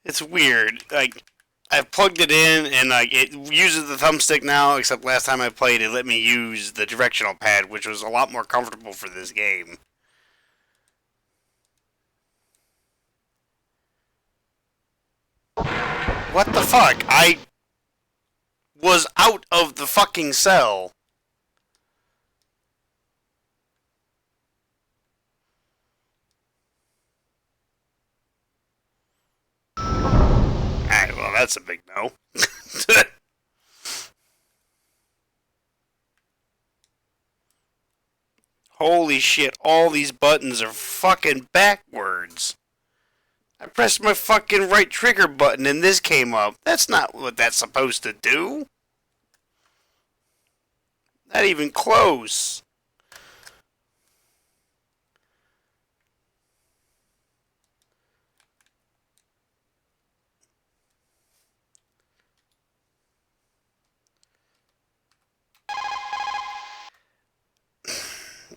It's weird. Like, I've plugged it in and like it uses the thumbstick now, except last time I played it let me use the directional pad, which was a lot more comfortable for this game. What the fuck? I was out of the fucking cell. Alright, well, that's a big no. Holy shit, all these buttons are fucking backwards. I pressed my fucking right trigger button and this came up. That's not what that's supposed to do. Not even close.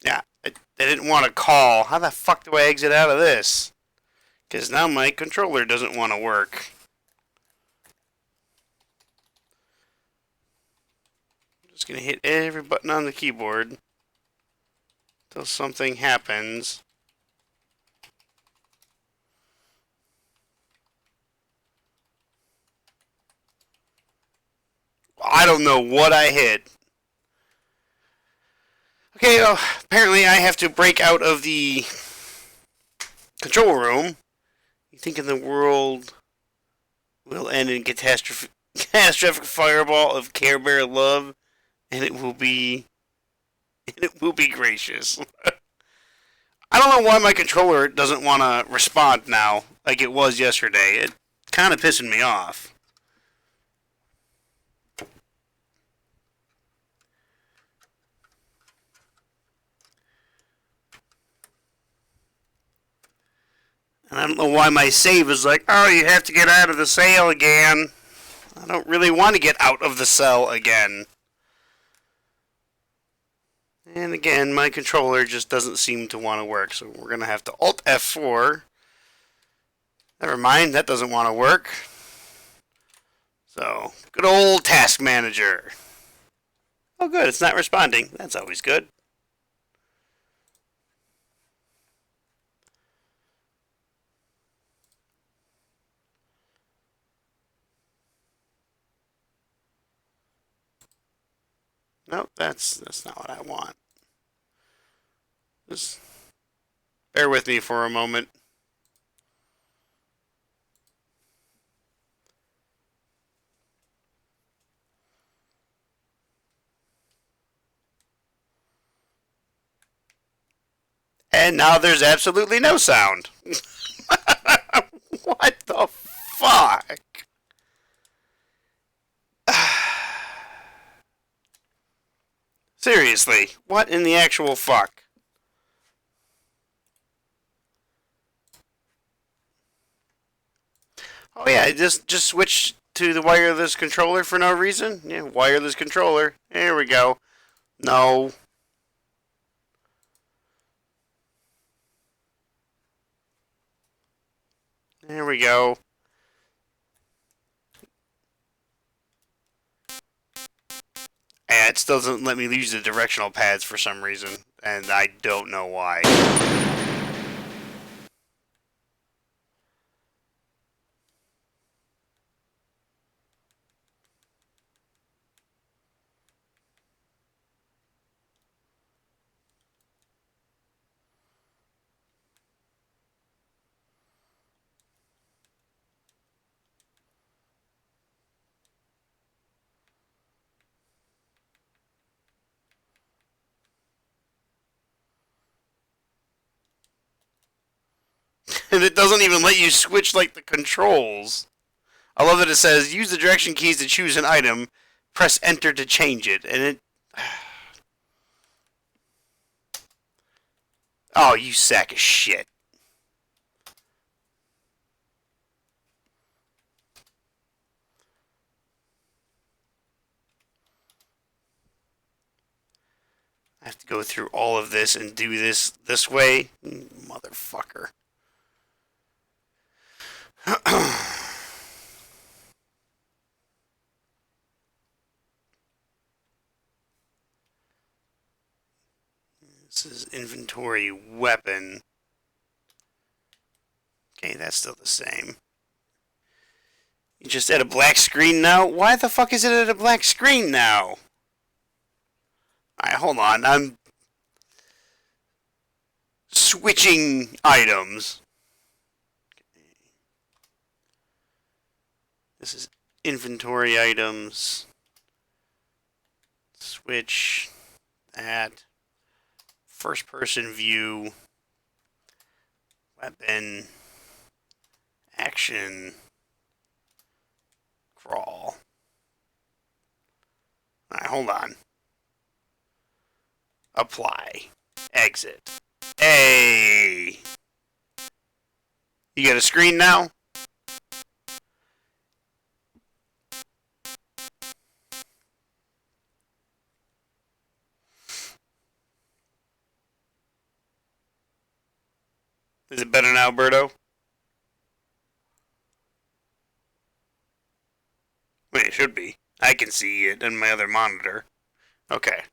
Yeah, I didn't want to call. How the fuck do I exit out of this? Because now my controller doesn't want to work. I'm just going to hit every button on the keyboard until something happens. I don't know what I hit. Okay, well, apparently I have to break out of the control room. You think in the world will end in catastrophic fireball of Care Bear love, and it will be gracious. I don't know why my controller doesn't want to respond now like it was yesterday. It kind of pissing me off. And I don't know why my save is like, oh, you have to get out of the cell again. I don't really want to get out of the cell again. And again, my controller just doesn't seem to want to work, so we're going to have to Alt F4. Never mind, that doesn't want to work. So, good old Task Manager. Oh good, it's not responding. That's always good. Nope, that's not what I want. Just bear with me for a moment. And now there's absolutely no sound. What the fuck? Seriously, what in the actual fuck? Oh yeah, just switch to the wireless controller for no reason? Yeah, wireless controller. There we go. No. There we go. Yeah, it still doesn't let me use the directional pads for some reason, and I don't know why. And it doesn't even let you switch like the controls. I love that it says use the direction keys to choose an item, press enter to change it, and it. Oh, you sack of shit. I have to go through all of this and do this way? Motherfucker. This is inventory weapon. Okay, that's still the same. You just at a black screen now? Why the fuck is it at a black screen now? Alright, hold on. I'm switching items. Okay. This is inventory items. Switch that. First person view. Weapon. Action. Crawl. Alright, hold on. Apply. Exit. Hey! You got a screen now? Is it better now, Berto? Wait, it should be. I can see it in my other monitor. Okay.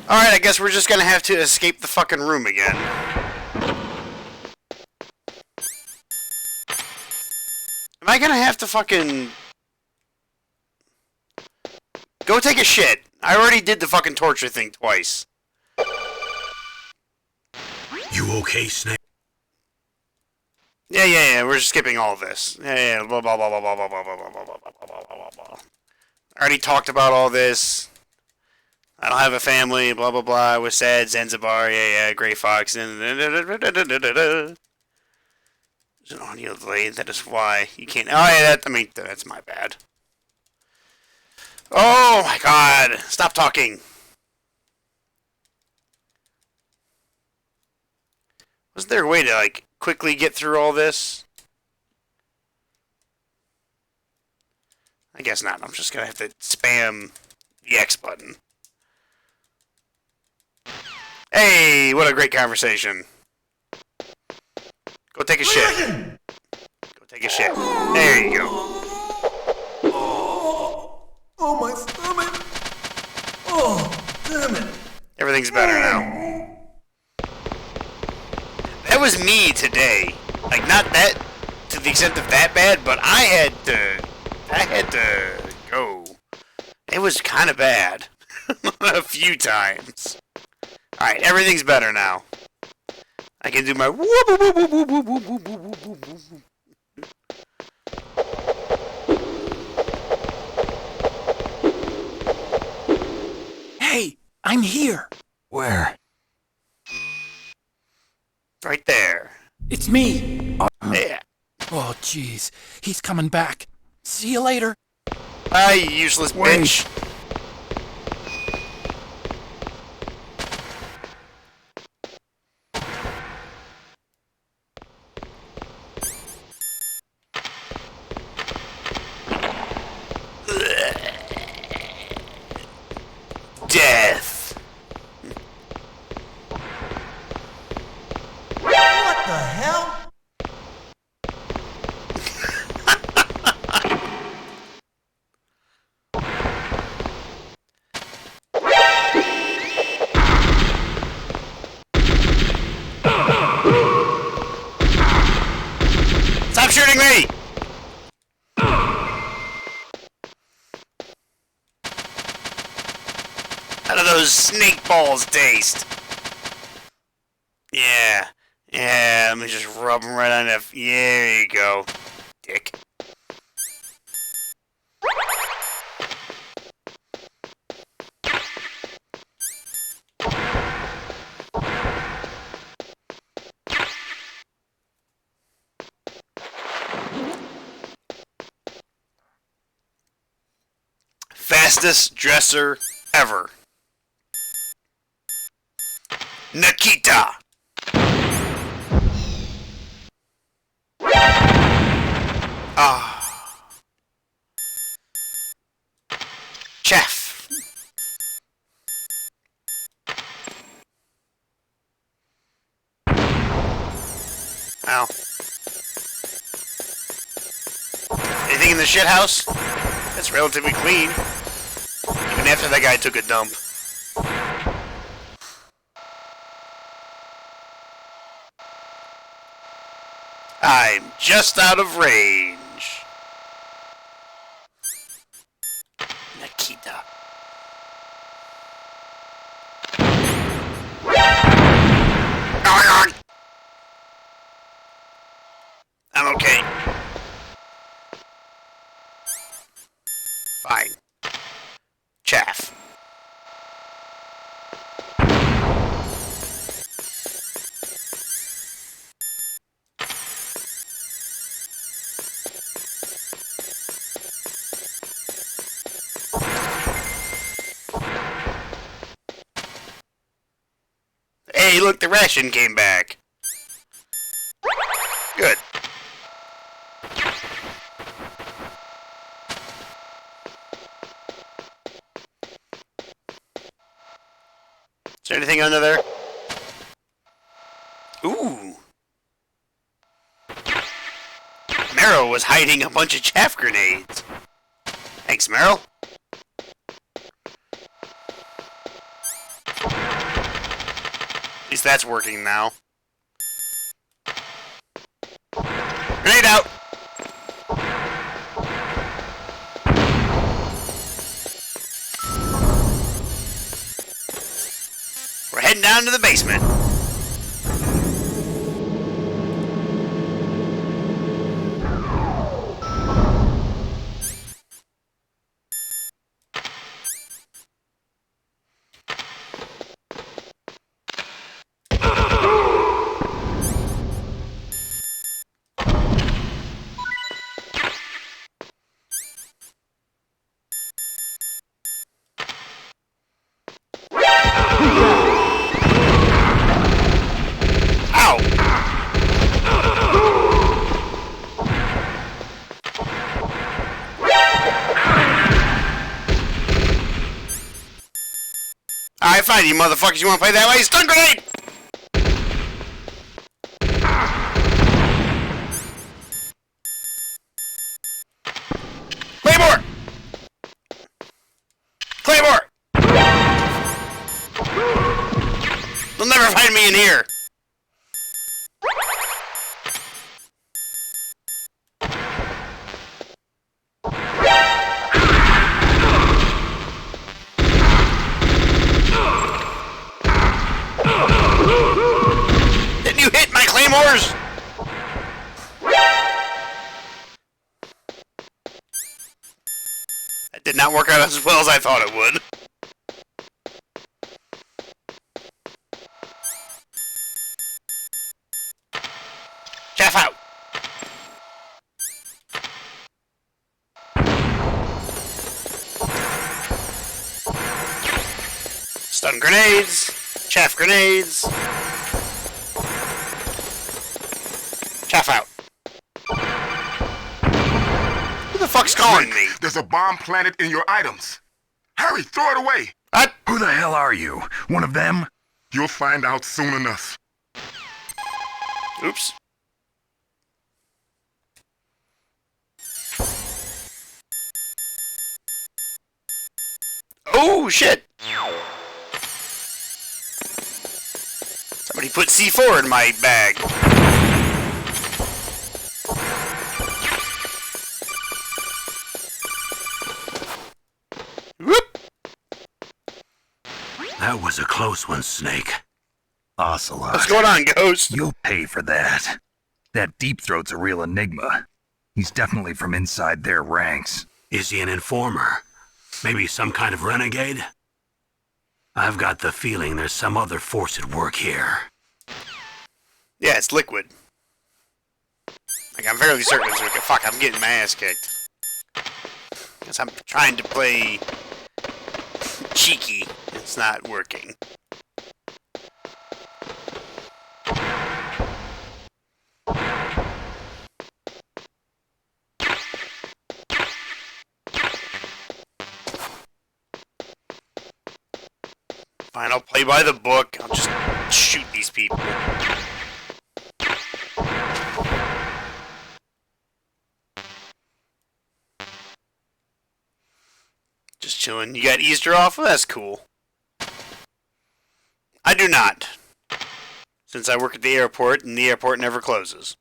Alright, I guess we're just gonna have to escape the fucking room again. Am I gonna have to fucking... Go take a shit. I already did the fucking torture thing twice. You okay, Snake? Yeah, we're just skipping all of this. Yeah, blah, blah, blah, blah, blah, blah, blah, blah, blah, blah, blah, blah, blah, blah, blah. I already talked about all this. I don't have a family, blah, blah, blah. I was sad, Zanzibar, yeah, Gray Fox. There's an audio delay, that is why you can't... Oh, yeah, that's my bad. Oh, my God. Stop talking. Was there a way to, like, quickly get through all this? I guess not. I'm just gonna have to spam the X button. Hey, what a great conversation. Go take a shit. Go take a shit. There you go. Oh, my stomach. Oh, damn it. Everything's better now. That was me today. Like, not that to the extent of that bad, but I had to go. It was kind of bad. A few times. Alright, everything's better now. I can do my whoop whoop whoop whoop whoop whoop whoop whoop whoop whoop. Hey, I'm here. Where? Right there. It's me. Yeah. Oh, jeez. He's coming back. See you later. Ah, you useless bitch. Death. What the hell? Stop shooting me! How do those snake balls taste? Yeah. Yeah, let me just rub them right on that. Yeah, there you go. Dick. Fastest dresser ever. Nikita. Ah. Chef. Ow. Anything in the shit house? That's relatively clean. Even after that guy took a dump. I'm just out of range. Nikita. I'm okay. Fine. Chaff. Hey, look, the ration came back. Good. Is there anything under there? Ooh. Meryl was hiding a bunch of chaff grenades. Thanks, Meryl. At least that's working now. Grenade out! We're heading down to the basement. Alright, fine, you motherfuckers. You wanna play that way? Stun grenade! Claymore! Claymore! They'll never find me in here. Didn't you hit my claymores? That did not work out as well as I thought it would. Chaff out. Stun grenades. Chaff grenades. Chaff out. Who the fuck's calling me? There's a bomb planted in your items. Hurry, throw it away. What? Who the hell are you? One of them? You'll find out soon enough. Oops. Oh, shit. Somebody put C4 in my bag. Whoop. That was a close one, Snake. Ocelot. What's going on, Ghost? You'll pay for that. That Deep Throat's a real enigma. He's definitely from inside their ranks. Is he an informer? Maybe some kind of renegade? I've got the feeling there's some other force at work here. Yeah, it's Liquid. Like, I'm fairly certain it's Liquid. Fuck, I'm getting my ass kicked. Guess I'm trying to play cheeky. It's not working. Fine, I'll play by the book. I'll just shoot these people. Just chilling. You got Easter off? Well, that's cool. I do not. Since I work at the airport, and the airport never closes.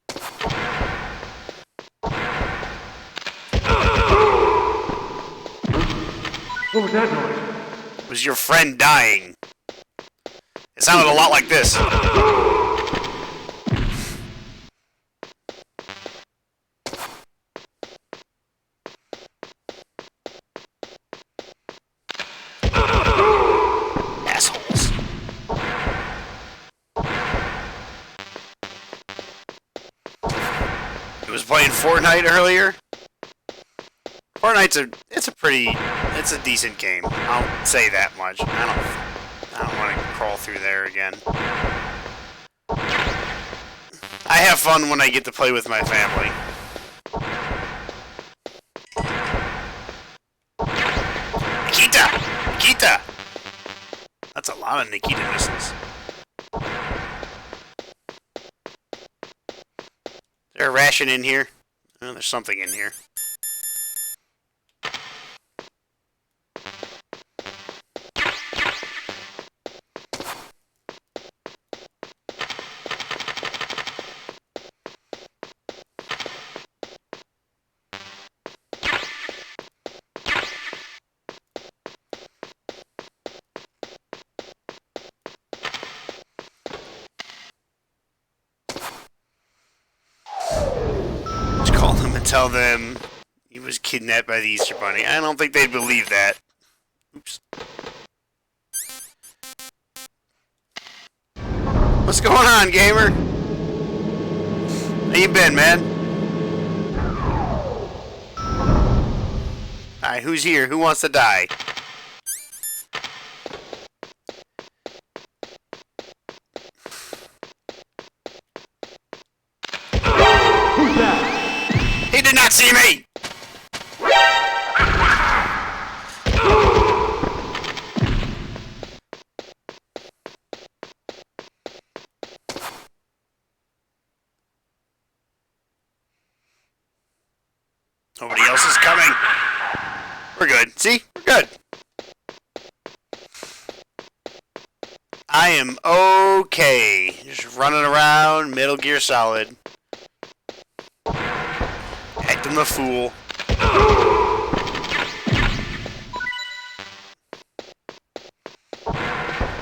What was that noise? It was your friend dying. It sounded a lot like this. Assholes. It was playing Fortnite earlier. Fortnite's it's a decent game. I'll say that much. I don't want to crawl through there again. I have fun when I get to play with my family. Nikita! Nikita! That's a lot of Nikita missiles. Is there a ration in here? Oh, there's something in here. Tell them he was kidnapped by the Easter Bunny. I don't think they'd believe that. Oops. What's going on, gamer? How you been, man? Alright, who's here? Who wants to die? Who's that? He did not see me! Nobody else is coming. We're good. See? We're good. I am okay. Just running around Metal Gear Solid. Acting the fool.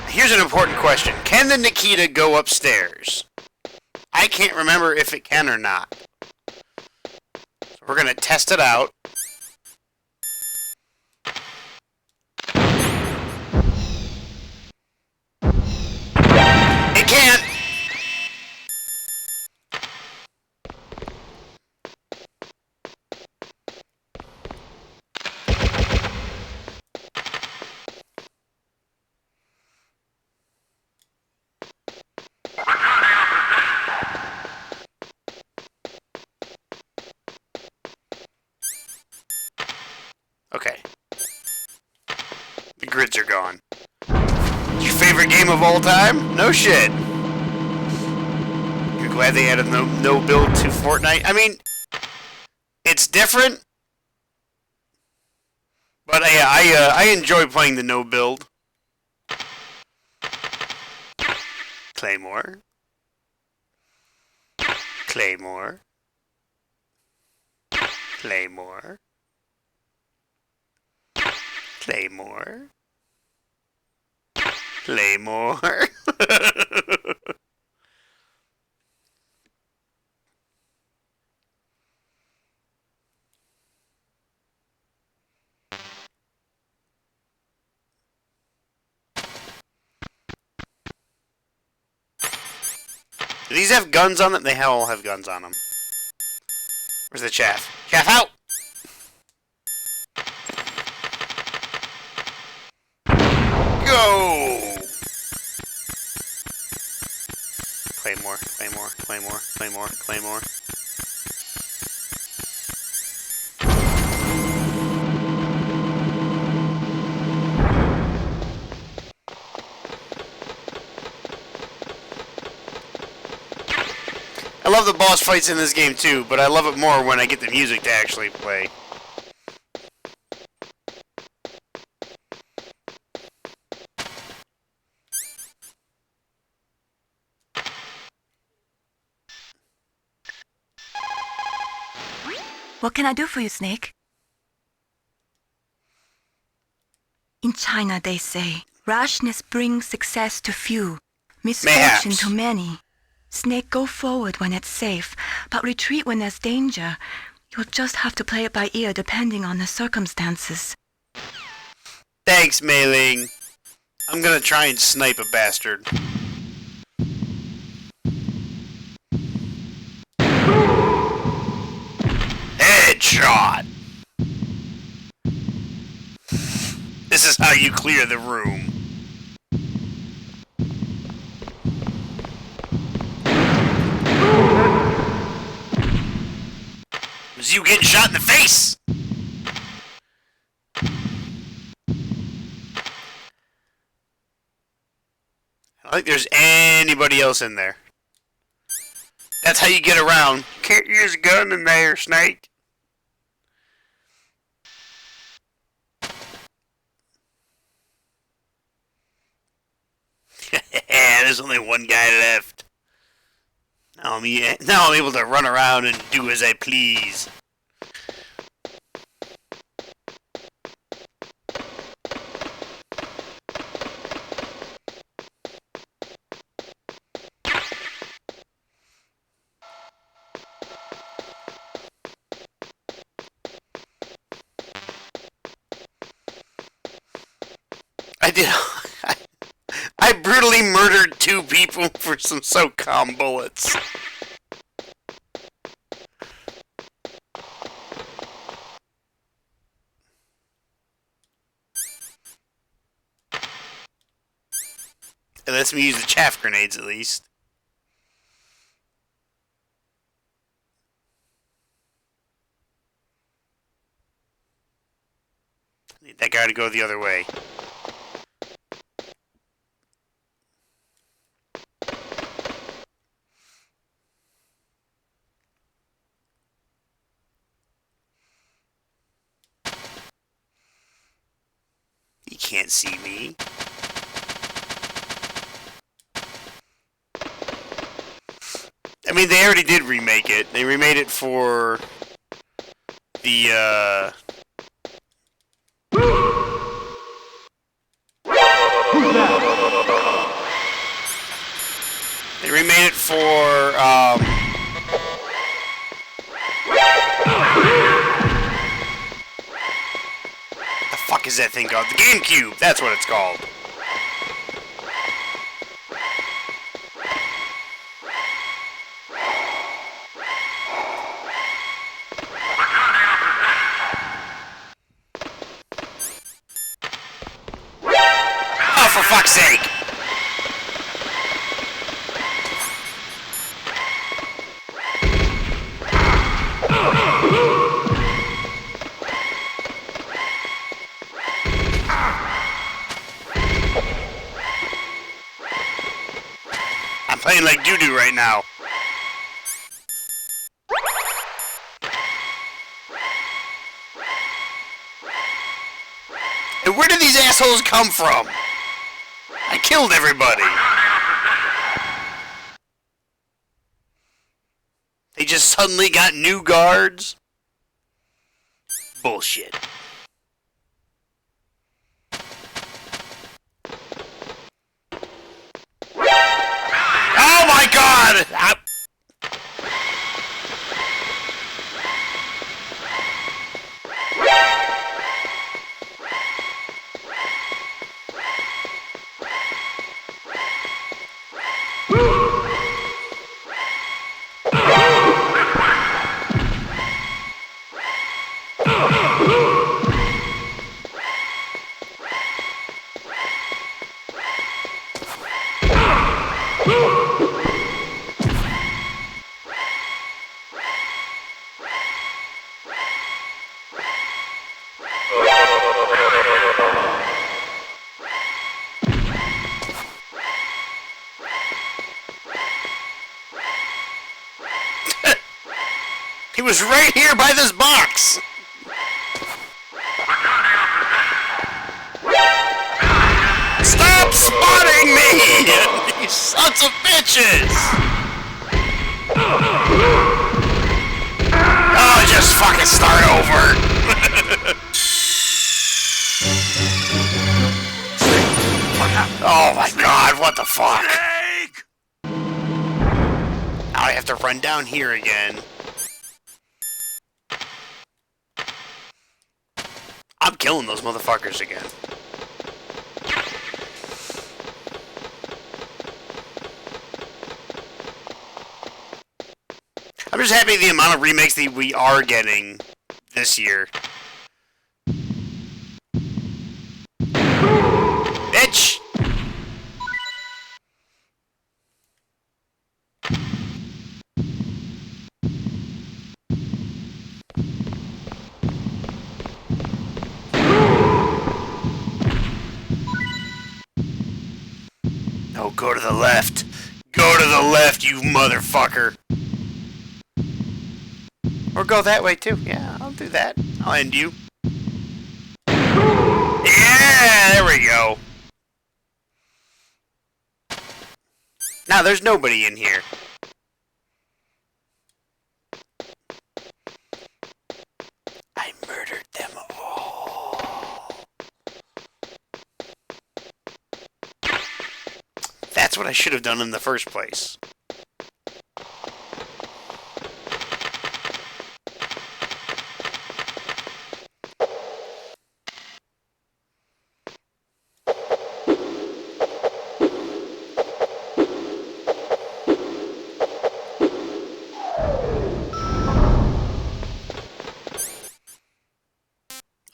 Here's an important question. Can the Nikita go upstairs? I can't remember if it can or not. So we're going to test it out. It can't! Okay. The grids are gone. It's your favorite game of all time? No shit. You're glad they added no build to Fortnite? I mean, it's different. But I enjoy playing the no build. Claymore. Claymore. Claymore. Claymore. Claymore. Do these have guns on them? They all have guns on them. Where's the chaff? Chaff out! Go! Claymore, Claymore, Claymore, Claymore, Claymore. I love the boss fights in this game too, but I love it more when I get the music to actually play. What can I do for you, Snake? In China, they say, rashness brings success to few, misfortune Mayhaps. to many. Snake, go forward when it's safe, but retreat when there's danger. You'll just have to play it by ear depending on the circumstances. Thanks, Mei Ling. I'm gonna try and snipe a bastard. Headshot! This is how you clear the room. It was you getting shot in the face! I don't think there's anybody else in there. That's how you get around. You can't use a gun in there, Snake. There's only one guy left. Now I'm able to run around and do as I please. I did. I brutally murdered 2 people for some SOCOM bullets. It lets me use the chaff grenades at least. Need that guy to go the other way. He can't see me. I mean, they already did remake it. They remade it for the, Who's that? They remade it for, what the fuck is that thing called? The GameCube! That's what it's called. Oh, for fuck's sake! I'm playing like doo-doo right now. And where did these assholes come from? I killed everybody. They just suddenly got new guards? Bullshit. Oh my god! He was right here by this box! Stop spotting me! You sons of bitches! Oh, just fucking start over! Oh my god, what the fuck? Snake! Now I have to run down here again. I'm killing those motherfuckers again. I'm just happy the amount of remakes that we are getting this year. Bitch! No, go to the left. Go to the left, you motherfucker. Or go that way too. Yeah, I'll do that. I'll end you. Yeah, there we go. Now there's nobody in here. I murdered them all. That's what I should have done in the first place.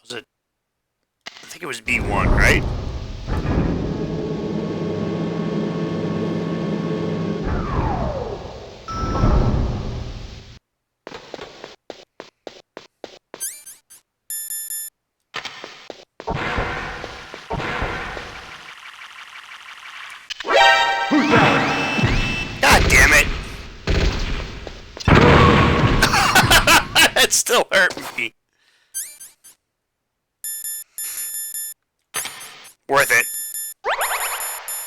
I think it was B1, right? Who's that? God damn it! That still hurt me. Worth it.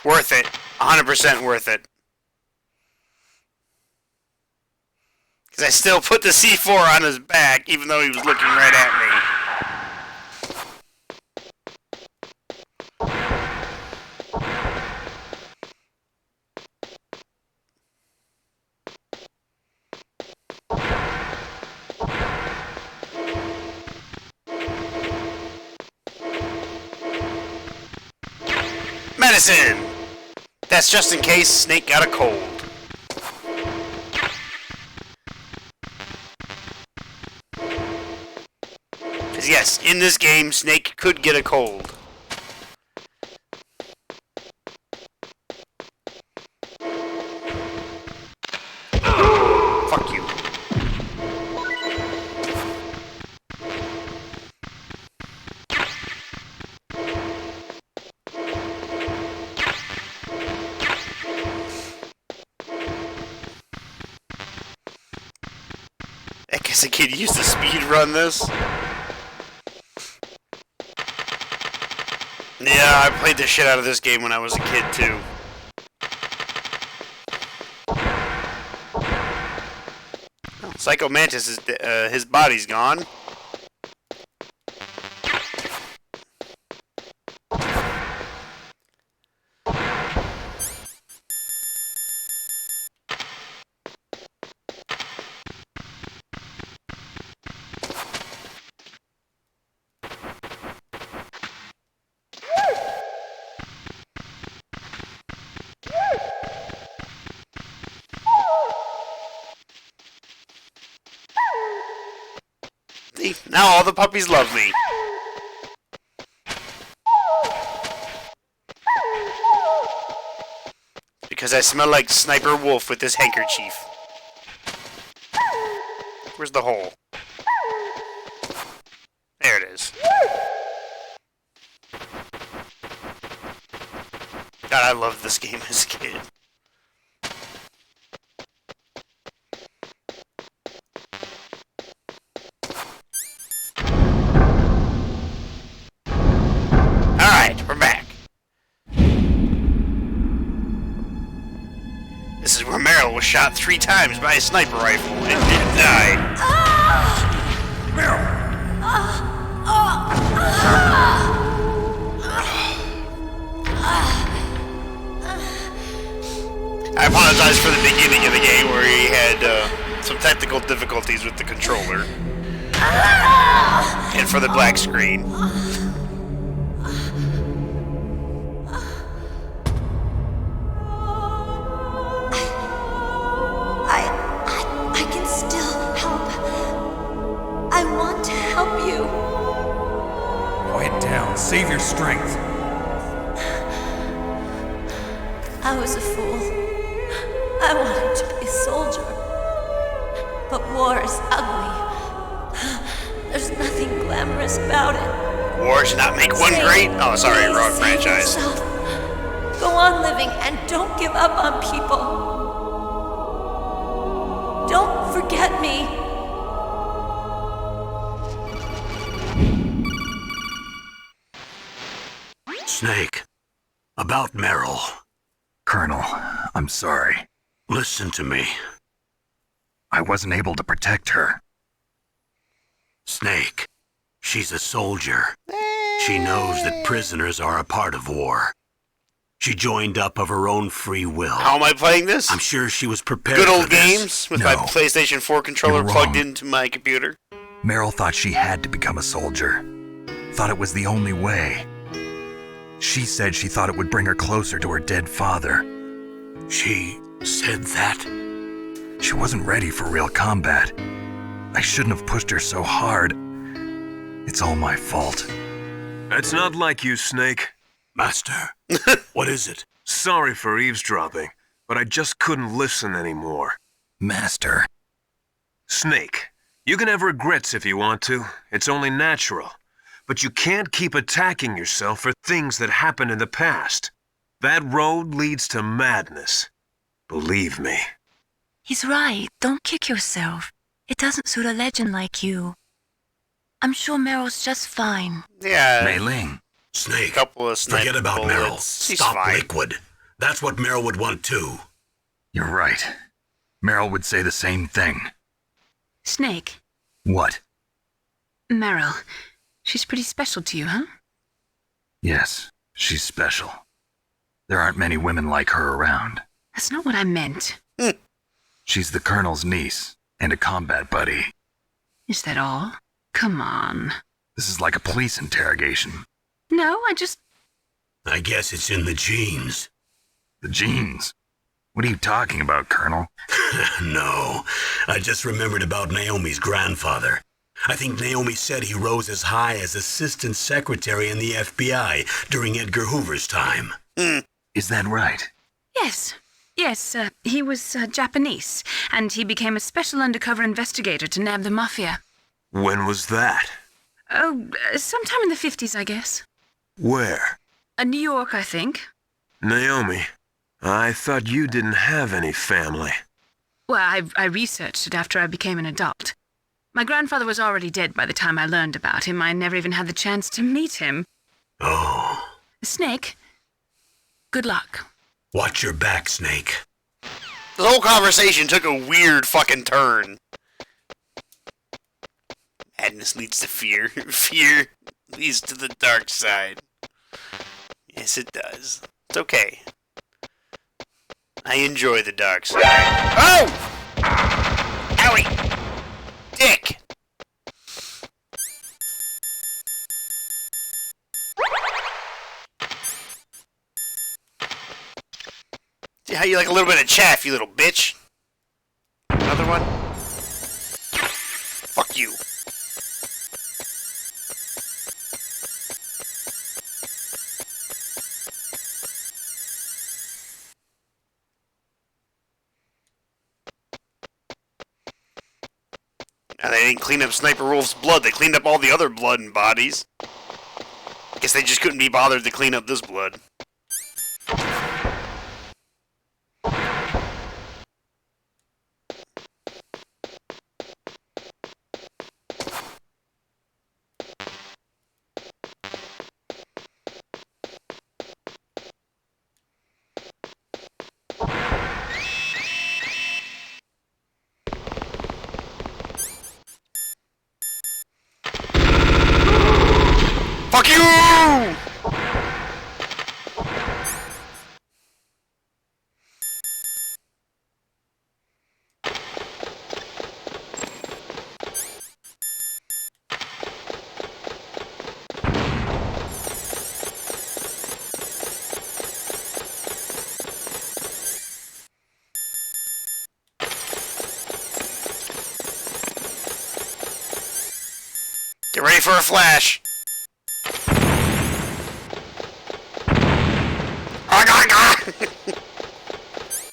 Worth it. 100% worth it. Because I still put the C4 on his back, even though he was looking right at me. Medicine! That's just in case Snake got a cold. Because yes, in this game, Snake could get a cold. Fuck you. I guess a kid used to speed run this. Yeah, I played the shit out of this game when I was a kid too. Oh, Psycho Mantis is his body's gone. See, now all the puppies love me. Because I smell like Sniper Wolf with this handkerchief. Where's the hole? There it is. God, I loved this game as a kid. Alright, we're back. This is where Meryl was shot 3 times by a sniper rifle and didn't die. Meryl! I apologize for the beginning of the game where he had some technical difficulties with the controller. And for the black screen. I can still help. I want to help you. Quiet down. Save your strength. I was a fool. I wanted to be a soldier. But war is ugly. There's nothing glamorous about it. War should not make one great. Oh, sorry, Please wrong save franchise. yourself. Go on living and don't give up on people. Don't forget me. Snake, about Meryl. Colonel, I'm sorry. Listen to me. I wasn't able to protect her. Snake, she's a soldier. She knows that prisoners are a part of war. She joined up of her own free will. How am I playing this? I'm sure she was prepared Good for old this. games with my No. PlayStation 4 controller You're plugged wrong. into my computer. Meryl thought she had to become a soldier. Thought it was the only way. She said she thought it would bring her closer to her dead father. She said that? She wasn't ready for real combat. I shouldn't have pushed her so hard. It's all my fault. That's not like you, Snake. Master, what is it? Sorry for eavesdropping, but I just couldn't listen anymore. Master. Snake, you can have regrets if you want to. It's only natural. But you can't keep attacking yourself for things that happened in the past. That road leads to madness. Believe me. He's right. Don't kick yourself. It doesn't suit a legend like you. I'm sure Meryl's just fine. Yeah, Mei Ling. a Snake, couple of sniper forget about bullets. Meryl. She's Stop fine. Liquid. That's what Meryl would want too. You're right. Meryl would say the same thing. Snake, What? Meryl, she's pretty special to you, huh? Yes, she's special. There aren't many women like her around. That's not what I meant. She's the Colonel's niece and a combat buddy. Is that all? Come on. This is like a police interrogation. No, I guess it's in the genes. The genes. What are you talking about, Colonel? No, I just remembered about Naomi's grandfather. I think Naomi said he rose as high as assistant secretary in the FBI during Edgar Hoover's time. Is that right? Yes. Yes, he was Japanese, and he became a special undercover investigator to nab the mafia. When was that? Oh, sometime in the 50s, I guess. Where? New York, I think. Naomi, I thought you didn't have any family. Well, I researched it after I became an adult. My grandfather was already dead by the time I learned about him. I never even had the chance to meet him. Oh, Snake, good luck. watch your back, Snake. The whole conversation took a weird fucking turn. Madness leads to fear. Fear leads to the dark side. Yes, it does. It's okay. I enjoy the dark side. Oh! Owie! Dick! See how you like a little bit of chaff, you little bitch? Another one? Fuck you. Now they didn't clean up Sniper Wolf's blood, they cleaned up all the other blood and bodies. Guess they just couldn't be bothered to clean up this blood. Fuck you! ready for a flash.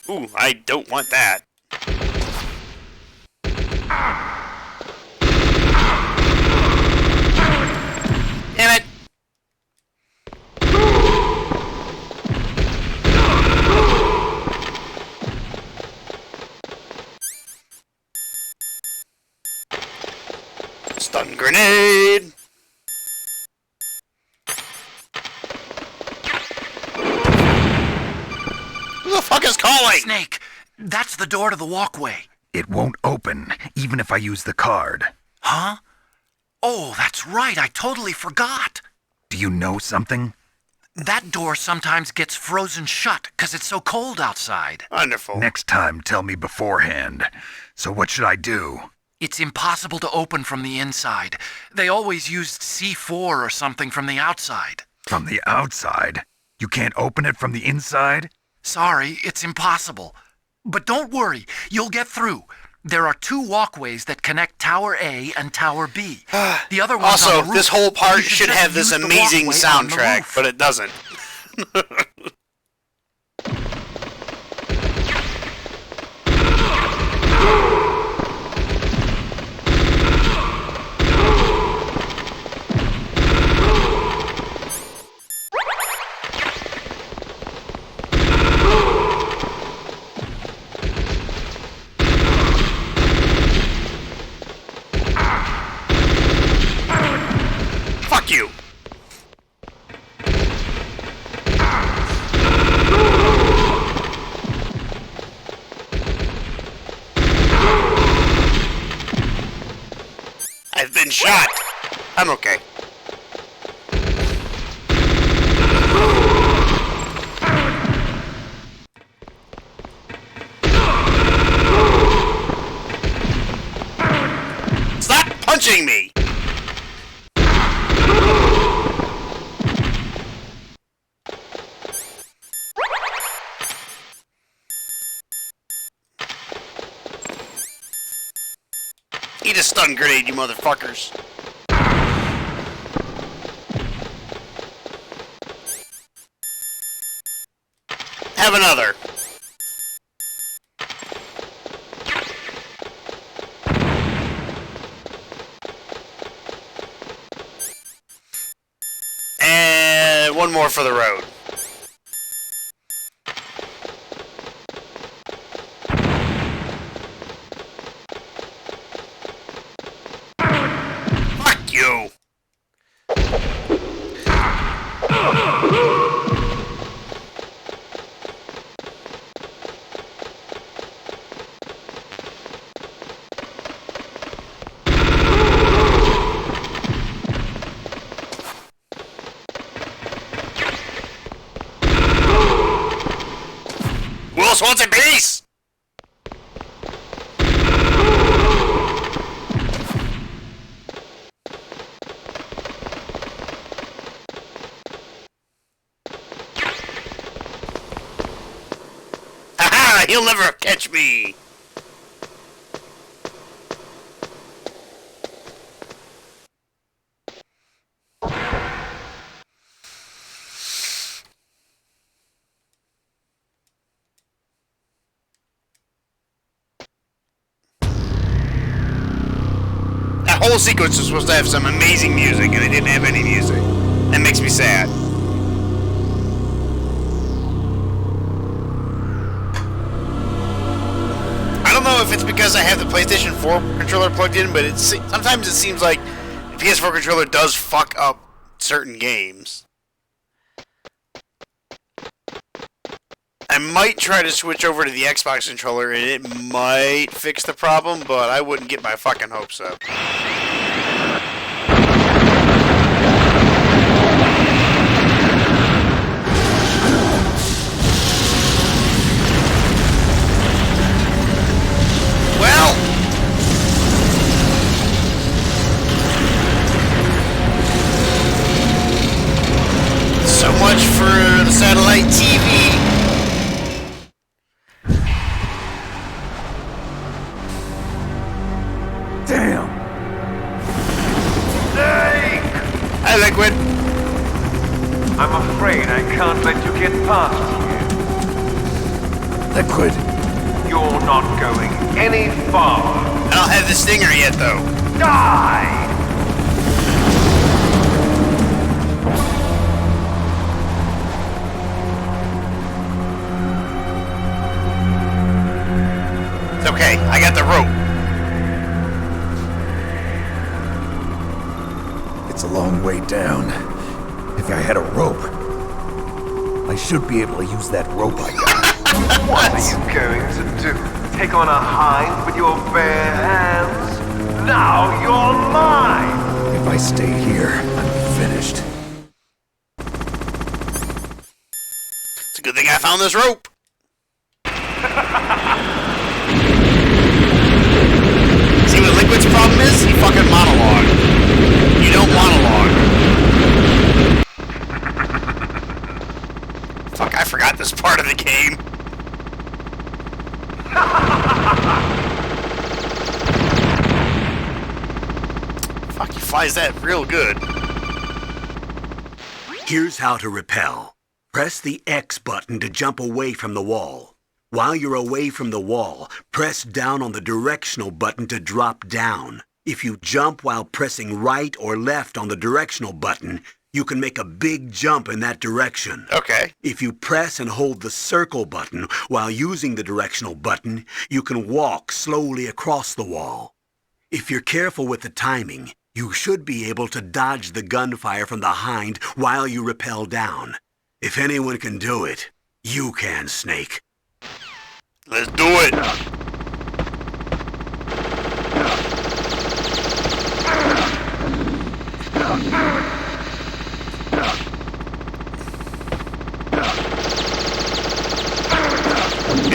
Ooh, I don't want that. Damn it! Stun grenade! Who the fuck is calling? Snake, that's the door to the walkway. It won't open, even if I use the card. Huh? Oh, that's right. I totally forgot. Do you know something? That door sometimes gets frozen shut because it's so cold outside. Wonderful. Next time, tell me beforehand. So what should I do? It's impossible to open from the inside. They always used C4 or something from the outside. From the outside? You can't open it from the inside? Sorry, it's impossible. But don't worry, you'll get through. There are 2 walkways that connect Tower A and Tower B. The other one's Also, on the roof. this whole part You should just have this use the amazing walkway on the soundtrack, roof. but it doesn't. Fuck you! I've been shot! I'm okay. Stop punching me! Eat a stun grenade, you motherfuckers. Have another. And one more for the road. Fuck you! Who else wants a piece? Haha! He'll never catch me! That whole sequence was supposed to have some amazing music, and it didn't have any music. That makes me sad. I don't know if it's because I have the PlayStation 4 controller plugged in, but sometimes it seems like the PS4 controller does fuck up certain games. I might try to switch over to the Xbox controller and it might fix the problem, but I wouldn't get my fucking hopes up. Well, so much for the satellite TV. Damn! past here. Liquid. You're not going any farther. I don't have the stinger yet, though. Die! It's okay. I got the rope. It's a long way down. If I had a rope, I should be able to use that rope I got. What are you going to do? Take on a hind with your bare hands? Now you're mine! If I stay here, I'm finished. It's a good thing I found this rope. See what Liquid's problem is? He fucking monologue. You don't monologue. Fuck, I forgot this part of the game. Fuck, he flies that real good. Here's how to rappel. Press the X button to jump away from the wall. While you're away from the wall, press down on the directional button to drop down. If you jump while pressing right or left on the directional button, you can make a big jump in that direction. Okay. If you press and hold the circle button while using the directional button, you can walk slowly across the wall. If you're careful with the timing, you should be able to dodge the gunfire from the hind while you rappel down. If anyone can do it, you can, Snake. Let's do it.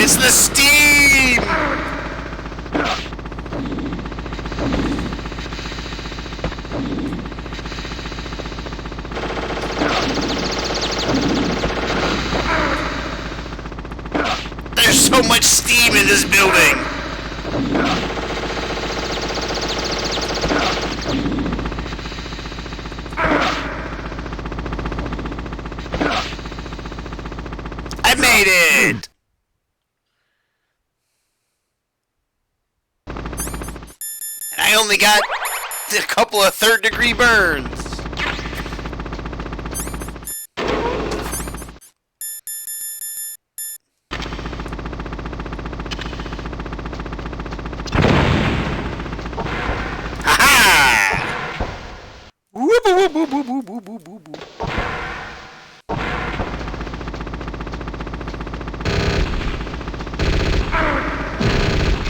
It's the steam! There's so much steam in this building! I made it! And I only got a couple of third-degree burns.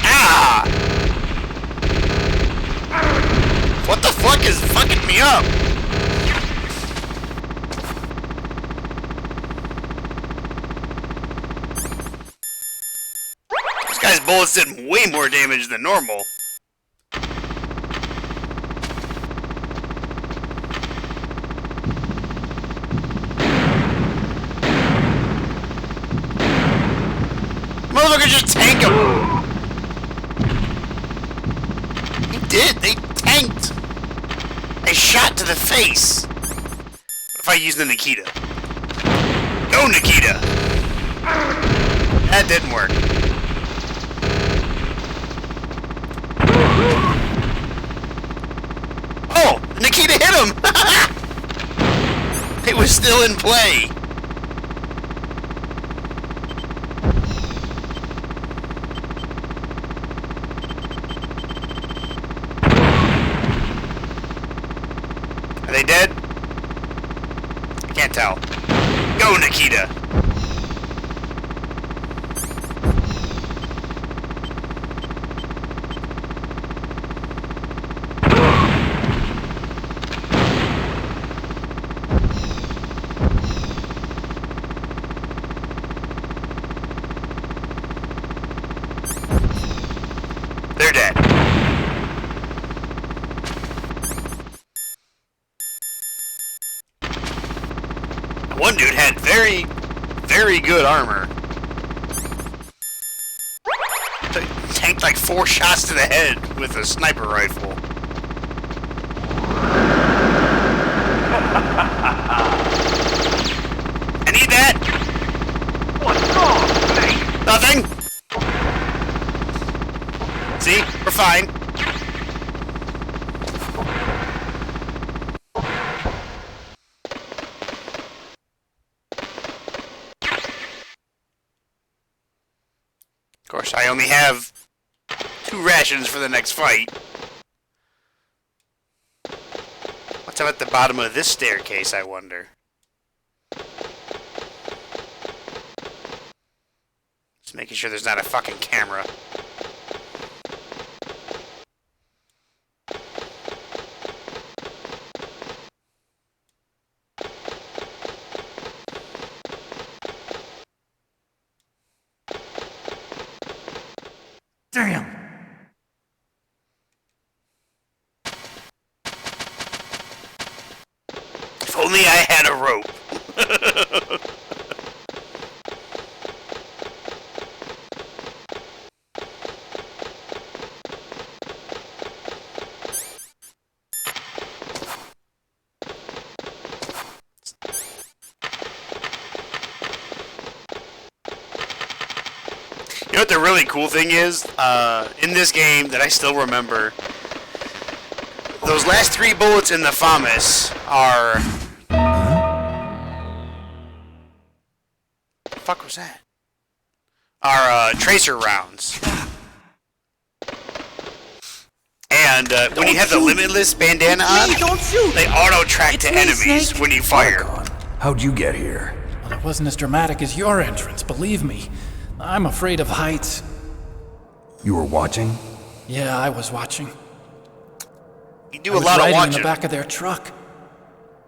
Ah! What the fuck is fucking me up? This guy's bullets did way more damage than normal. Motherfucker just tank him! He did, they tanked! A shot to the face! What if I use the Nikita? Go, Nikita! That didn't work. Oh! Nikita hit him! It was still in play. Are they dead? I can't tell. Go, Nikita! They're dead. One dude had very, very good armor. Tanked like 4 shots to the head with a sniper rifle. I need that! fine. Of course, I only have 2 rations for the next fight. What's up at the bottom of this staircase, I wonder? Just making sure there's not a fucking camera. Damn. If only I had a rope. You know what the really cool thing is? In this game that I still remember, those last 3 bullets in the FAMAS are... What the fuck was that? Are tracer rounds. And when you have the Limitless bandana on, they auto-track to enemies when you fire. How'd you get here? Well, it wasn't as dramatic as your entrance, believe me. I'm afraid of heights. You were watching? Yeah, I was watching. You do a lot of riding watching. in the back of their truck,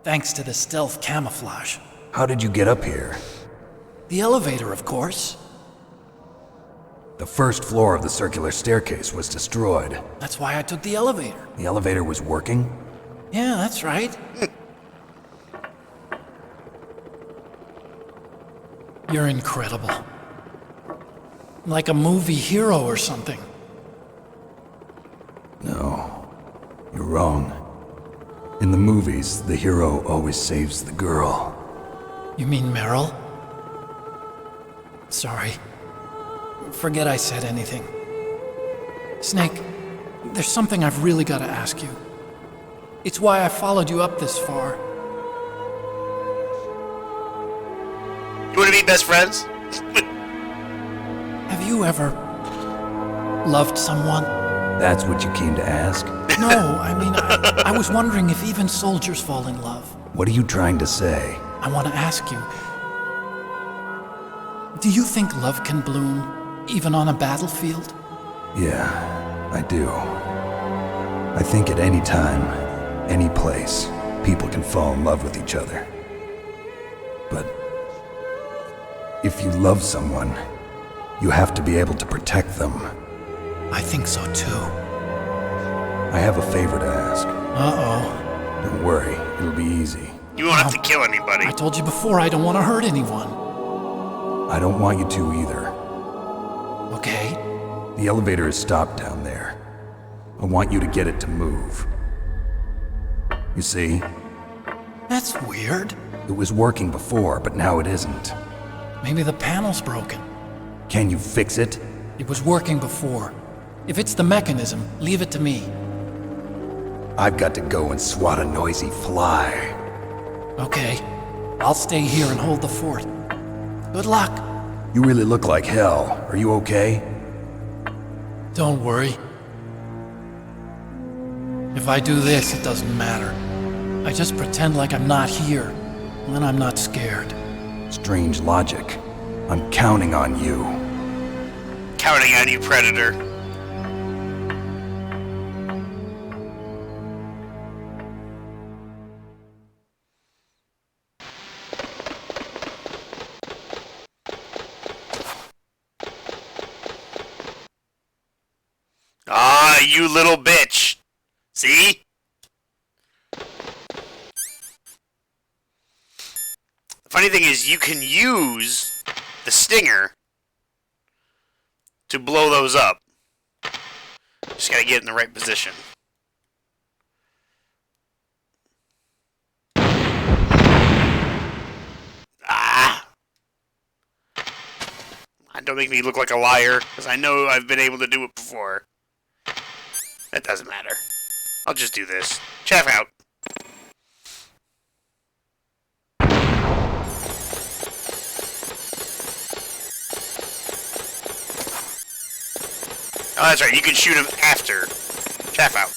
thanks to the stealth camouflage. How did you get up here? The elevator, of course. The first floor of the circular staircase was destroyed. That's why I took the elevator. The elevator was working? Yeah, that's right. You're incredible. Like a movie hero or something. No, you're wrong. In the movies, the hero always saves the girl. You mean Meryl? Sorry. Forget I said anything. Snake, there's something I've really got to ask you. It's why I followed you up this far. You want to be best friends? Have you ever loved someone? That's what you came to ask? No, I mean, I was wondering if even soldiers fall in love. What are you trying to say? I want to ask you, do you think love can bloom even on a battlefield? Yeah, I do. I think at any time, any place, people can fall in love with each other. But if you love someone, you have to be able to protect them. I think so too. I have a favor to ask. Uh-oh. Don't worry, it'll be easy. You won't have to kill anybody. I told you before I don't want to hurt anyone. I don't want you to either. Okay. The elevator is stopped down there. I want you to get it to move. You see? That's weird. It was working before, but now it isn't. Maybe the panel's broken. Can you fix it? It was working before. If it's the mechanism, leave it to me. I've got to go and swat a noisy fly. Okay. I'll stay here and hold the fort. Good luck. You really look like hell. Are you okay? Don't worry. If I do this, it doesn't matter. I just pretend like I'm not here, and then I'm not scared. Strange logic. I'm counting on you. Counting on you, Predator. Ah, you little bitch. See? The funny thing is, you can use the stinger to blow those up. Just gotta get in the right position. Ah! Don't make me look like a liar, because I know I've been able to do it before. That doesn't matter. I'll just do this. Chaff out. Oh, that's right. You can shoot him after. Chaff out.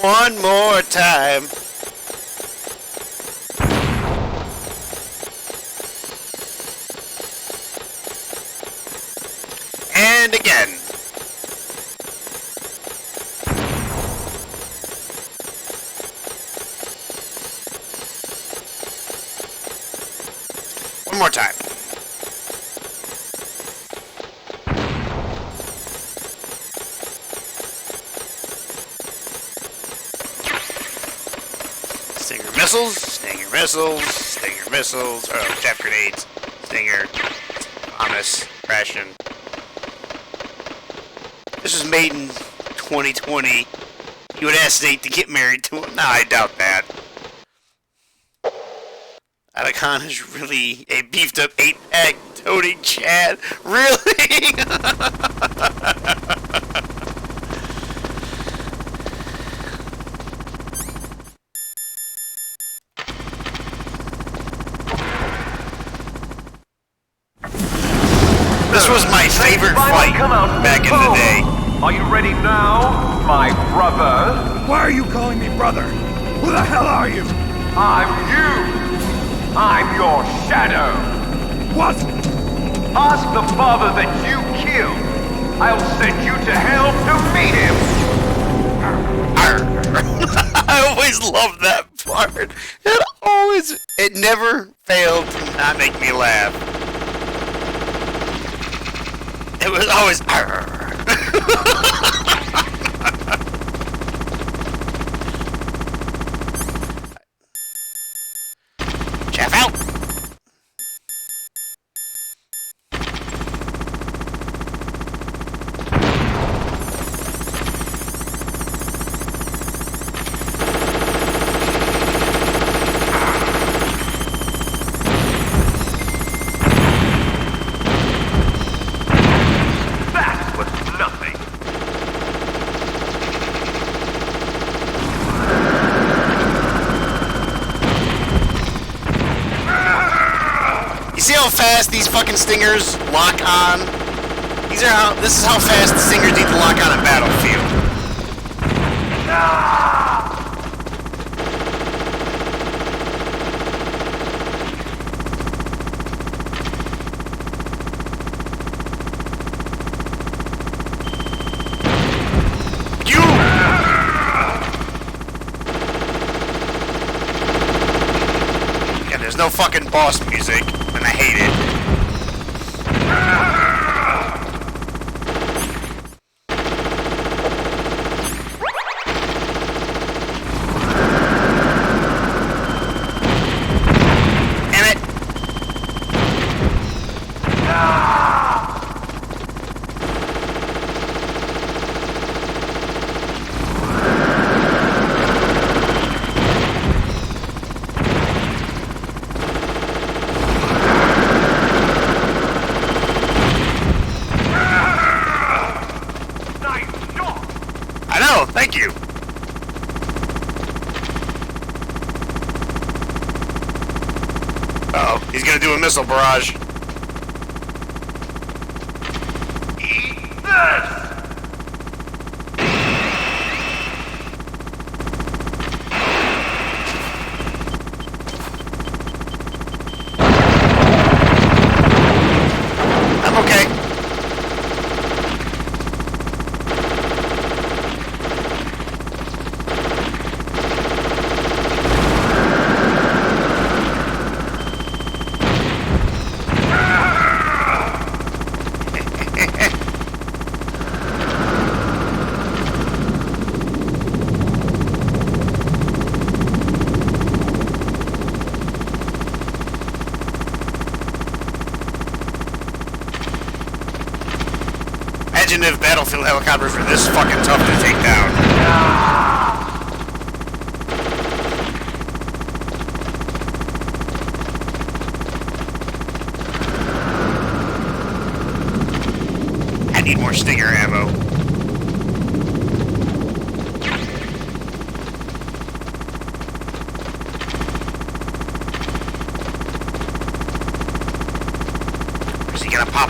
One more time. And again. One more time. Stinger missiles, Stinger missiles, Stinger missiles, oh, chaff grenades, Stinger, Thomas, Ration. This was made in 2020. You would ask Nate to get married to him? Nah, I doubt that. Atacon is really a beefed up 8-pack toting Chad. Really? This was my favorite fight back in the day. Are you ready now, my brother? Why are you calling me brother? Who the hell are you? I'm you. I'm your shadow. What? Ask the father that you killed. I'll send you to hell to meet him. I always loved that part. It never failed to not make me laugh. It was always Chaff out. That was nothing. You see how fast these fucking stingers lock on? This is how fast the stingers need to lock on a battlefield. Yeah, there's no fucking boss music, and I hate it. I know, thank you. Uh-oh, he's gonna do a missile barrage. Eat this! I'm okay. Imagine if battlefield helicopters were this fucking tough to take down.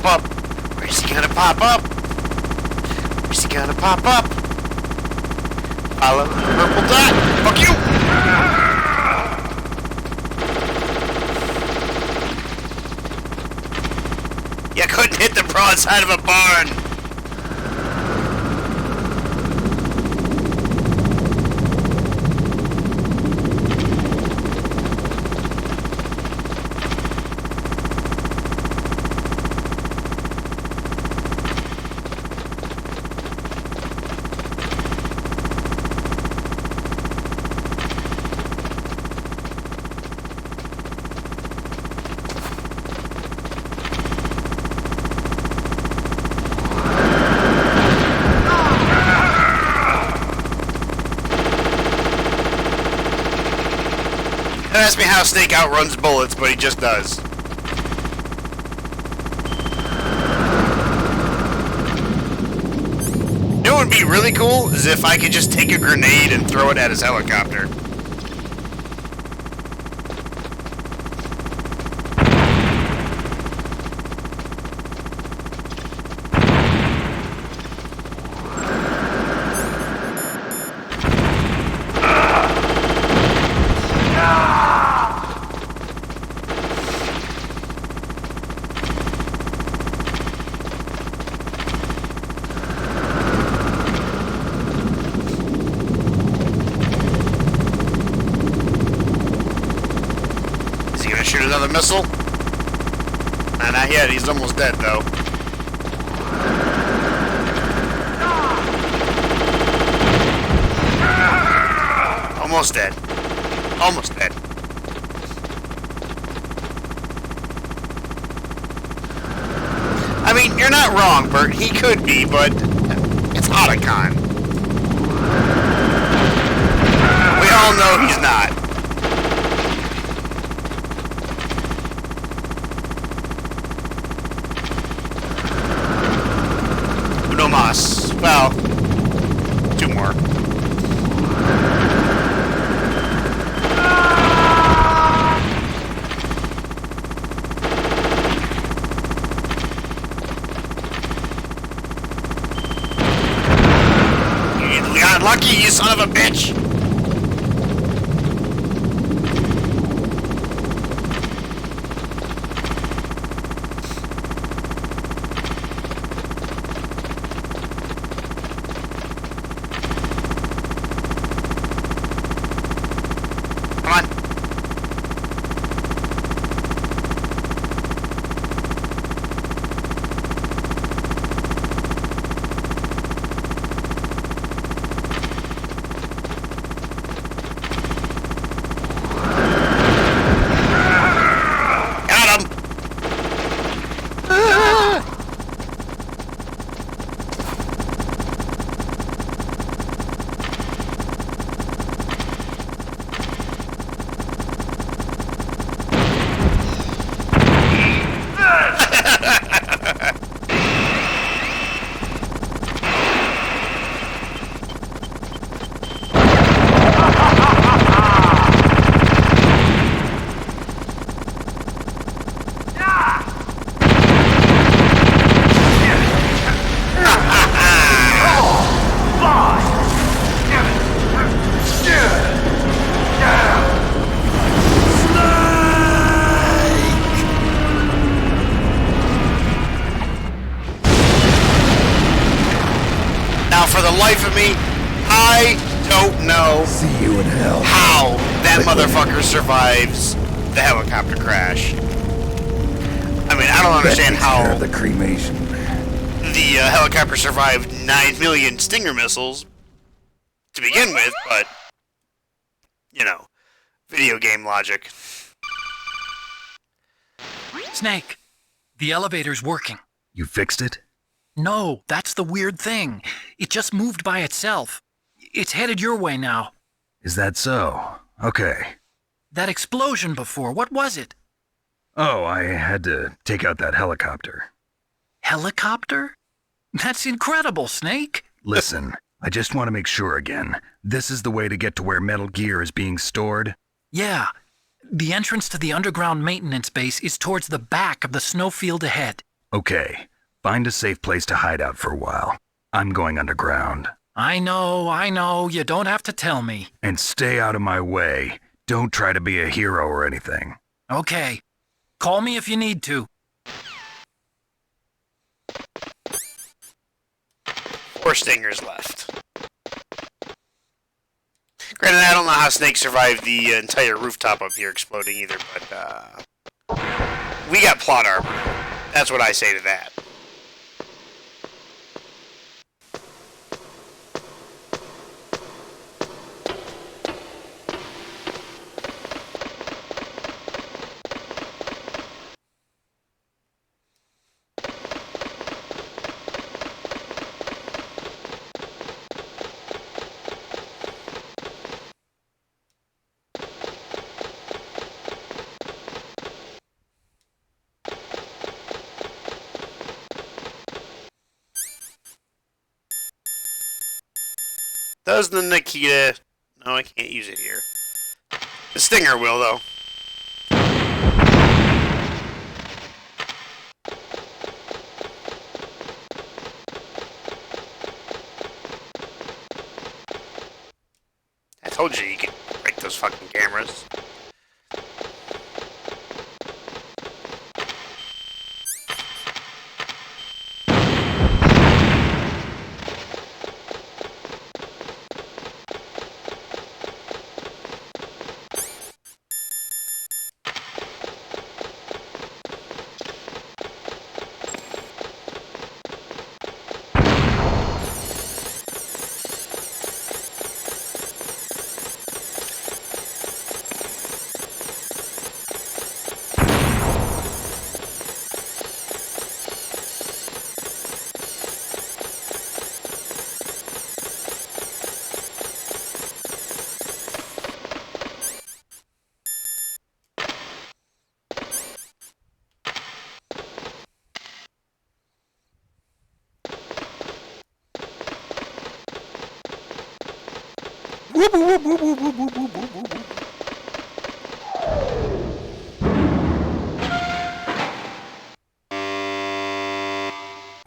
pop up? Where's he gonna pop up? Where's he gonna pop up? Follow the purple dot. Fuck you! You couldn't hit the broadside of a barn! Don't ask me how Snake outruns bullets, but he just does. You know what would be really cool is if I could just take a grenade and throw it at his helicopter. Shoot another missile? Nah, not yet. He's almost dead, though. Almost dead. Almost dead. I mean, you're not wrong, Bert. He could be, but it's Otacon. We all know he's not. Uno mas. Well, two more. You got lucky, you son of a bitch! For the life of me, I don't know See you in hell. how that motherfucker survives the helicopter crash. I mean, I don't understand how the cremation. the helicopter survived 9 million Stinger missiles to begin with, but, you know, video game logic. Snake, the elevator's working. You fixed it? No, that's the weird thing. It just moved by itself. It's headed your way now. Is that so? Okay. That explosion before, what was it? Oh, I had to take out that helicopter. Helicopter? That's incredible, Snake. Listen, I just want to make sure again. This is the way to get to where Metal Gear is being stored? Yeah. The entrance to the underground maintenance base is towards the back of the snowfield ahead. Okay, find a safe place to hide out for a while. I'm going underground. I know, you don't have to tell me. And stay out of my way. Don't try to be a hero or anything. Okay. Call me if you need to. 4 stingers left. Granted, I don't know how Snake survived the entire rooftop up here exploding either, but we got plot armor. That's what I say to that. Does the Nikita... No, I can't use it here. The Stinger will, though. I told you could break those fucking cameras.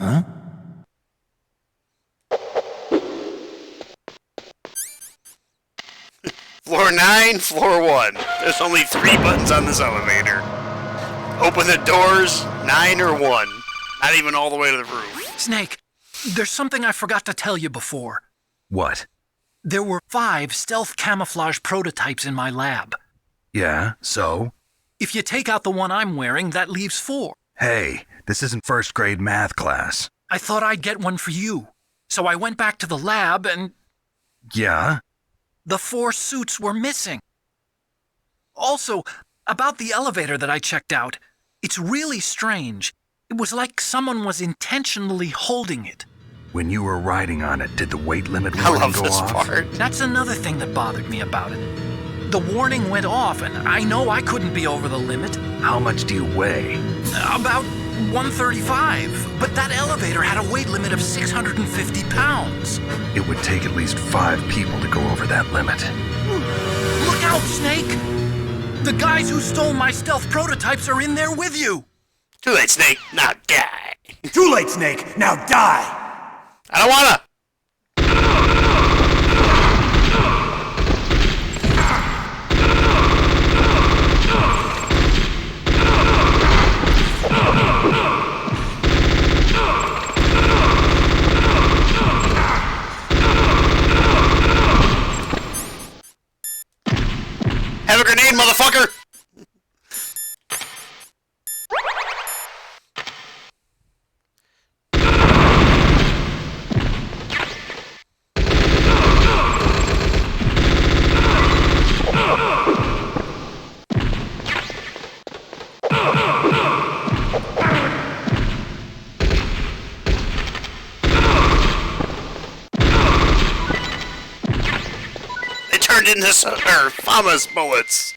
Huh? Floor 9, floor 1. There's only 3 buttons on this elevator. Open the doors, 9 or 1. Not even all the way to the roof. Snake, there's something I forgot to tell you before. What? There were 5 stealth camouflage prototypes in my lab. Yeah, so? If you take out the one I'm wearing, that leaves 4. Hey, this isn't first grade math class. I thought I'd get one for you. So I went back to the lab and... Yeah? The 4 suits were missing. Also, about the elevator that I checked out, it's really strange. It was like someone was intentionally holding it. When you were riding on it, did the weight limit I warning love go this off? part. That's another thing that bothered me about it. The warning went off, and I know I couldn't be over the limit. How much do you weigh? About 135. But that elevator had a weight limit of 650 pounds. It would take at least 5 people to go over that limit. Look out, Snake! The guys who stole my stealth prototypes are in there with you! Too late, Snake. Now die. Too late, Snake. Now die! I don't wanna! Have a grenade, motherfucker! They turned into Fama's bullets.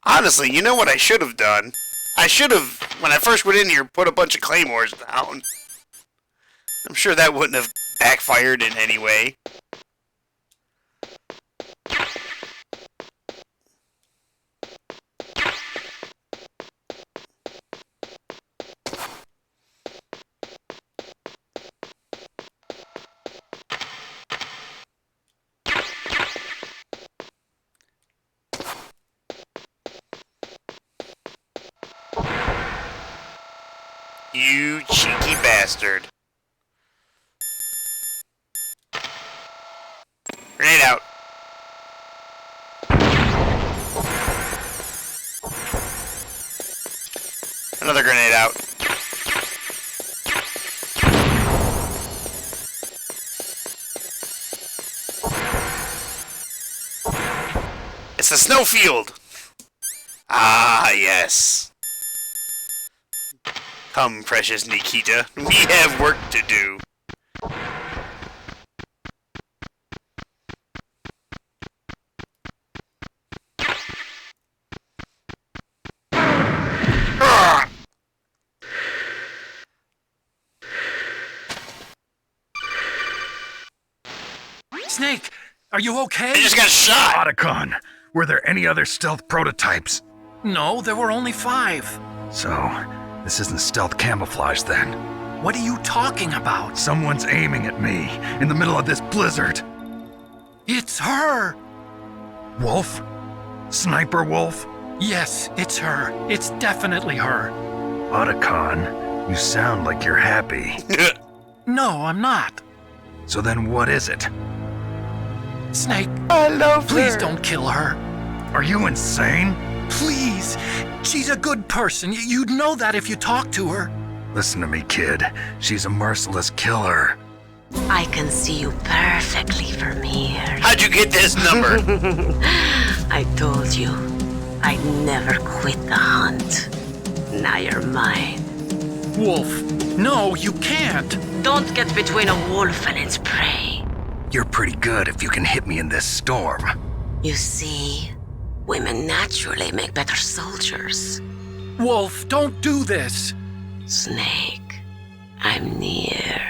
Honestly, you know what I should have done? I should have, when I first went in here, put a bunch of claymores down. I'm sure that wouldn't have backfired in any way. You cheeky bastard. Grenade out. Another grenade out. It's the snowfield! Ah, yes. Come, precious Nikita. We have work to do. Snake, are you okay? I just got shot! Otacon, were there any other stealth prototypes? No, there were only 5. So, this isn't stealth camouflage then. What are you talking about? Someone's aiming at me in the middle of this blizzard. It's her! Wolf? Sniper Wolf? Yes, it's her. It's definitely her. Otacon, you sound like you're happy. No, I'm not. So then what is it? Snake, I love please her. don't kill her. Are you insane? Please. She's a good person. You'd know that if you talked to her. Listen to me, kid. She's a merciless killer. I can see you perfectly from here. How'd you get this number? I told you, I'd never quit the hunt. Now you're mine. Wolf, no, you can't. Don't get between a wolf and its prey. You're pretty good if you can hit me in this storm. You see, women naturally make better soldiers. Wolf, don't do this. Snake, I'm near.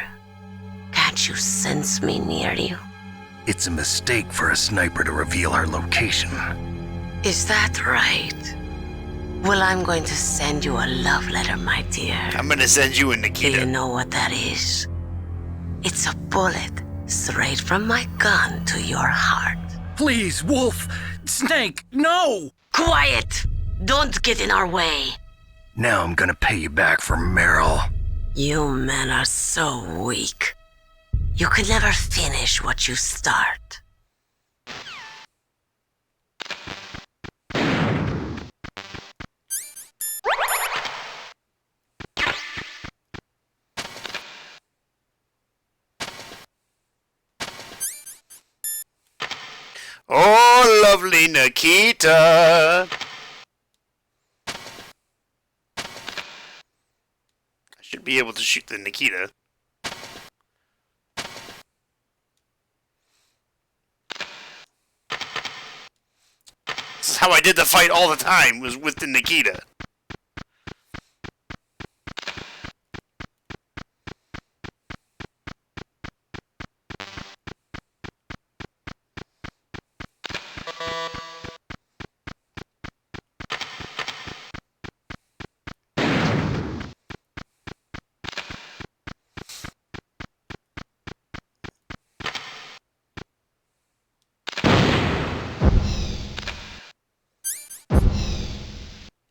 Can't you sense me near you? It's a mistake for a sniper to reveal her location. Is that right? Well, I'm going to send you a love letter, my dear. I'm gonna send you a Do Nikita. you know what that is? It's a bullet straight from my gun to your heart. Please, Wolf. Snake, no! Quiet! Don't get in our way. Now I'm gonna pay you back for Meryl. You men are so weak. You can never finish what you start. Oh, lovely Nikita. I should be able to shoot the Nikita. This is how I did the fight all the time, was with the Nikita.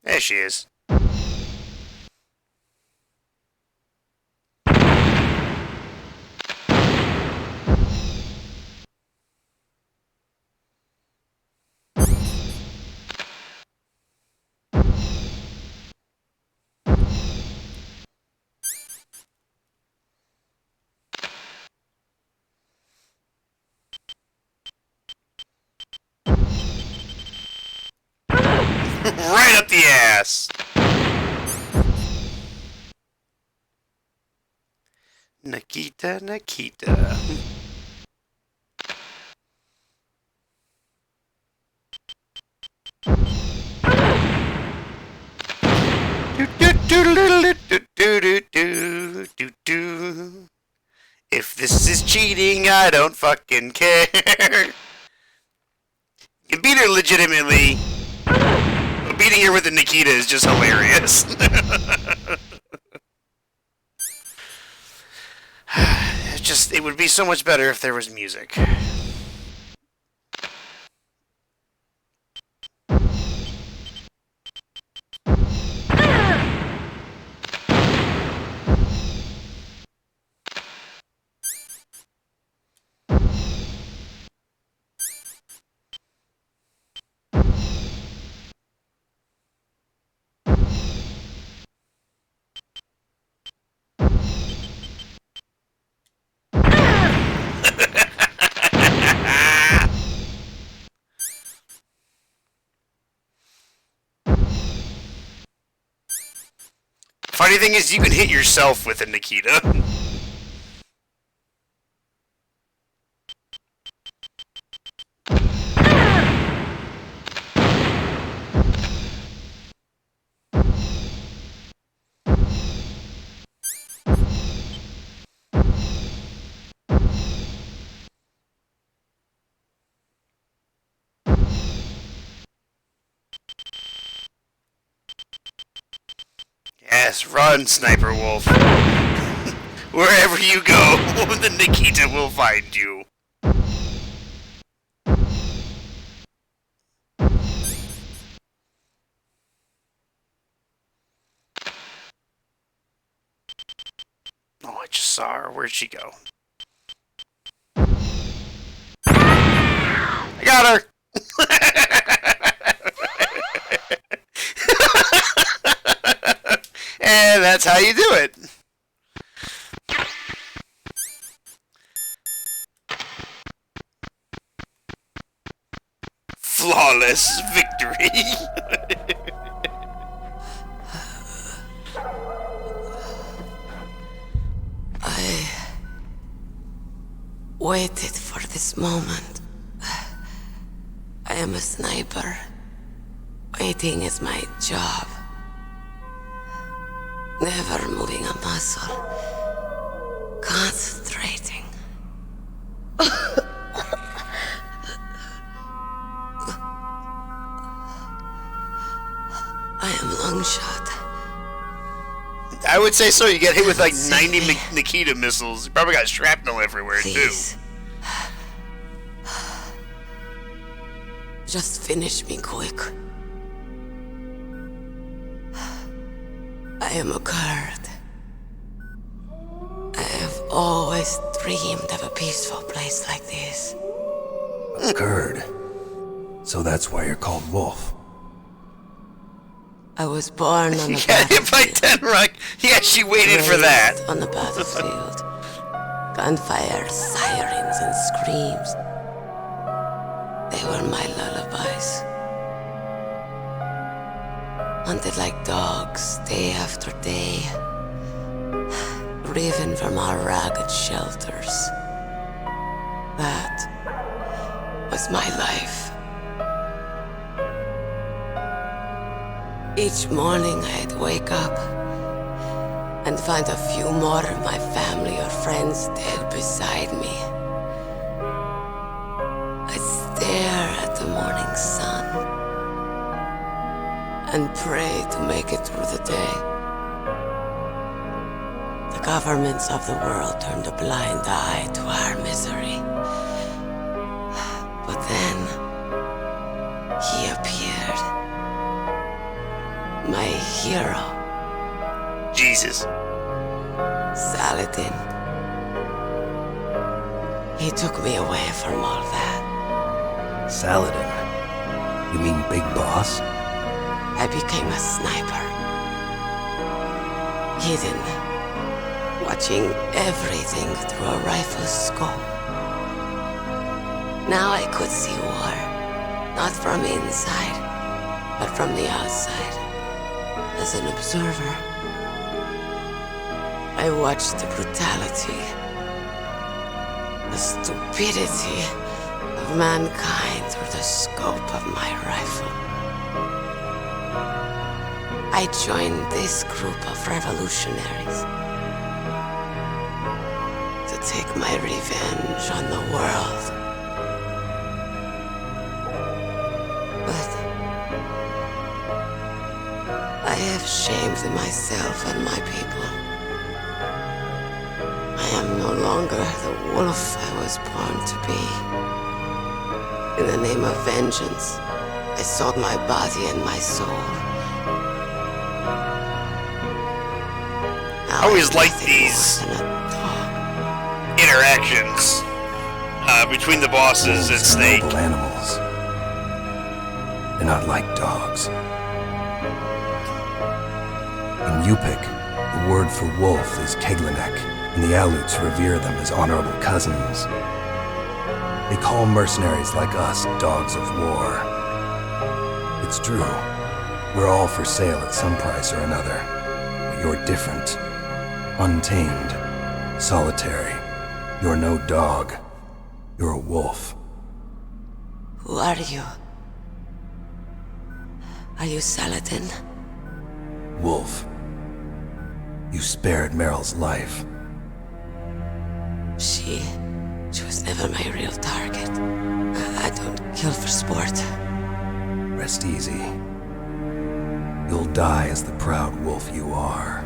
There she is. Right up the ass. Nikita, Nikita. If this is cheating, I don't fucking care. You beat her legitimately. But beating her with a Nikita is just hilarious. It would be so much better if there was music. Funny thing is, you can hit yourself with a Nikita. Yes, run, Sniper Wolf. Wherever you go, the Nikita will find you. Oh, I just saw her. Where'd she go? I got her! And that's how you do it. Flawless victory. I waited for this moment. I am a sniper. Waiting is my job. Never moving a muscle. Concentrating. I am long shot. I would say so. You get hit with like 90 Nikita missiles. You probably got shrapnel everywhere, Please. too. Just finish me quick. I am a Kurd. I have always dreamed of a peaceful place like this. A Kurd. So that's why you're called Wolf. I was born on You the got hit by Tenrock. Yeah, she waited for that. on the battlefield. Gunfire, sirens, and screams. They were my lullabies. Hunted like dogs, day after day. Driven from our ragged shelters. That was my life. Each morning I'd wake up and find a few more of my family or friends dead beside me. I'd stare at the morning sun and pray to make it through the day. The governments of the world turned a blind eye to our misery. But then, he appeared. My hero. Jesus. Saladin. He took me away from all that. Saladin? You mean Big Boss? I became a sniper. Hidden. Watching everything through a rifle's scope. Now I could see war. Not from inside, but from the outside. As an observer. I watched the brutality, the stupidity of mankind through the scope of my rifle. I joined this group of revolutionaries to take my revenge on the world. But I have shamed myself and my people. I am no longer the wolf I was born to be. In the name of vengeance, I sold my body and my soul. I always like these interactions between the bosses and Snake. Noble animals. They're not like dogs. In Yupik, the word for wolf is Teglanek, and the Aleuts revere them as honorable cousins. They call mercenaries like us dogs of war. It's true. We're all for sale at some price or another. you're different. Untamed. Solitary. You're no dog. You're a wolf. Who are you? Are you Saladin? Wolf. You spared Meryl's life. She was never my real target. I don't kill for sport. Rest easy. You'll die as the proud wolf you are.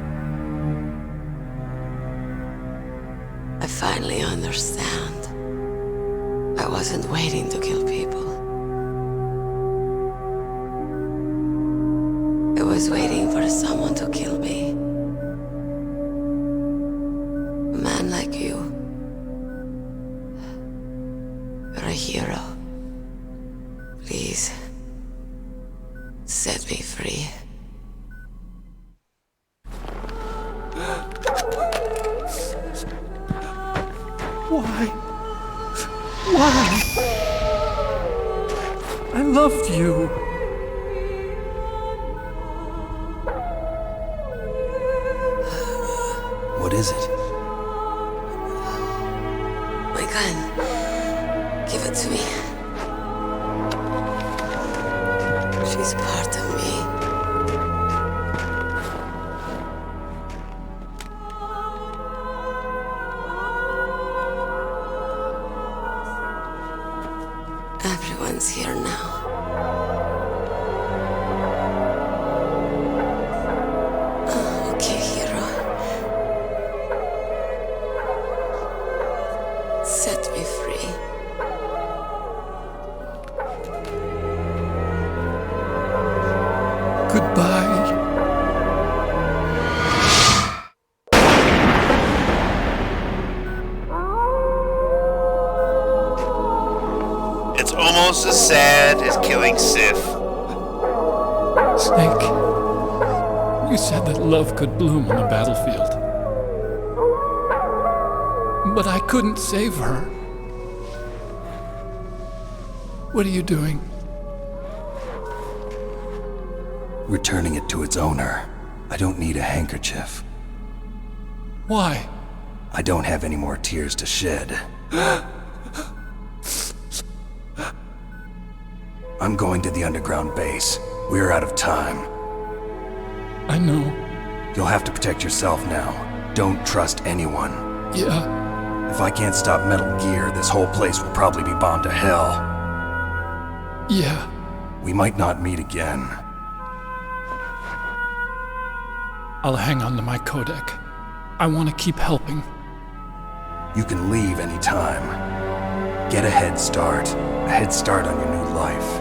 I finally understand. I wasn't waiting to kill people. I was waiting for someone to kill me. A man like you. You're a hero. Please, set me free. Why? Why? I loved you. What is it? My gun. Give it to me. She's part of me. Everyone's here now. Okay, hero. Set me free. Goodbye. It's almost as sad as killing Sif. Snake, you said that love could bloom on the battlefield. But I couldn't save her. What are you doing? Returning it to its owner. I don't need a handkerchief. Why? I don't have any more tears to shed. I'm going to the underground base. We're out of time. I know. You'll have to protect yourself now. Don't trust anyone. Yeah. If I can't stop Metal Gear, this whole place will probably be bombed to hell. Yeah. We might not meet again. I'll hang on to my codec. I want to keep helping. You can leave anytime. Get a head start. A head start on your new life.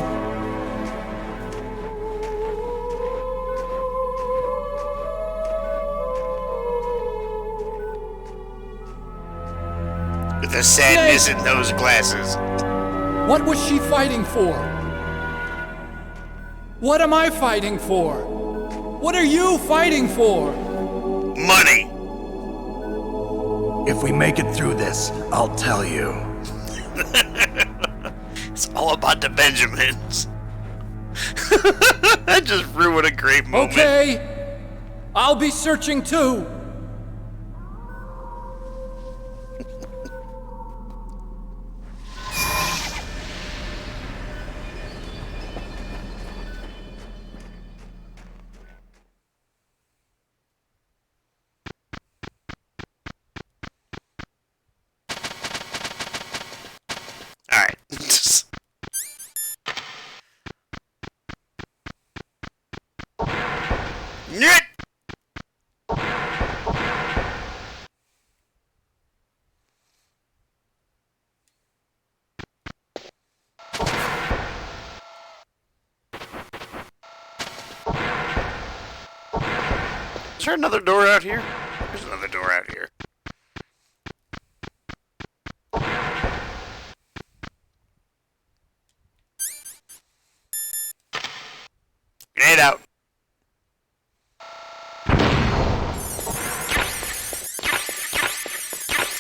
With the sadness in those glasses. What was she fighting for? What am I fighting for? What are you fighting for? Money! If we make it through this, I'll tell you. It's all about the Benjamins. That just ruined a great moment. Okay. I'll be searching too. Alright. Nyet! Is there another door out here? There's another door out here. Grenade out.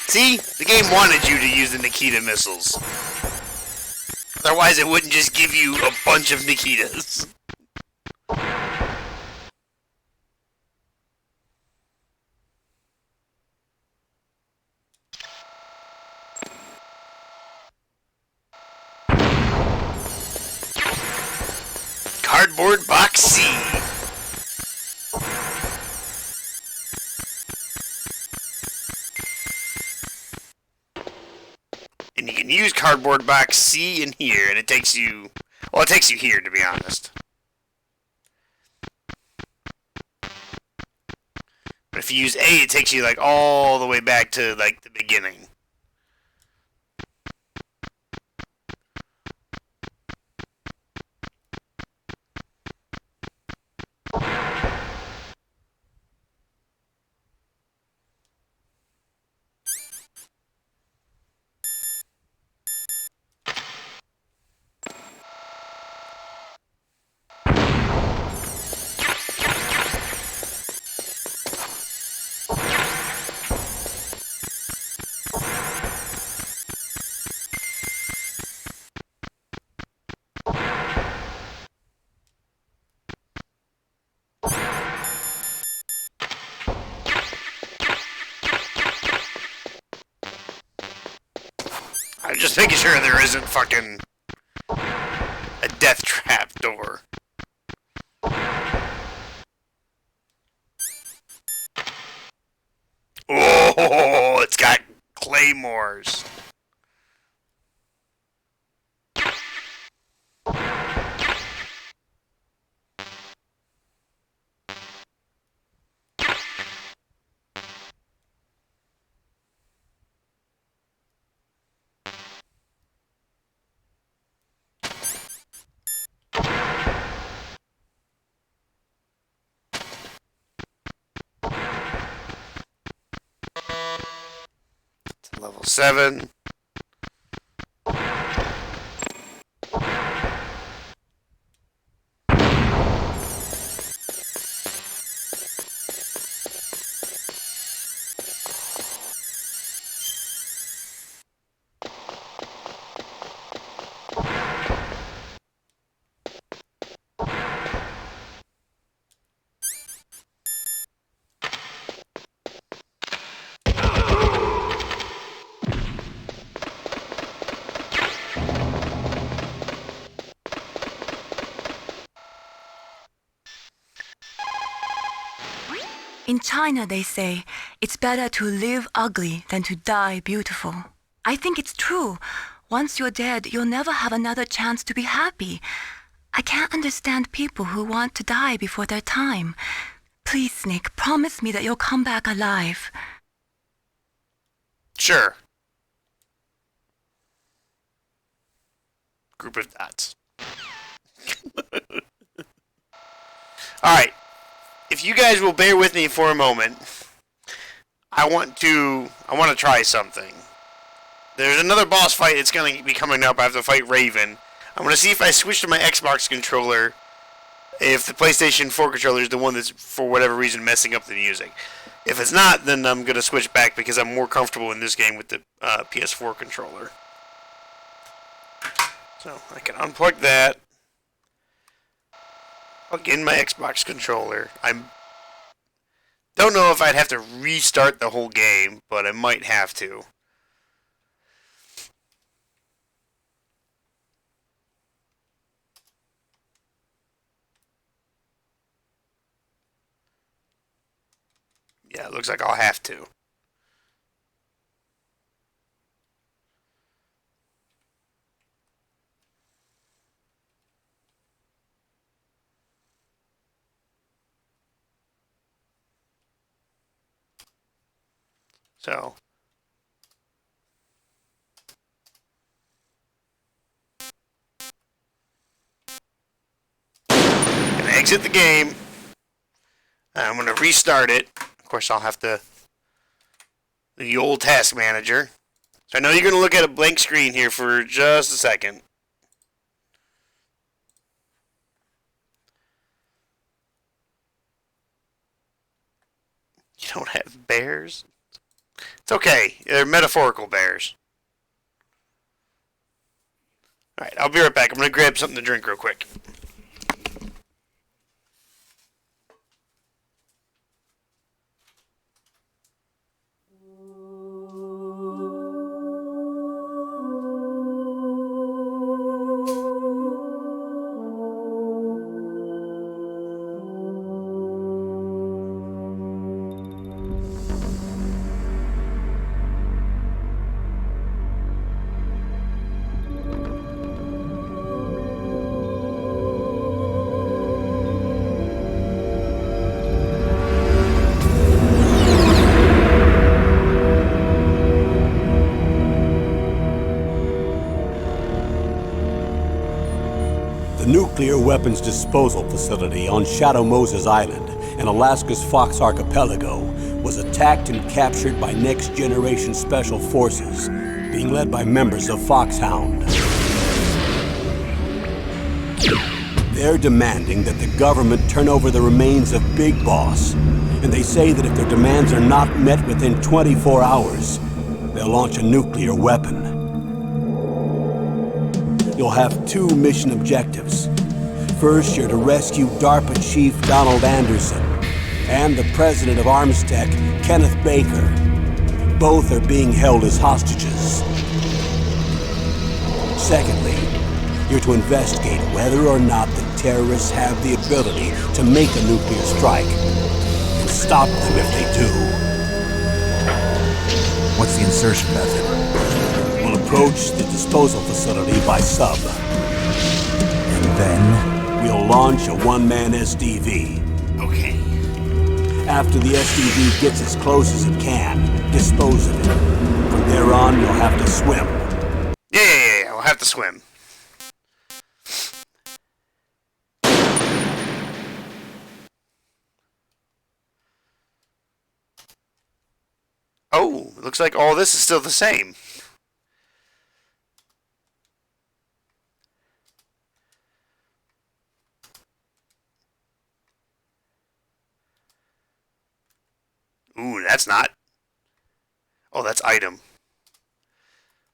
See? The game wanted you to use the Nikita missiles. Otherwise it wouldn't just give you a bunch of Nikitas. Cardboard Box C. And you can use Cardboard Box C in here, and it takes you... Well, it takes you here, to be honest. But if you use A, it takes you, like, all the way back to, like, the beginning. I'm just making sure there isn't fucking a death trap door. Oh, it's got claymores. Level 7. In China, they say, it's better to live ugly than to die beautiful. I think it's true. Once you're dead, you'll never have another chance to be happy. I can't understand people who want to die before their time. Please, Snake, promise me that you'll come back alive. Sure. Group of dots. Alright. If you guys will bear with me for a moment, I want to try something. There's another boss fight that's going to be coming up. I have to fight Raven. I'm going to see if I switch to my Xbox controller, if the PlayStation 4 controller is the one that's, for whatever reason, messing up the music. If it's not, then I'm going to switch back because I'm more comfortable in this game with the PS4 controller. So I can unplug that. Plug in my Xbox controller. I don't know if I'd have to restart the whole game, but I might have to. Yeah, it looks like I'll have to. So, gonna exit the game. I'm gonna restart it. Of course, I'll have to the old task manager. So I know you're gonna look at a blank screen here for just a second. You don't have bears? It's okay. They're metaphorical bears. Alright, I'll be right back. I'm going to grab something to drink real quick. weapons disposal facility on Shadow Moses Island in Alaska's Fox Archipelago was attacked and captured by Next Generation Special Forces, being led by members of Foxhound. They're demanding that the government turn over the remains of Big Boss, and they say that if their demands are not met within 24 hours, they'll launch a nuclear weapon. You'll have two mission objectives. First, you're to rescue DARPA Chief Donald Anderson and the president of Armstech, Kenneth Baker. Both are being held as hostages. Secondly, you're to investigate whether or not the terrorists have the ability to make a nuclear strike and stop them if they do. What's the insertion method? We'll approach the disposal facility by sub. And then? We'll launch a one-man SDV. Okay. After the SDV gets as close as it can, dispose of it. From there on, you'll have to swim. Yeah, we'll have to swim. Oh, it looks like all this is still the same. Ooh, that's not. Oh, that's item.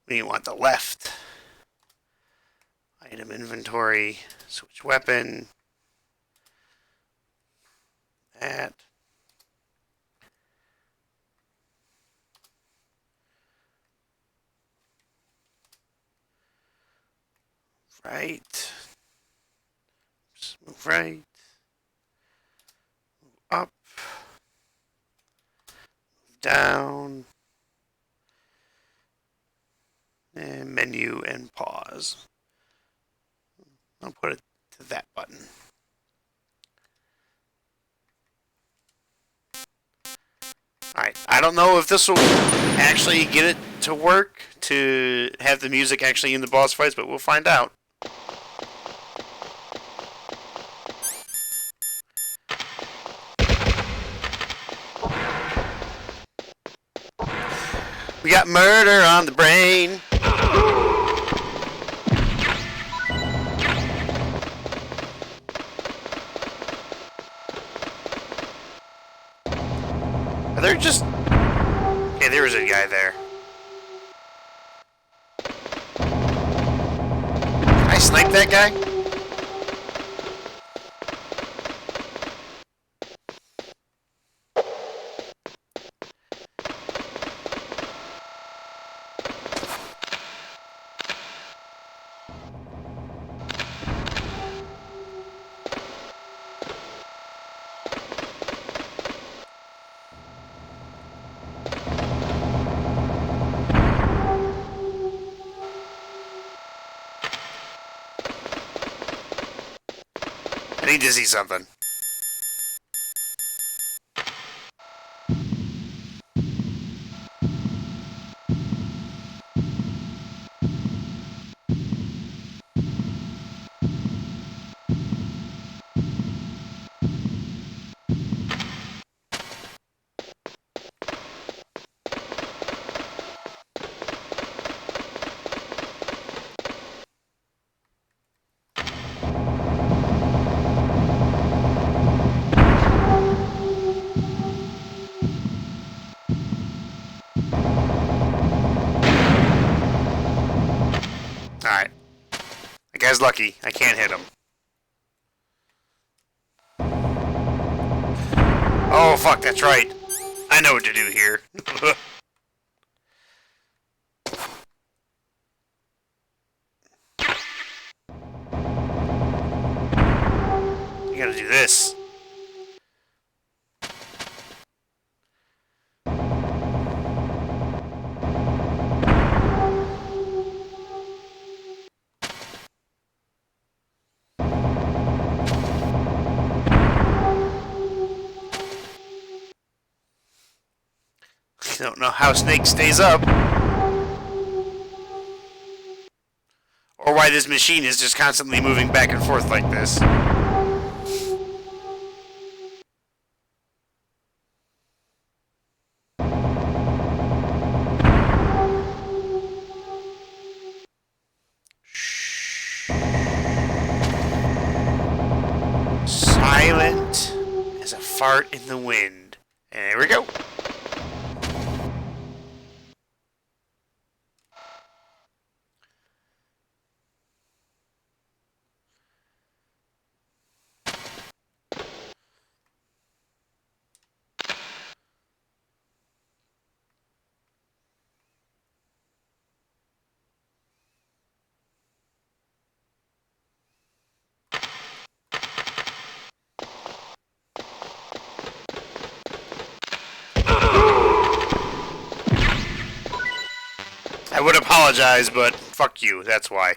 We want the left. Item inventory. Switch weapon. That. Right. Just move right. Move up. Move down. And menu and pause. I'll put it to that button. Alright, I don't know if this will actually get it to work to have the music actually in the boss fights, but we'll find out. We got murder on the brain. Are there just... Okay, there was a guy there. Can I snipe that guy? I need to see something. Alright. That guy's lucky. I can't hit him. Oh, fuck, that's right. I know what to do here. You gotta do this. Don't know how Snake stays up. Or why why this machine is just constantly moving back and forth like this. Silent as a fart in the wind. And there we go. I would apologize, but fuck you, that's why.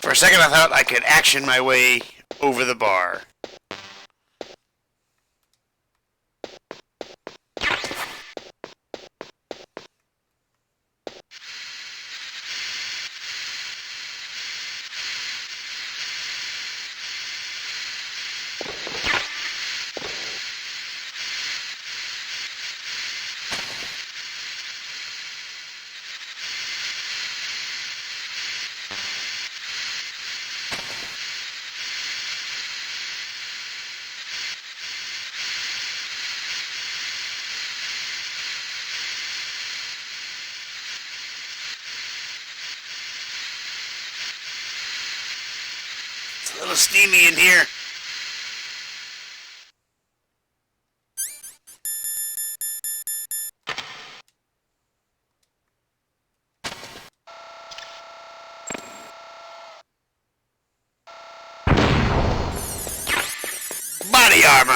For a second I thought I could action my way over the bar. It's a little steamy in here. Body armor!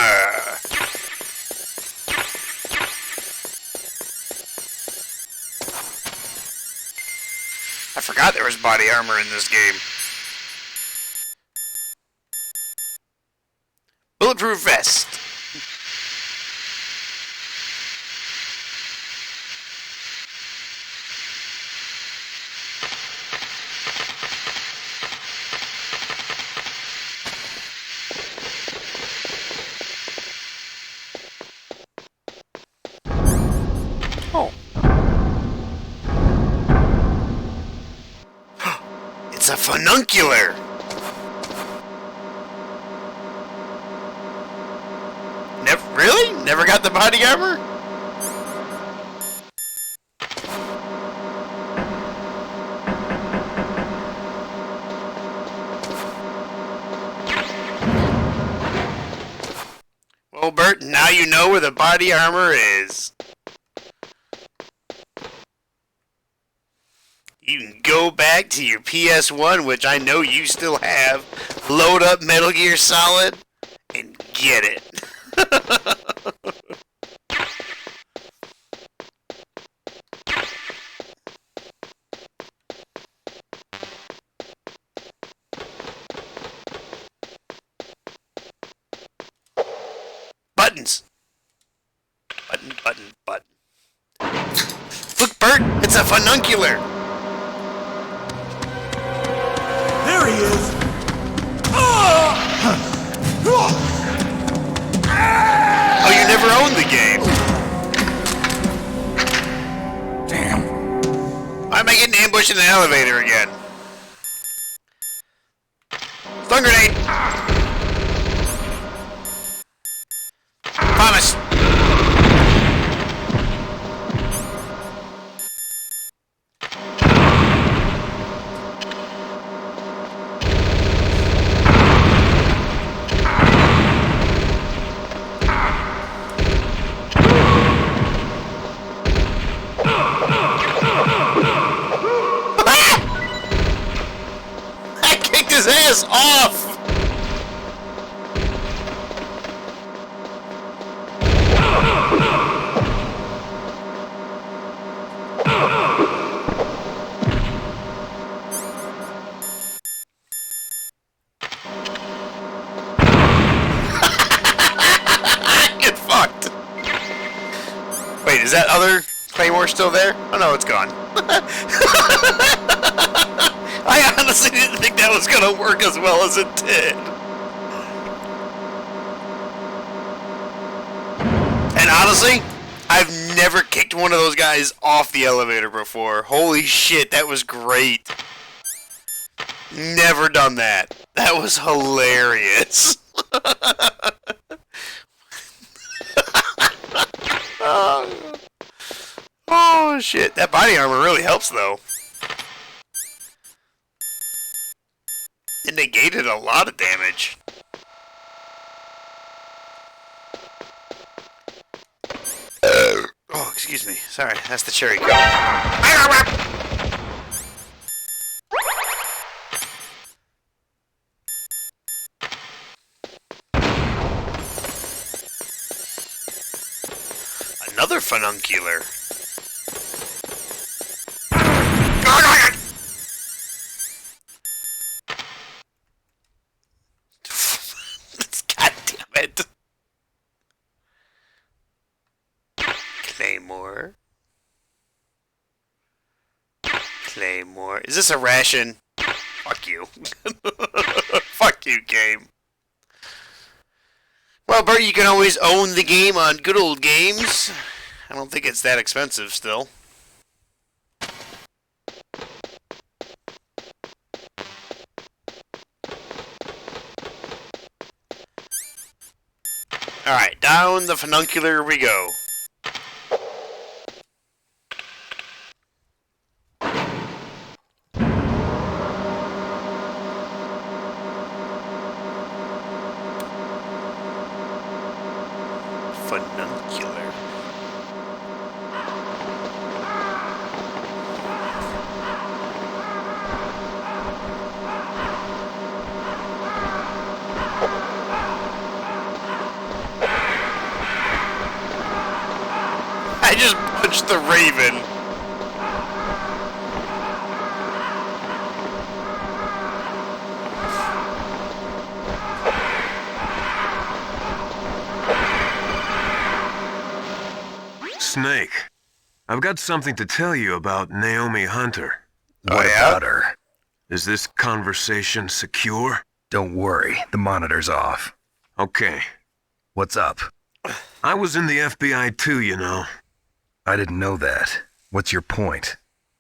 I forgot there was body armor in this game. Bulletproof vest. Oh. It's a fununcular. Really? Never got the body armor? Well, Bert, now you know where the body armor is. You can go back to your PS1, which I know you still have, load up Metal Gear Solid, and get it. Buttons. Button, button, button. Look, Bert, it's a fununcular. There he is! Oh, you never owned the game. Damn. Why am I getting ambushed in the elevator again? Stun grenade! Promise! that other Claymore still there? Oh no, it's gone. I honestly didn't think that was gonna work as well as it did. And honestly, I've never kicked one of those guys off the elevator before. Holy shit, that was great. Never done that. That was hilarious. Oh shit, that body armor really helps though. It negated a lot of damage. Oh, excuse me. Sorry, that's the cherry coke. Another fununcular. God damn it. Claymore. Claymore. Is this a ration? Fuck you. Fuck you, game. Well, Bert, you can always own the game on Good Old Games. I don't think it's that expensive still. Alright, down the fununcular we go. Fununcular. I just punched the Raven. Snake, I've got something to tell you about Naomi Hunter. What about her? Is this conversation secure? Don't worry, the monitor's off. Okay. What's up? I was in the FBI too, you know. I didn't know that. What's your point?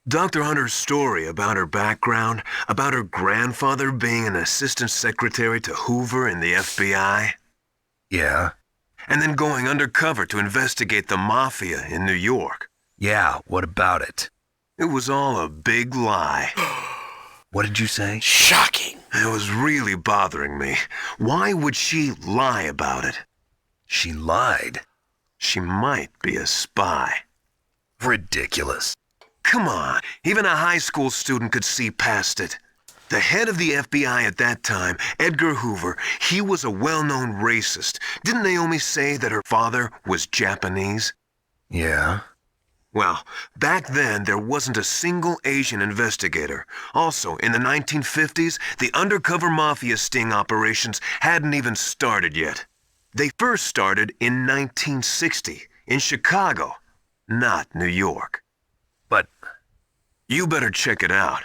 Dr. Hunter's story about her background, about her grandfather being an assistant secretary to Hoover in the FBI. Yeah? And then going undercover to investigate the mafia in New York. Yeah, what about it? It was all a big lie. What did you say? Shocking. It was really bothering me. Why would she lie about it? She lied. She might be a spy. Ridiculous. Come on, even a high school student could see past it. The head of the FBI at that time, Edgar Hoover, he was a well-known racist. Didn't Naomi say that her father was Japanese? Yeah? Well, back then there wasn't a single Asian investigator. Also, in the 1950s, the undercover mafia sting operations hadn't even started yet. They first started in 1960, in Chicago, not New York. But you better check it out.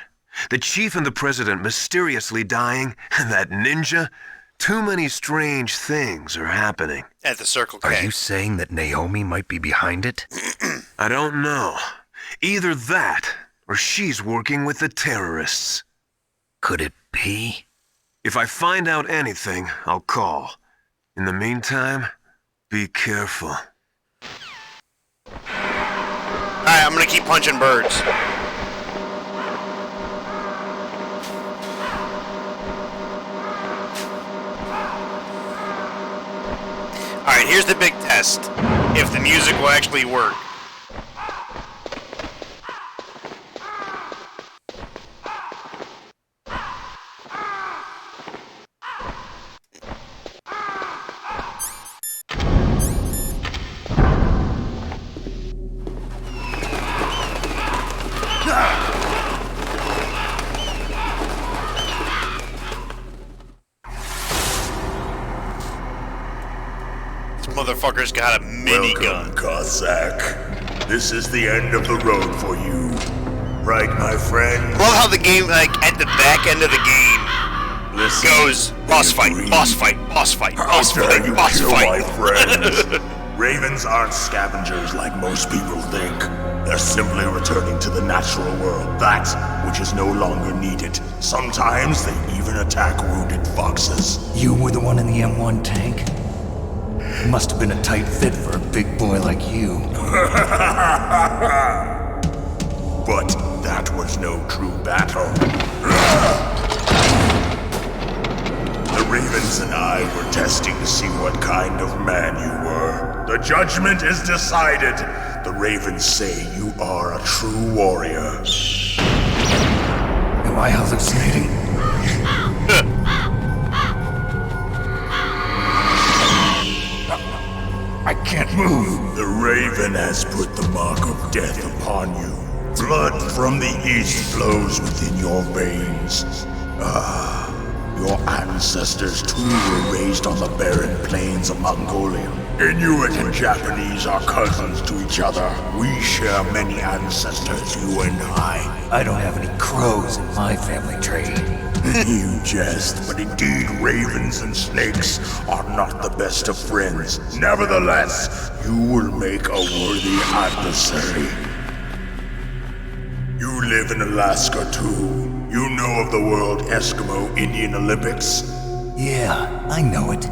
The chief and the president mysteriously dying, and that ninja. Too many strange things are happening. At the Circle K. are you saying that Naomi might be behind it? I don't know. Either that, or she's working with the terrorists. Could it be? If I find out anything, I'll call. In the meantime, be careful. Alright, I'm gonna keep punching birds. Alright, here's the big test. If the music will actually work. Motherfucker's got a minigun. Welcome, Cossack. This is the end of the road for you. Right, my friend? I love how the game, like, at the back end of the game, Listen, goes boss fight, boss fight, boss fight, boss fight, you boss kill my fight. friends. Ravens aren't scavengers like most people think. They're simply returning to the natural world, that which is no longer needed. Sometimes they even attack wounded foxes. You were the one in the M1 tank? Must have been a tight fit for a big boy like you. But that was no true battle. The Ravens and I were testing to see what kind of man you were. The judgment is decided. The Ravens say you are a true warrior. Am I hallucinating? I can't move. The Raven has put the mark of death upon you. Blood from the east flows within your veins. Your ancestors too were raised on the barren plains of Mongolia. Inuit and Japanese are cousins to each other. We share many ancestors, you and I. I don't have any crows in my family tree. You jest, but indeed ravens and snakes are not the best of friends. Nevertheless, you will make a worthy adversary. You live in Alaska too. You know of the World Eskimo Indian Olympics? Yeah, I know it.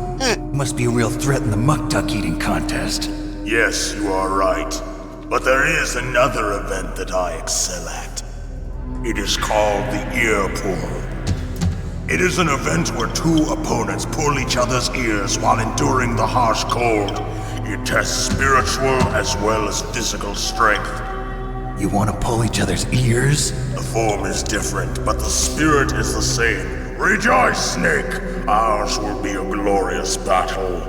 Must be a real threat in the muck duck eating contest. Yes, you are right. But there is another event that I excel at. It is called the ear pull. It is an event where two opponents pull each other's ears while enduring the harsh cold. It tests spiritual as well as physical strength. You want to pull each other's ears? The form is different, but the spirit is the same. Rejoice, Snake! Ours will be a glorious battle.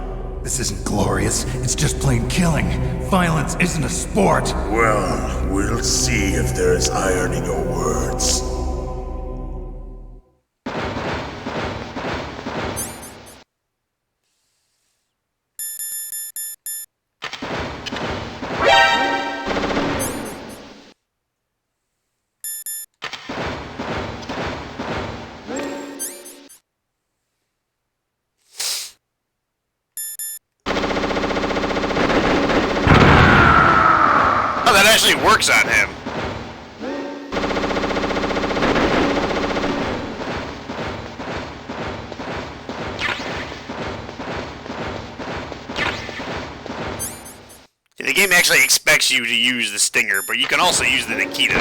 This isn't glorious. It's just plain killing. Violence isn't a sport. Well, we'll see if there is iron in your words. Actually works on him. The game actually expects you to use the Stinger, but you can also use the Nikita.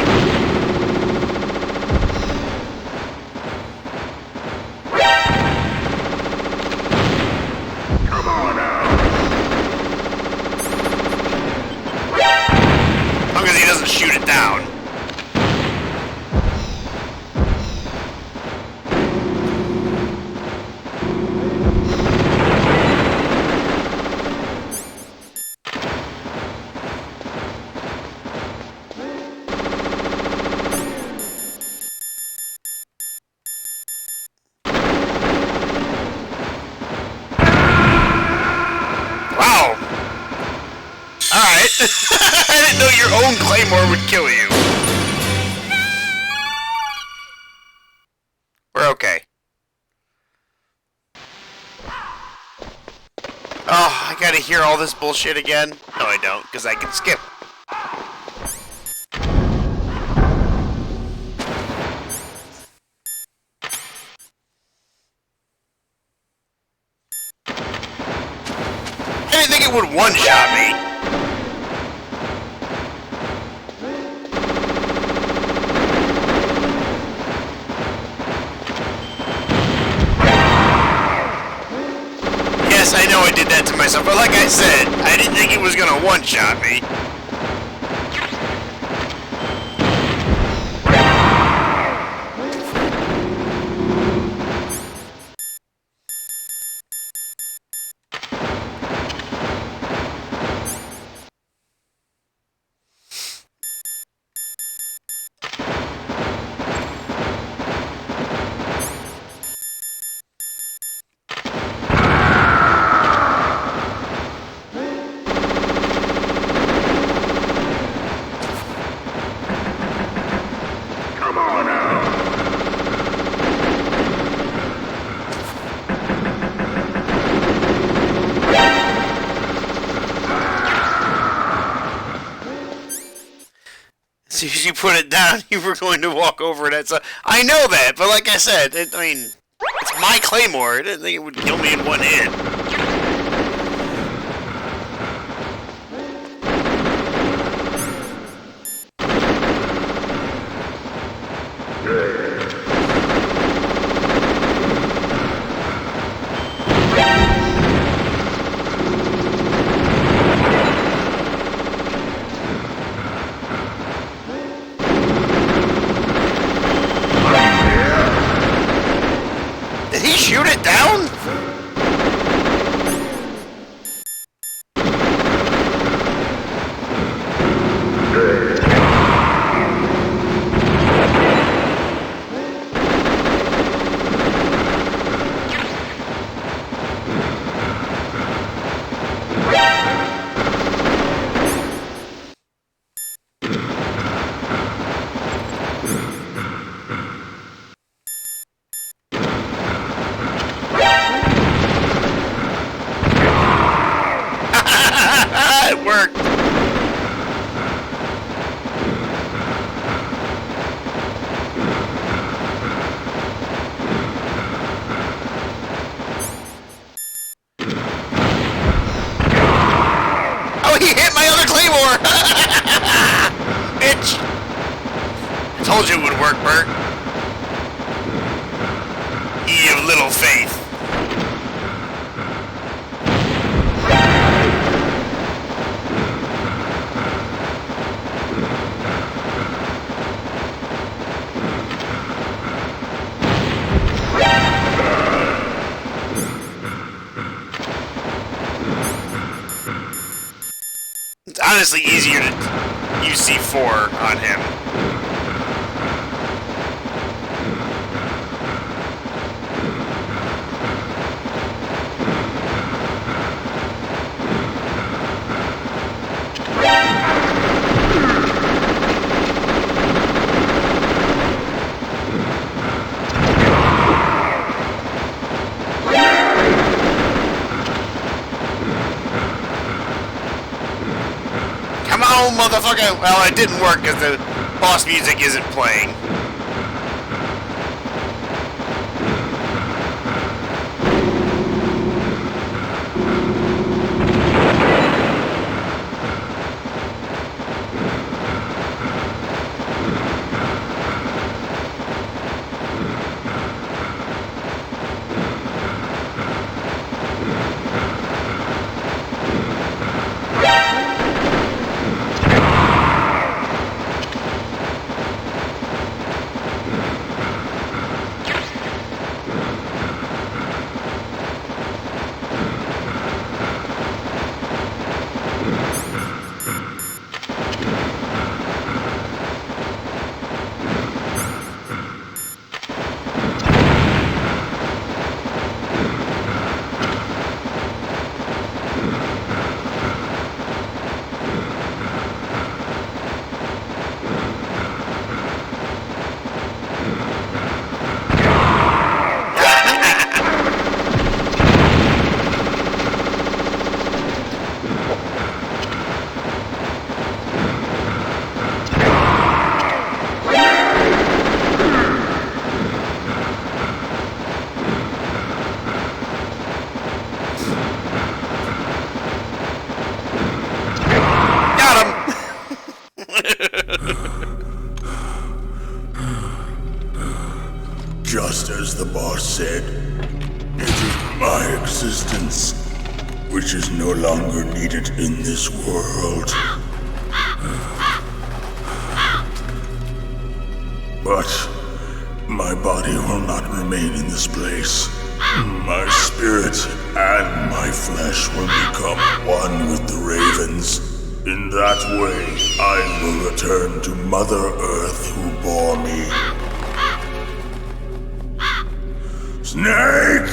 Shoot it down. Wow. Alright. I didn't know your own claymore would kill you. We're okay. Oh, I gotta hear all this bullshit again? No, I don't, because I can skip. I didn't think it would one-shot me. Yes, I know I did that to myself, but like I said, I didn't think it was gonna one-shot me. you put it down, you were going to walk over it. So I know that, but like I said, it's my claymore. I didn't think it would kill me in one hit. Did he shoot it down? It worked. Oh, he hit my other claymore! Bitch! I told you it would work, Bert. Ye of little faith. It's honestly easier to use C4 on him. Come on, motherfucker! Well, it didn't work because the boss music isn't playing. Just as the boss said, it is my existence which is no longer needed in this world. But my body will not remain in this place. My spirit and my flesh will become one with the ravens. In that way, I will return to Mother Earth who bore me. Snake!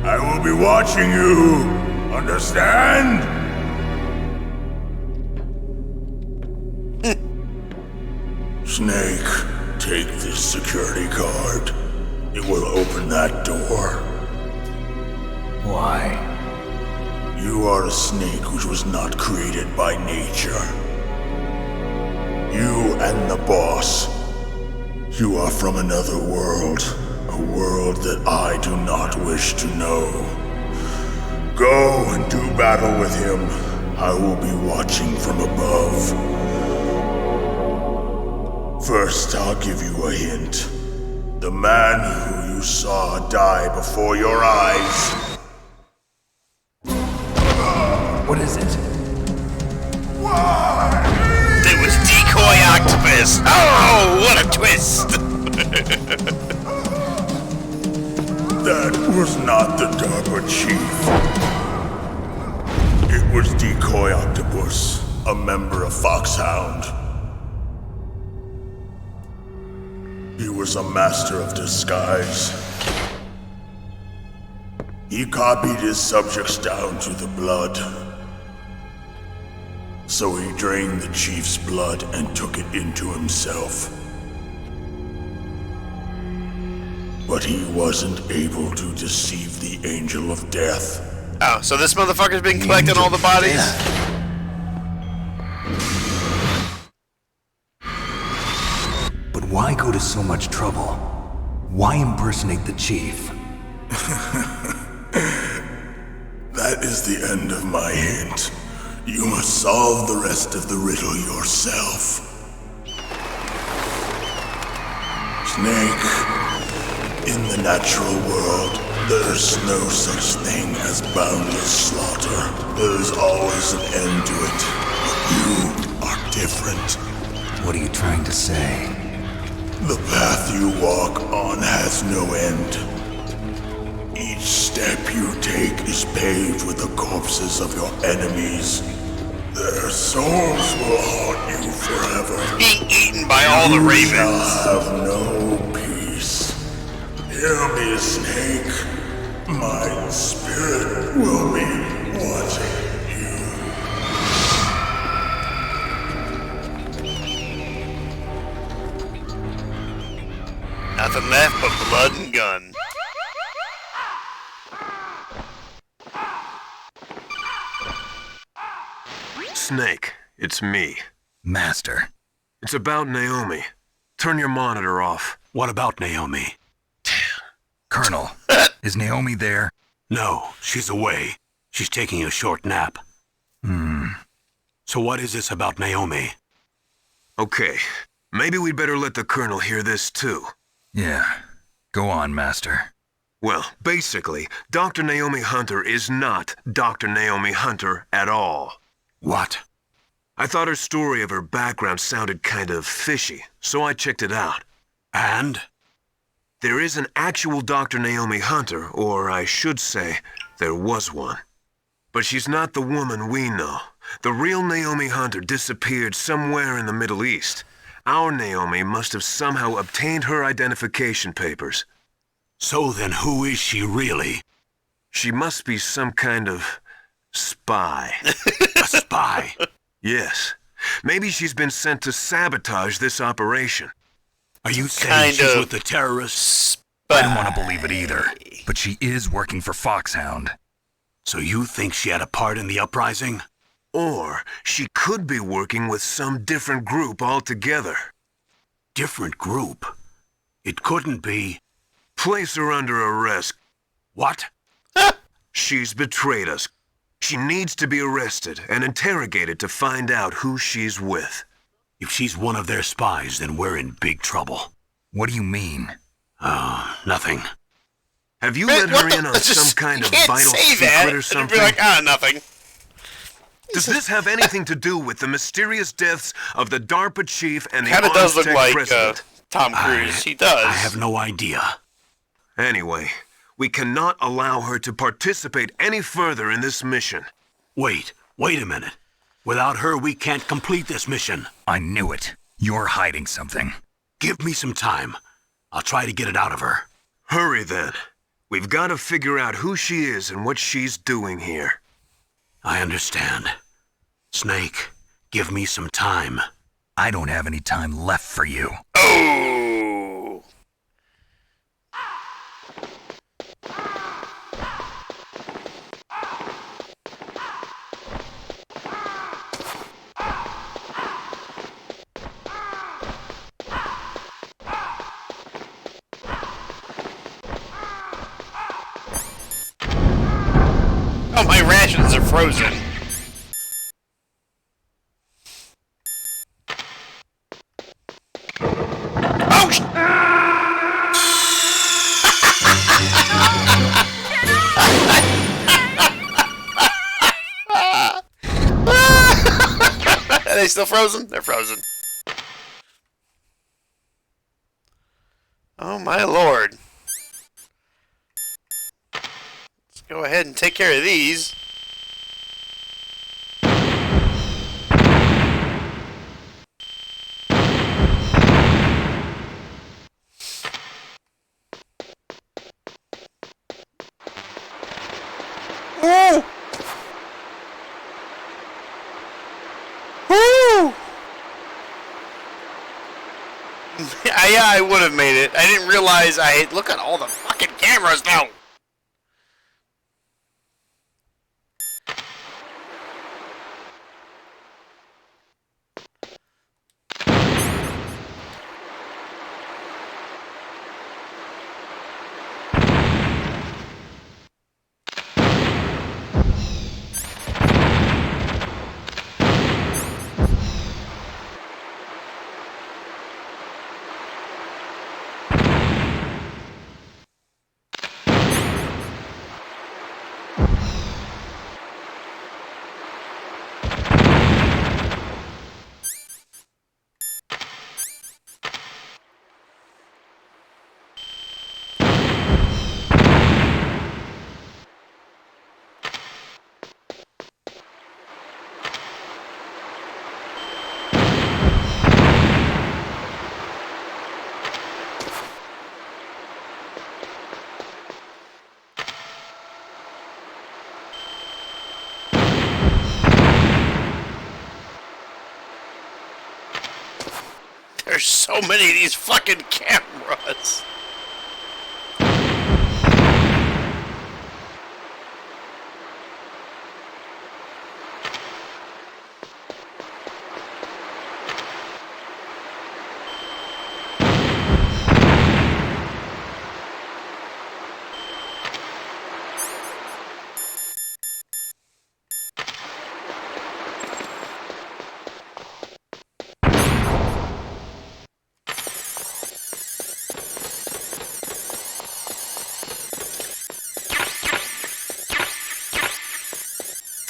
I will be watching you. Understand? Snake, take this security card. It will open that door. Why? You are a snake which was not created by nature. You and the boss. You are from another world. A world that I do not wish to know. Go and do battle with him. I will be watching from above. First, I'll give you a hint. The man who you saw die before your eyes. What is it? It was Decoy Octopus! Oh, what a twist! That was not the DARPA chief. It was Decoy Octopus, a member of Foxhound. He was a master of disguise. He copied his subjects down to the blood. So he drained the chief's blood and took it into himself. But he wasn't able to deceive the Angel of Death. Oh, so this motherfucker's been collecting all the bodies? But why go to so much trouble? Why impersonate the chief? That is the end of my hint. You must solve the rest of the riddle yourself. Snake, in the natural world, there's no such thing as boundless slaughter. There's always an end to it. But you are different. What are you trying to say? The path you walk on has no end. Each step you take is paved with the corpses of your enemies. Their souls will haunt you forever. Being eaten by all the ravens. You shall have no peace. Hear me, Snake. My spirit will be watching you. Nothing left but blood and gun. Snake, it's me. Master. It's about Naomi. Turn your monitor off. What about Naomi? Colonel, is Naomi there? No, she's away. She's taking a short nap. So what is this about Naomi? Okay, maybe we'd better let the Colonel hear this too. Yeah. Go on, Master. Well, basically, Dr. Naomi Hunter is not Dr. Naomi Hunter at all. What? I thought her story of her background sounded kind of fishy, so I checked it out. And? There is an actual Dr. Naomi Hunter, or I should say, there was one. But she's not the woman we know. The real Naomi Hunter disappeared somewhere in the Middle East. Our Naomi must have somehow obtained her identification papers. So then who is she really? She must be some kind of spy. A spy? Yes. Maybe she's been sent to sabotage this operation. Are you saying she's with the terrorists? I don't want to believe it either, but she is working for Foxhound. So you think she had a part in the uprising? Or she could be working with some different group altogether. Different group? It couldn't be... Place her under arrest. What? She's betrayed us. She needs to be arrested and interrogated to find out who she's with. If she's one of their spies, then we're in big trouble. What do you mean? Nothing. Have you let her in on some kind of vital secret or something? And be like, nothing. Does this have anything to do with the mysterious deaths of the DARPA chief and the Kinda does look Oztec like president? Tom Cruise. He does. I have no idea. Anyway, we cannot allow her to participate any further in this mission. Wait a minute. Without her, we can't complete this mission. I knew it. You're hiding something. Give me some time. I'll try to get it out of her. Hurry then. We've got to figure out who she is and what she's doing here. I understand. Snake, give me some time. I don't have any time left for you. Oh! frozen. Oh! Are they still frozen? They're frozen. Oh my lord. Let's go ahead and take care of these. Woo! Woo! Yeah, I would have made it. I didn't realize look at all the fucking cameras now. There's so many of these fucking cameras.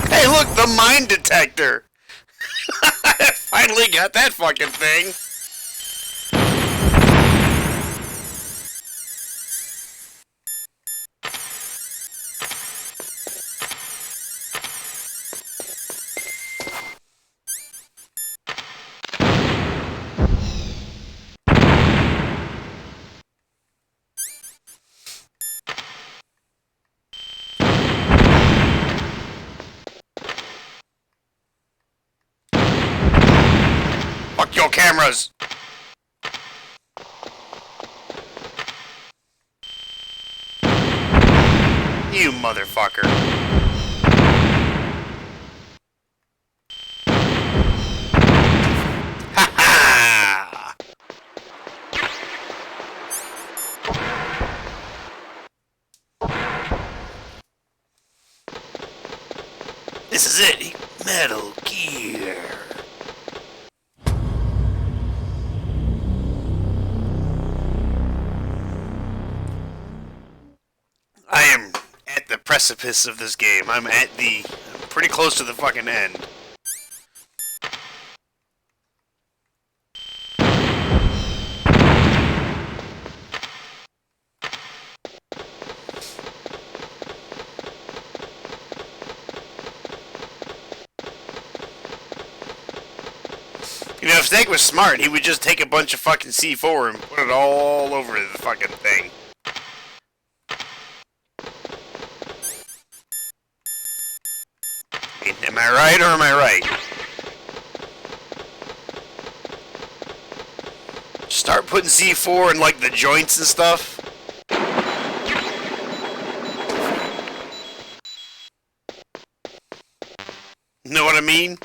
Hey, look, the mine detector. I finally got that fucking thing. Fuck your cameras! You motherfucker. Ha ha! This is it, Metal Gear. I am at the precipice of this game. I'm pretty close to the fucking end. You know, if Snake was smart, he would just take a bunch of fucking C4 and put it all over the fucking thing. Am I right or am I right? Start putting C4 in like the joints and stuff. Know what I mean?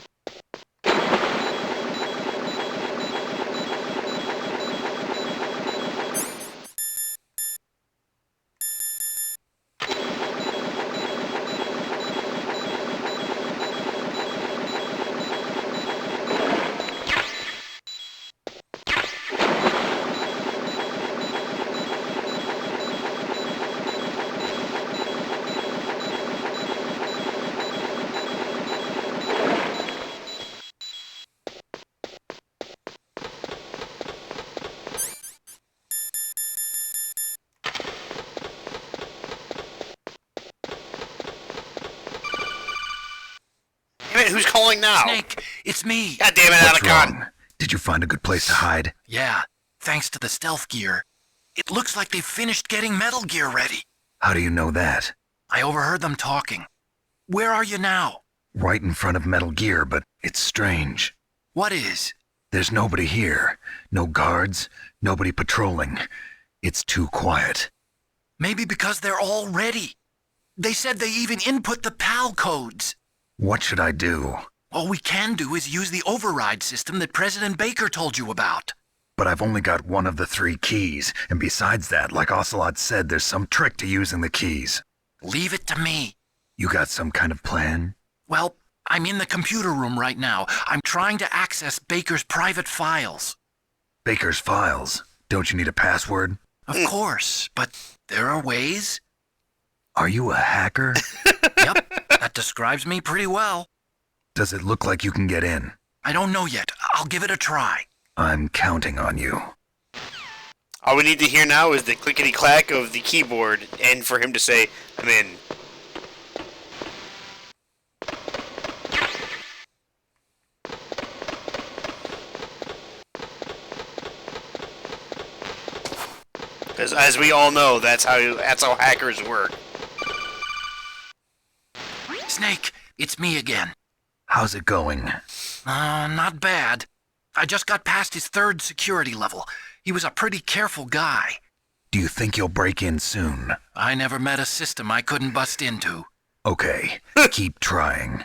it, who's calling now? Snake, it's me. God damn it, What's Otacon. wrong? Did you find a good place to hide? Yeah, thanks to the stealth gear. It looks like they've finished getting Metal Gear ready. How do you know that? I overheard them talking. Where are you now? Right in front of Metal Gear, but it's strange. What is? There's nobody here. No guards, nobody patrolling. It's too quiet. Maybe because they're all ready. They said they even input the PAL codes. What should I do? All we can do is use the override system that President Baker told you about. But I've only got one of the 3 keys, and besides that, like Ocelot said, there's some trick to using the keys. Leave it to me. You got some kind of plan? Well, I'm in the computer room right now. I'm trying to access Baker's private files. Baker's files? Don't you need a password? Of course, but there are ways. Are you a hacker? Yep, that describes me pretty well. Does it look like you can get in? I don't know yet. I'll give it a try. I'm counting on you. All we need to hear now is the clickety-clack of the keyboard, and for him to say, I'm in. Because as we all know, that's how hackers work. Snake, it's me again. How's it going? Not bad. I just got past his 3rd security level. He was a pretty careful guy. Do you think you'll break in soon? I never met a system I couldn't bust into. Okay, keep trying.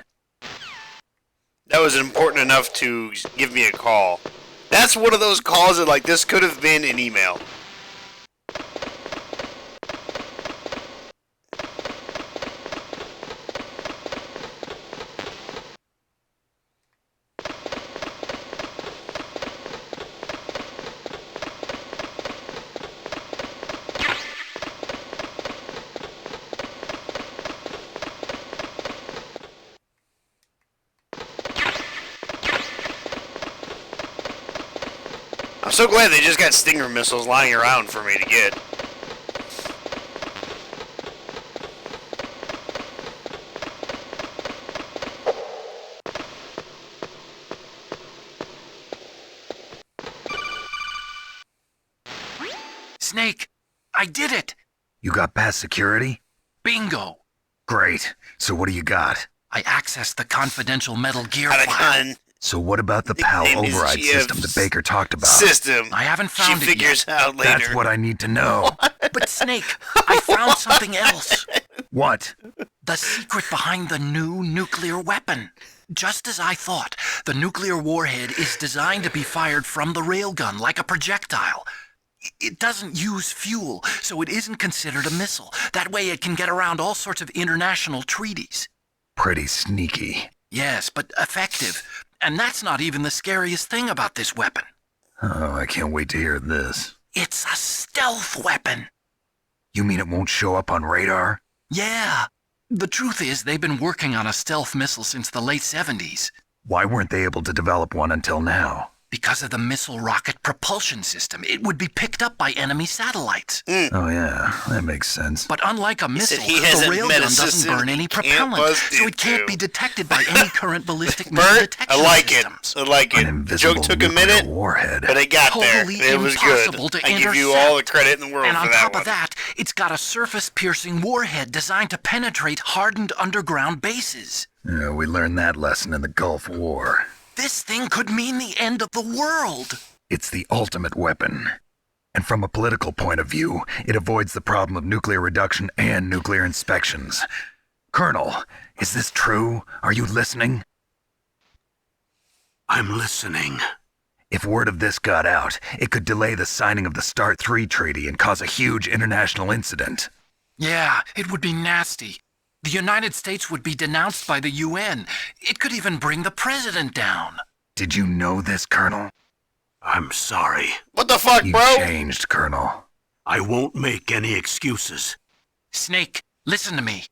That was important enough to give me a call. That's one of those calls that, like, this could have been an email. I'm so glad they just got Stinger missiles lying around for me to get. Snake, I did it! You got past security? Bingo! Great. So what do you got? I accessed the confidential Metal Gear file. So what about the PAL Nickname is override GF's system that Baker talked about? System. I haven't found She it figures yet. out later. That's what I need to know. But Snake, I found something else. What? The secret behind the new nuclear weapon. Just as I thought, the nuclear warhead is designed to be fired from the railgun like a projectile. It doesn't use fuel, so it isn't considered a missile. That way it can get around all sorts of international treaties. Pretty sneaky. Yes, but effective. And that's not even the scariest thing about this weapon. Oh, I can't wait to hear this. It's a stealth weapon. You mean it won't show up on radar? Yeah. The truth is, they've been working on a stealth missile since the late 70s. Why weren't they able to develop one until now? Because of the missile rocket propulsion system, it would be picked up by enemy satellites. Oh yeah, that makes sense. But unlike a missile, he the hasn't met railgun a doesn't system burn any he can't propellant, bust so it can't into. be detected by any current ballistic missile Bert, detection I like systems. it. I like it. An The joke invisible took a nuclear minute, warhead. but it got Totally there. It was good. impossible to I give you all the credit in the world And for on that top one. of that, it's got a surface-piercing warhead designed to penetrate hardened underground bases. Yeah, we learned that lesson in the Gulf War. This thing could mean the end of the world. It's the ultimate weapon. And from a political point of view, it avoids the problem of nuclear reduction and nuclear inspections. Colonel, is this true? Are you listening? I'm listening. If word of this got out, it could delay the signing of the START 3 treaty and cause a huge international incident. Yeah, it would be nasty. The United States would be denounced by the UN. It could even bring the president down. Did you know this, Colonel? I'm sorry. What the fuck, You bro? changed, Colonel. I won't make any excuses. Snake, listen to me.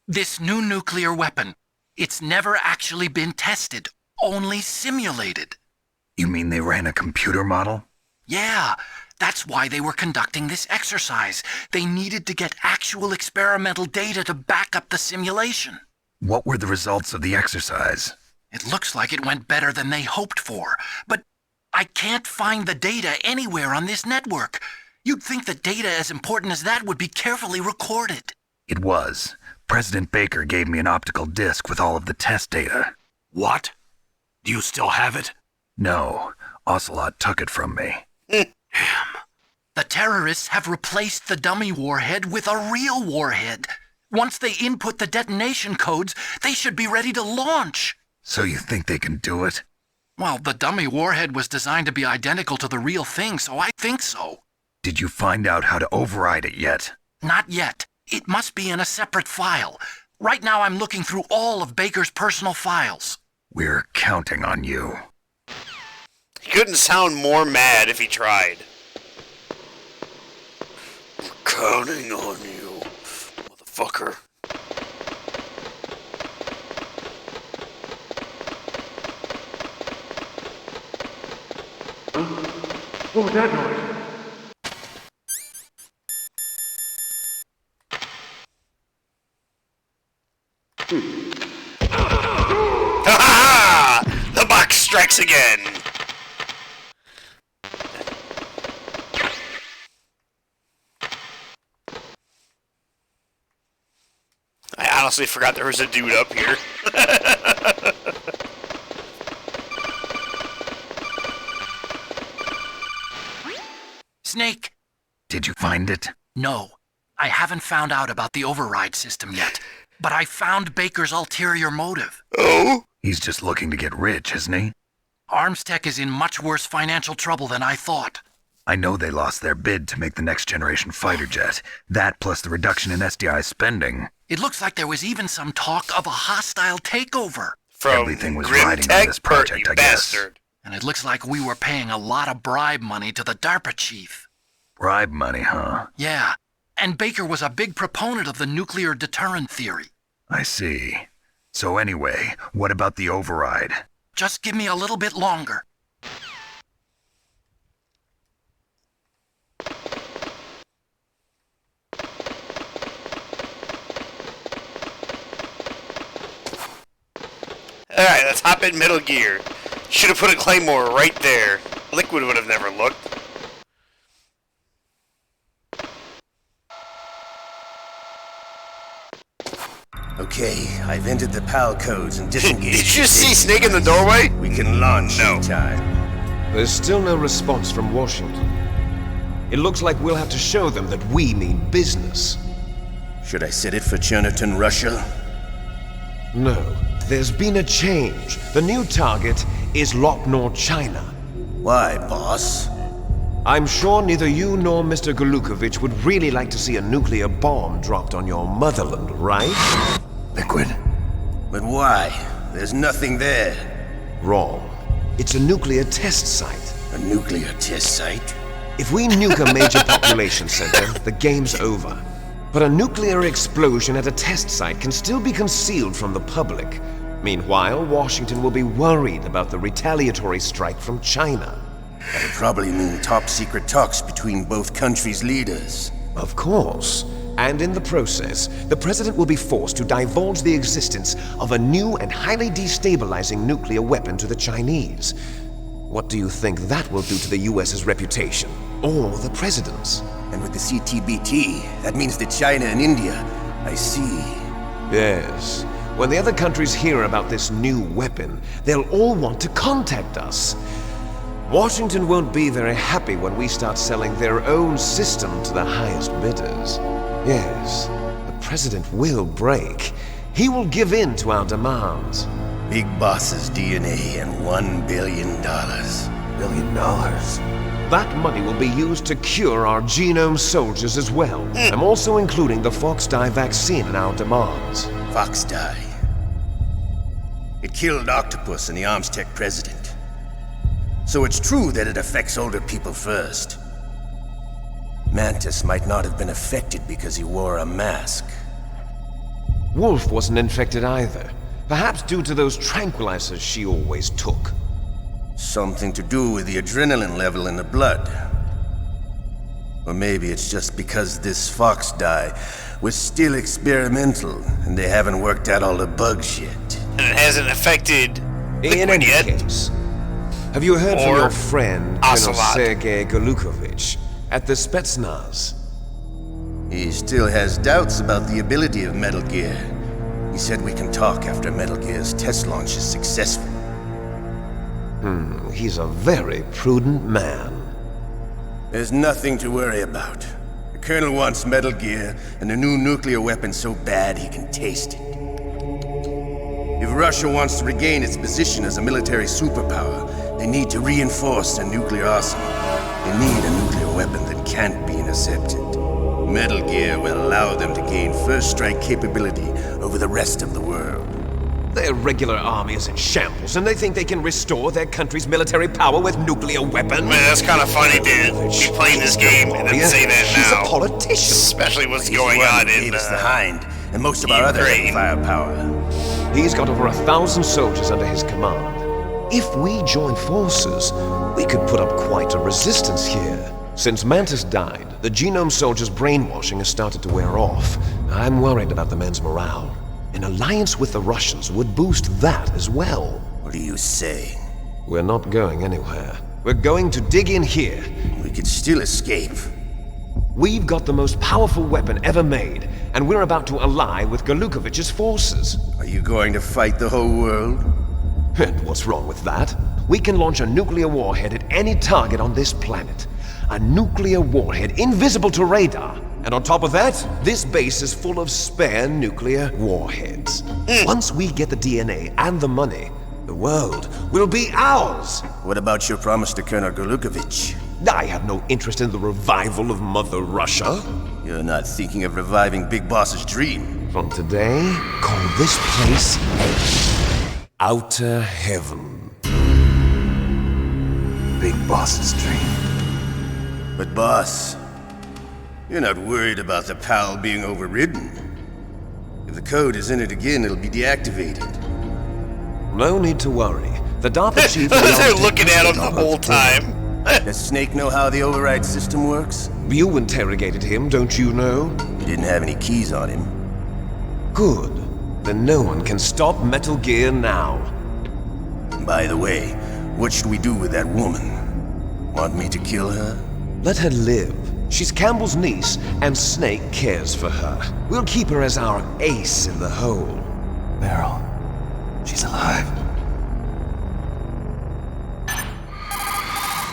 This new nuclear weapon, it's never actually been tested, only simulated. You mean they ran a computer model? Yeah, that's why they were conducting this exercise. They needed to get actual experimental data to back up the simulation. What were the results of the exercise? It looks like it went better than they hoped for, but I can't find the data anywhere on this network. You'd think that data as important as that would be carefully recorded. It was. President Baker gave me an optical disc with all of the test data. What? Do you still have it? No, Ocelot took it from me. Damn. The terrorists have replaced the dummy warhead with a real warhead. Once they input the detonation codes, they should be ready to launch. So you think they can do it? Well, the dummy warhead was designed to be identical to the real thing, so I think so. Did you find out how to override it yet? Not yet. It must be in a separate file. Right now I'm looking through all of Baker's personal files. We're counting on you. He couldn't sound more mad if he tried. We're counting on you, motherfucker. What was that noise? Ha! The box strikes again. I honestly forgot there was a dude up here. Snake! Did you find it? No. I haven't found out about the override system yet. But I found Baker's ulterior motive. Oh? He's just looking to get rich, isn't he? Armstech is in much worse financial trouble than I thought. I know they lost their bid to make the next generation fighter jet. That plus the reduction in SDI spending. It looks like there was even some talk of a hostile takeover. From Everything was riding on this project, I guess. Bastard. And it looks like we were paying a lot of bribe money to the DARPA chief. Bribe money, huh? Yeah. And Baker was a big proponent of the nuclear deterrent theory. I see. So anyway, what about the override? Just give me a little bit longer. Alright, let's hop in Metal Gear. Should have put a claymore right there. Liquid would have never looked. Okay, I've entered the PAL codes and disengaged. Did you see Snake in the doorway? We can launch No. anytime. There's still no response from Washington. It looks like we'll have to show them that we mean business. Should I set it for Cherniton, Russia? No, there's been a change. The new target is Lopnor, China. Why, boss? I'm sure neither you nor Mr. Golukovich would really like to see a nuclear bomb dropped on your motherland, right? Liquid. But why? There's nothing there. Wrong. It's a nuclear test site. A nuclear test site? If we nuke a major population center, the game's over. But a nuclear explosion at a test site can still be concealed from the public. Meanwhile, Washington will be worried about the retaliatory strike from China. That'll probably mean top-secret talks between both countries' leaders. Of course. And in the process, the president will be forced to divulge the existence of a new and highly destabilizing nuclear weapon to the Chinese. What do you think that will do to the US's reputation? Or the president's? And with the CTBT, that means that China and India. I see. Yes. When the other countries hear about this new weapon, they'll all want to contact us. Washington won't be very happy when we start selling their own system to the highest bidders. Yes, the president will break. He will give in to our demands. Big Boss's DNA and $1 billion. $1 billion? That money will be used to cure our genome soldiers as well. I'm also including the Foxdie vaccine in our demands. Foxdie. It killed Octopus and the Armstech president. So it's true that it affects older people first. Mantis might not have been affected because he wore a mask. Wolf wasn't infected either. Perhaps due to those tranquilizers she always took. Something to do with the adrenaline level in the blood. Or maybe it's just because this Foxdie was still experimental and they haven't worked out all the bugs yet. And it hasn't affected In any case, have you heard from Or your friend, Colonel Ocelot. Sergei Golukovich, at the Spetsnaz? He still has doubts about the ability of Metal Gear. He said we can talk after Metal Gear's test launch is successful. He's a very prudent man. There's nothing to worry about. The Colonel wants Metal Gear and a new nuclear weapon so bad he can taste it. If Russia wants to regain its position as a military superpower, they need to reinforce their nuclear arsenal. They need a nuclear weapon that can't be intercepted. Metal Gear will allow them to gain first strike capability over the rest of the world. Their regular army is in shambles, and they think they can restore their country's military power with nuclear weapons. Man, that's kind of funny, dude. Be playing this game and then say that He's now. a politician. Especially what's He's going the one on that in gave us the Hind and most of our other Ukraine. firepower. He's got over 1,000 soldiers under his command. If we join forces, we could put up quite a resistance here. Since Mantis died, the Genome Soldier's brainwashing has started to wear off. I'm worried about the men's morale. An alliance with the Russians would boost that as well. What are you saying? We're not going anywhere. We're going to dig in here. We could still escape. We've got the most powerful weapon ever made, and we're about to ally with Golukovich's forces. Are you going to fight the whole world? And what's wrong with that? We can launch a nuclear warhead at any target on this planet. A nuclear warhead invisible to radar. And on top of that, this base is full of spare nuclear warheads. Once we get the DNA and the money, the world will be ours. What about your promise to Colonel Golukovich? I have no interest in the revival of Mother Russia. You're not thinking of reviving Big Boss's dream. From today, call this place Outer Heaven. Big Boss's dream. But boss, you're not worried about the PAL being overridden. If the code is in it again, it'll be deactivated. No need to worry. The DARPA chief... They're looking at him the whole time. Does Snake know how the override system works? You interrogated him, don't you know? He didn't have any keys on him. Good. Then no one can stop Metal Gear now. By the way, what should we do with that woman? Want me to kill her? Let her live. She's Campbell's niece, and Snake cares for her. We'll keep her as our ace in the hole. Meryl, she's alive.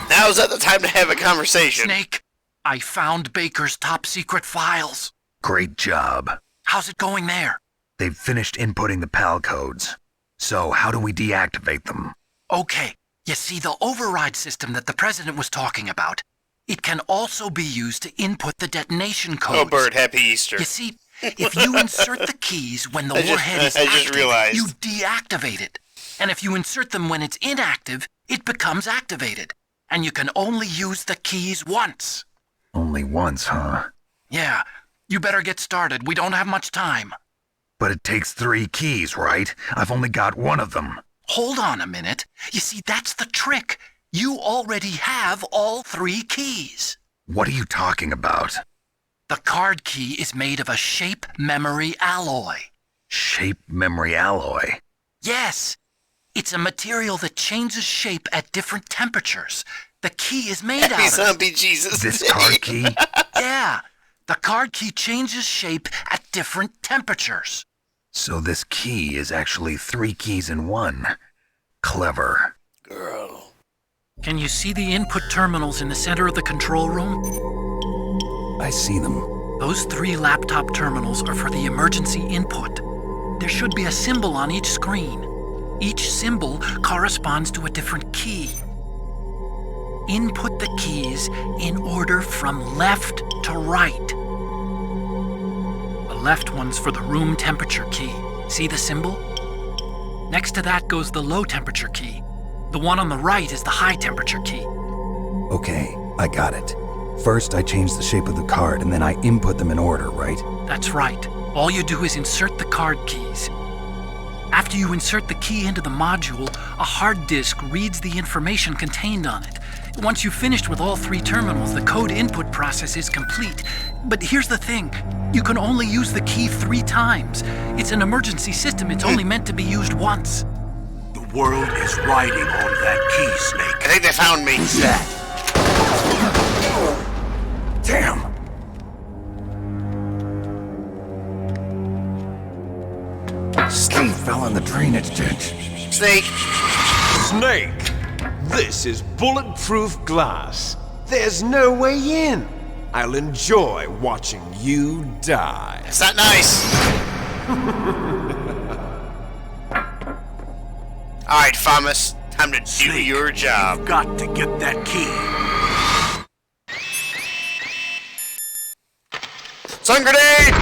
Now's not the time to have a conversation. Snake, I found Baker's top secret files. Great job. How's it going there? They've finished inputting the PAL codes. So how do we deactivate them? Okay, you see the override system that the president was talking about? It can also be used to input the detonation codes. Oh, Bird, happy Easter. You see, if you insert the keys when the warhead is I just active, realized. you deactivate it. And if you insert them when it's inactive, it becomes activated. And you can only use the keys once. Only once, huh? Yeah, you better get started. We don't have much time. But it takes 3 keys, right? I've only got 1 of them. Hold on a minute. You see, that's the trick. You already have all 3 keys. What are you talking about? The card key is made of a shape memory alloy. Shape memory alloy? Yes. It's a material that changes shape at different temperatures. The key is made Happy out of Zombie Jesus. This card key? Yeah. The card key changes shape at different temperatures. So this key is actually 3 keys in 1. Clever. Girl. Can you see the input terminals in the center of the control room? I see them. Those 3 laptop terminals are for the emergency input. There should be a symbol on each screen. Each symbol corresponds to a different key. Input the keys in order from left to right. The left one's for the room temperature key. See the symbol? Next to that goes the low temperature key. The one on the right is the high temperature key. Okay, I got it. First, I change the shape of the card, and then I input them in order, right? That's right. All you do is insert the card keys. After you insert the key into the module, a hard disk reads the information contained on it. Once you've finished with all 3 terminals, the code input process is complete. But here's the thing. You can only use the key 3 times. It's an emergency system. It's only meant to be used once. The world is riding on that key, Snake. I think they found me. Who's that? Damn! Steve fell in the drainage ditch. Snake! Snake! This is bulletproof glass. There's no way in. I'll enjoy watching you die. It's not nice. Alright, Famas. Time to do your job. You've got to get that key. Stun grenade!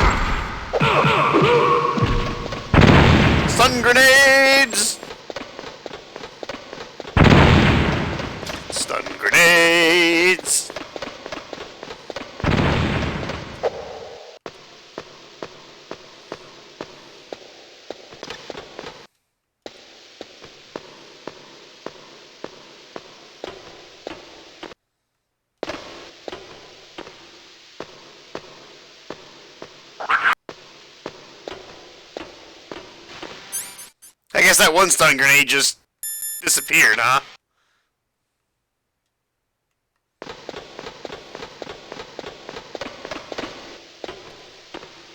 Stun grenades! Stun grenades! I guess that one stun grenade just disappeared, huh?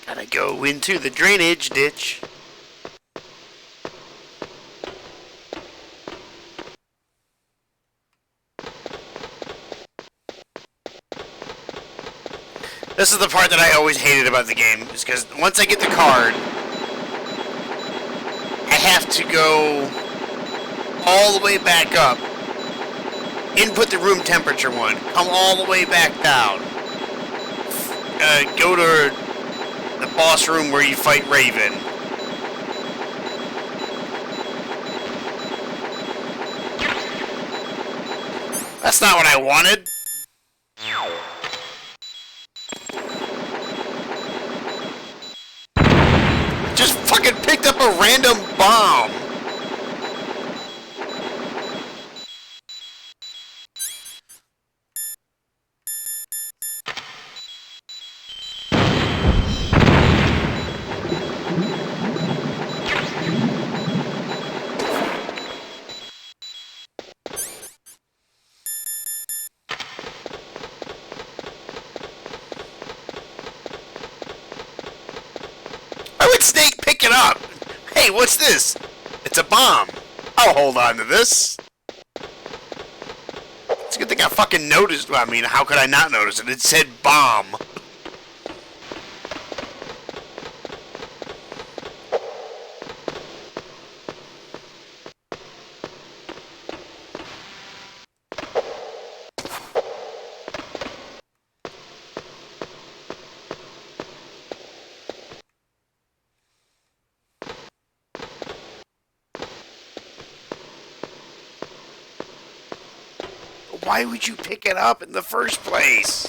Gotta go into the drainage ditch. This is the part that I always hated about the game, is because once I get the card, I have to go all the way back up, input the room temperature one, come all the way back down, go to the boss room where you fight Raven. That's not what I wanted. Just fucking picked up a random bomb. Why would Snake pick it up? Hey, what's this? It's a bomb. I'll hold on to this. It's a good thing I fucking noticed. I mean, how could I not notice it? It said bomb. Why would you pick it up in the first place?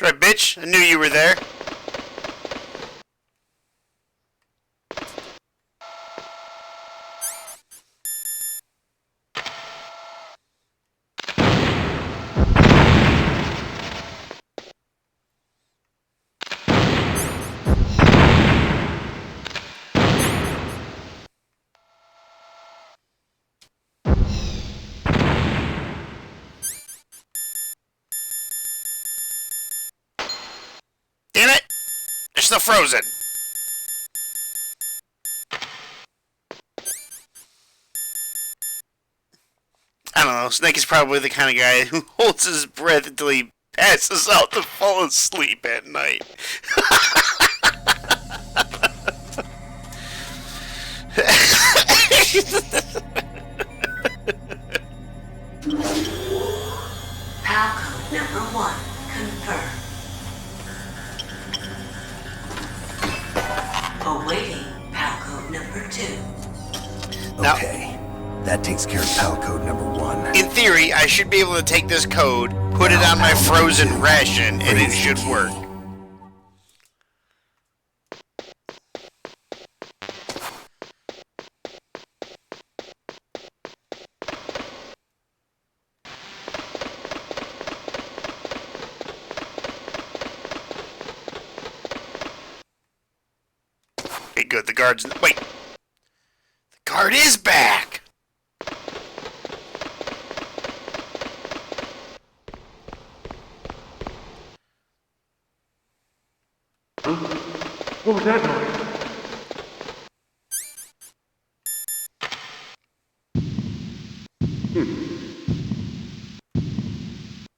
Right, bitch. I knew you were there. Damn it! They're still frozen. I don't know. Snake is probably the kind of guy who holds his breath until he passes out to fall asleep at night. PAL code number 1 confirmed. Awaiting PAL code number 2. Now, Okay, that takes care of PAL code number 1. in theory, I should be able to take this code, put it on my frozen ration, and it should work. Okay, good. The guard's... Wait! The guard is back! What was that noise?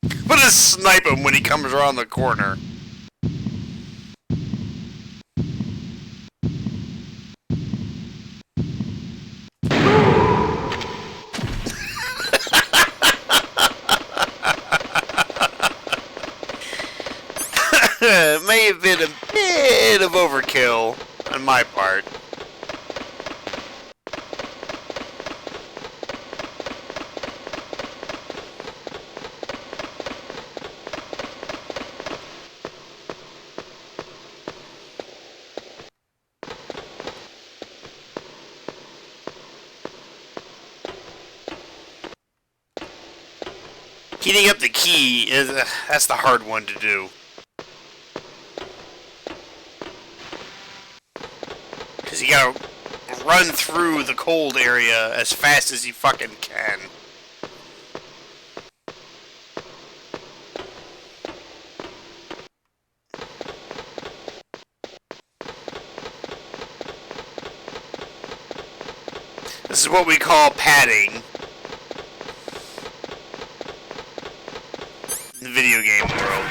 I'm gonna snipe him when he comes around the corner. It may have been a bit of overkill on my part. Heating up the key is that's the hard one to do. Because you gotta run through the cold area as fast as you fucking can. This is what we call padding in the video game world.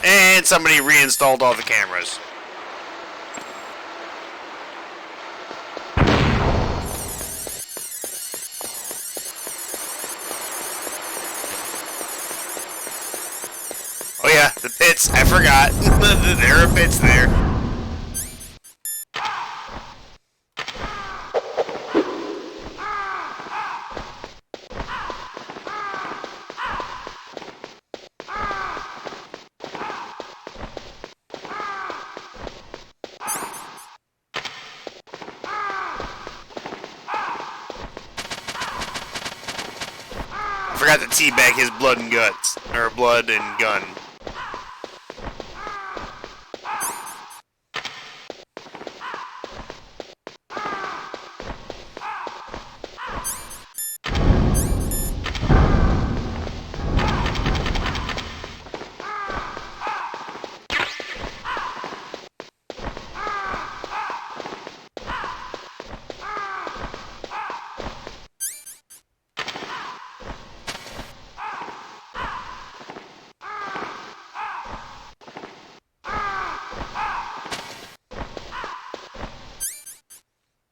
And somebody reinstalled all the cameras. Oh yeah, the pits. I forgot. There are pits there. I forgot to teabag his blood and guts. Or blood and gun.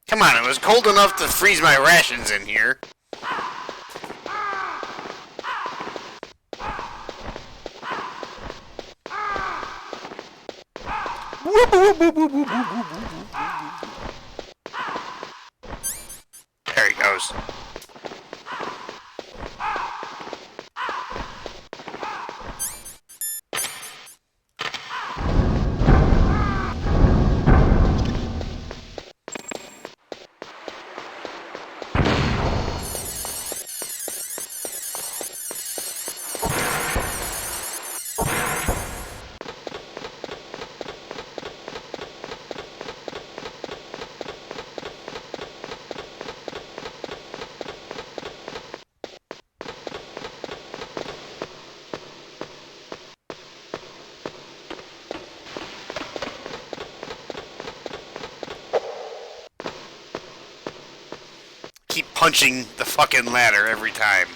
Come on, it was cold enough to freeze my rations in here. There he goes. Keep punching the fucking ladder every time.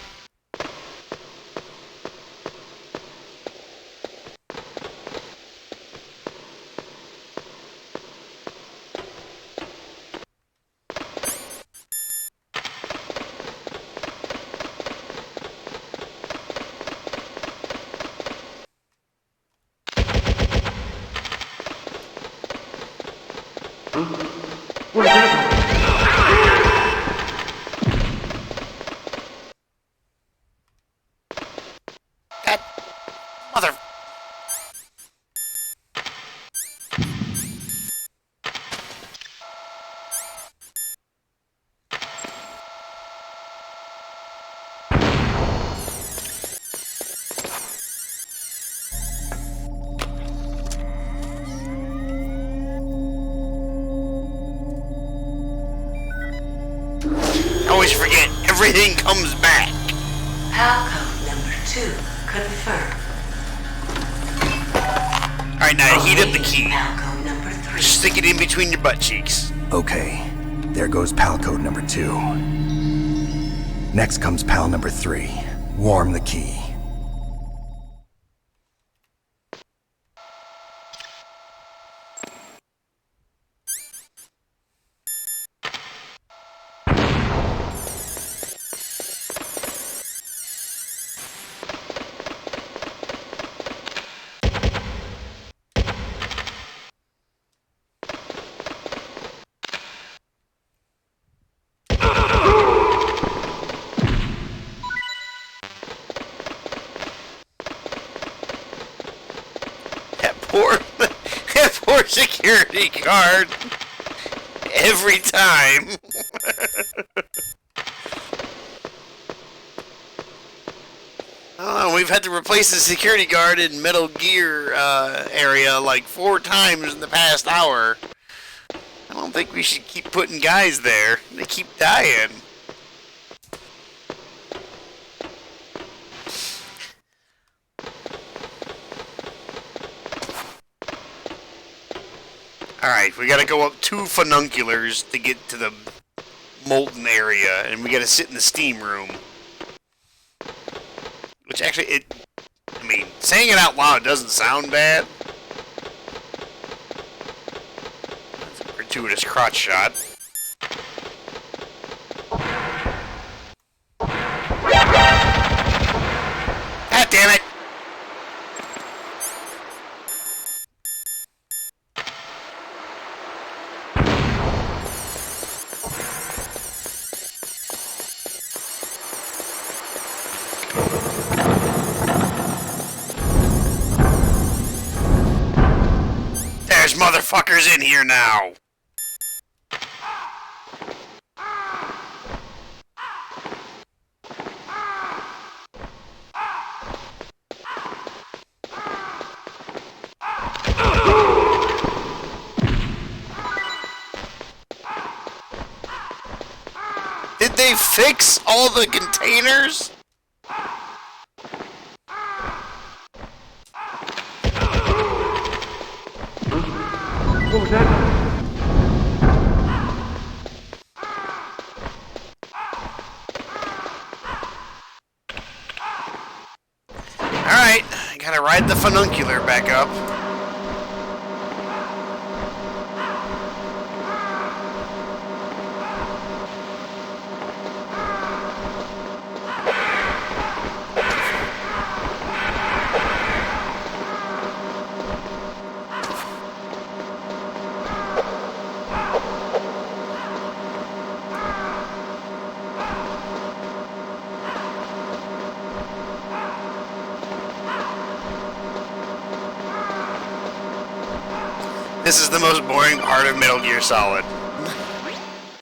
What is that noise? That mother. I always forget, everything comes back. Palcode number 2 confirmed. Alright, now heat up the key. Palcode number 3. Stick it in between your butt cheeks. Okay, there goes pal code number 2. Next comes pal number 3. Warm the key. That poor security guard. Every time. I don't know, we've had to replace the security guard in Metal Gear area like 4 times in the past hour. I don't think we should keep putting guys there. They keep dying. Alright, we gotta go up 2 fununculars to get to the molten area, and we gotta sit in the steam room. Which actually, I mean, saying it out loud doesn't sound bad. That's a gratuitous crotch shot. God damn it! There's motherfuckers in here now. Did they fix all the containers? What was that noise? Alright, I gotta ride the fununcular back up. This is the most boring part of Metal Gear Solid.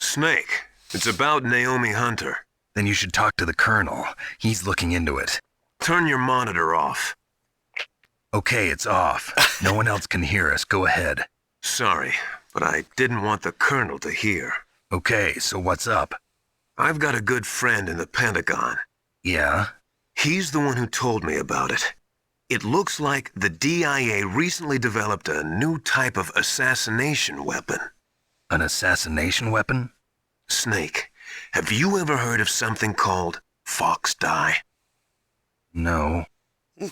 Snake, it's about Naomi Hunter. Then you should talk to the Colonel. He's looking into it. Turn your monitor off. Okay, it's off. No one else can hear us. Go ahead. Sorry, but I didn't want the Colonel to hear. Okay, so what's up? I've got a good friend in the Pentagon. Yeah? He's the one who told me about it. It looks like the DIA recently developed a new type of assassination weapon. An assassination weapon? Snake, have you ever heard of something called Fox Dye? No.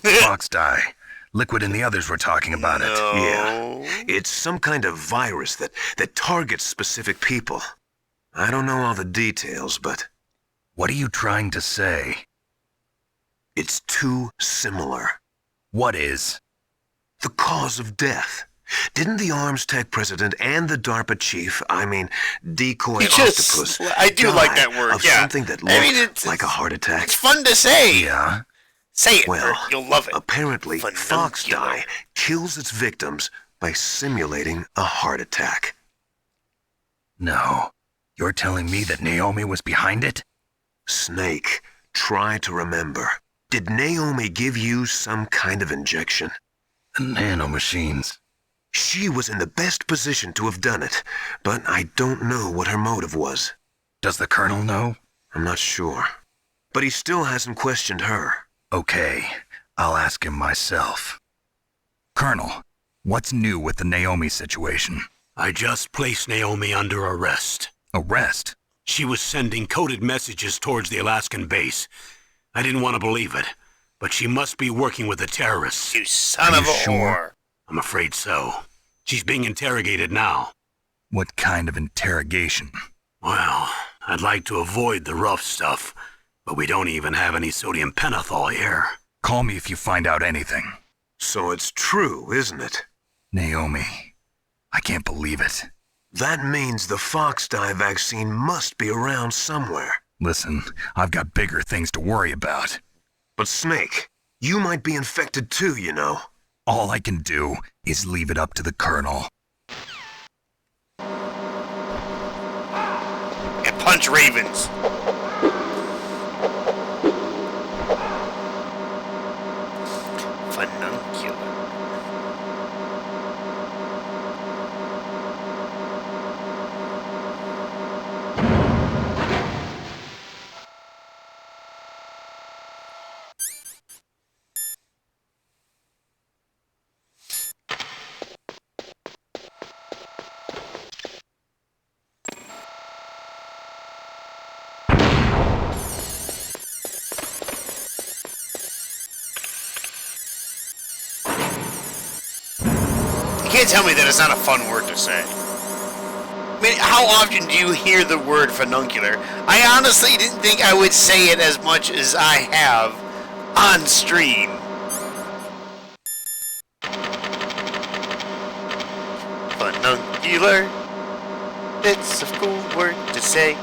Fox Dye. Liquid and the others were talking about it. Yeah. It's some kind of virus that targets specific people. I don't know all the details, but... What are you trying to say? It's too similar. What is? The cause of death. Didn't the Arms Tech president and the DARPA chief, decoy You just- octopus, I do like that die word, of yeah. something that I looked mean, it's- like a heart attack? It's fun to say. Yeah. Say it, Well, Bert. You'll love it. Apparently, Fox Die kills its victims by simulating a heart attack. No. You're telling me that Naomi was behind it? Snake, try to remember. Did Naomi give you some kind of injection? The nanomachines. She was in the best position to have done it, but I don't know what her motive was. Does the Colonel know? I'm not sure. But he still hasn't questioned her. Okay, I'll ask him myself. Colonel, what's new with the Naomi situation? I just placed Naomi under arrest. Arrest? She was sending coded messages towards the Alaskan base. I didn't want to believe it, but she must be working with the terrorists. You son of a whore. I'm afraid so. She's being interrogated now. What kind of interrogation? Well, I'd like to avoid the rough stuff, but we don't even have any sodium pentothal here. Call me if you find out anything. So it's true, isn't it? Naomi, I can't believe it. That means the Fox Die vaccine must be around somewhere. Listen, I've got bigger things to worry about. But Snake, you might be infected too, you know. All I can do is leave it up to the Colonel. And punch ravens. Phonuncular. You can't tell me that it's not a fun word to say. I mean, how often do you hear the word phonuncular? I honestly didn't think I would say it as much as I have on stream. Phonuncular. It's a cool word to say.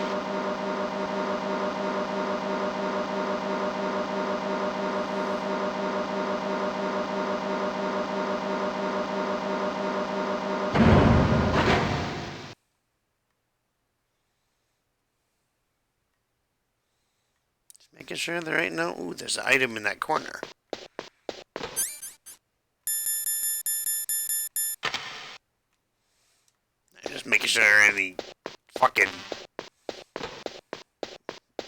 Making sure there ain't no... Ooh, there's an item in that corner. Just making sure there ain't any fucking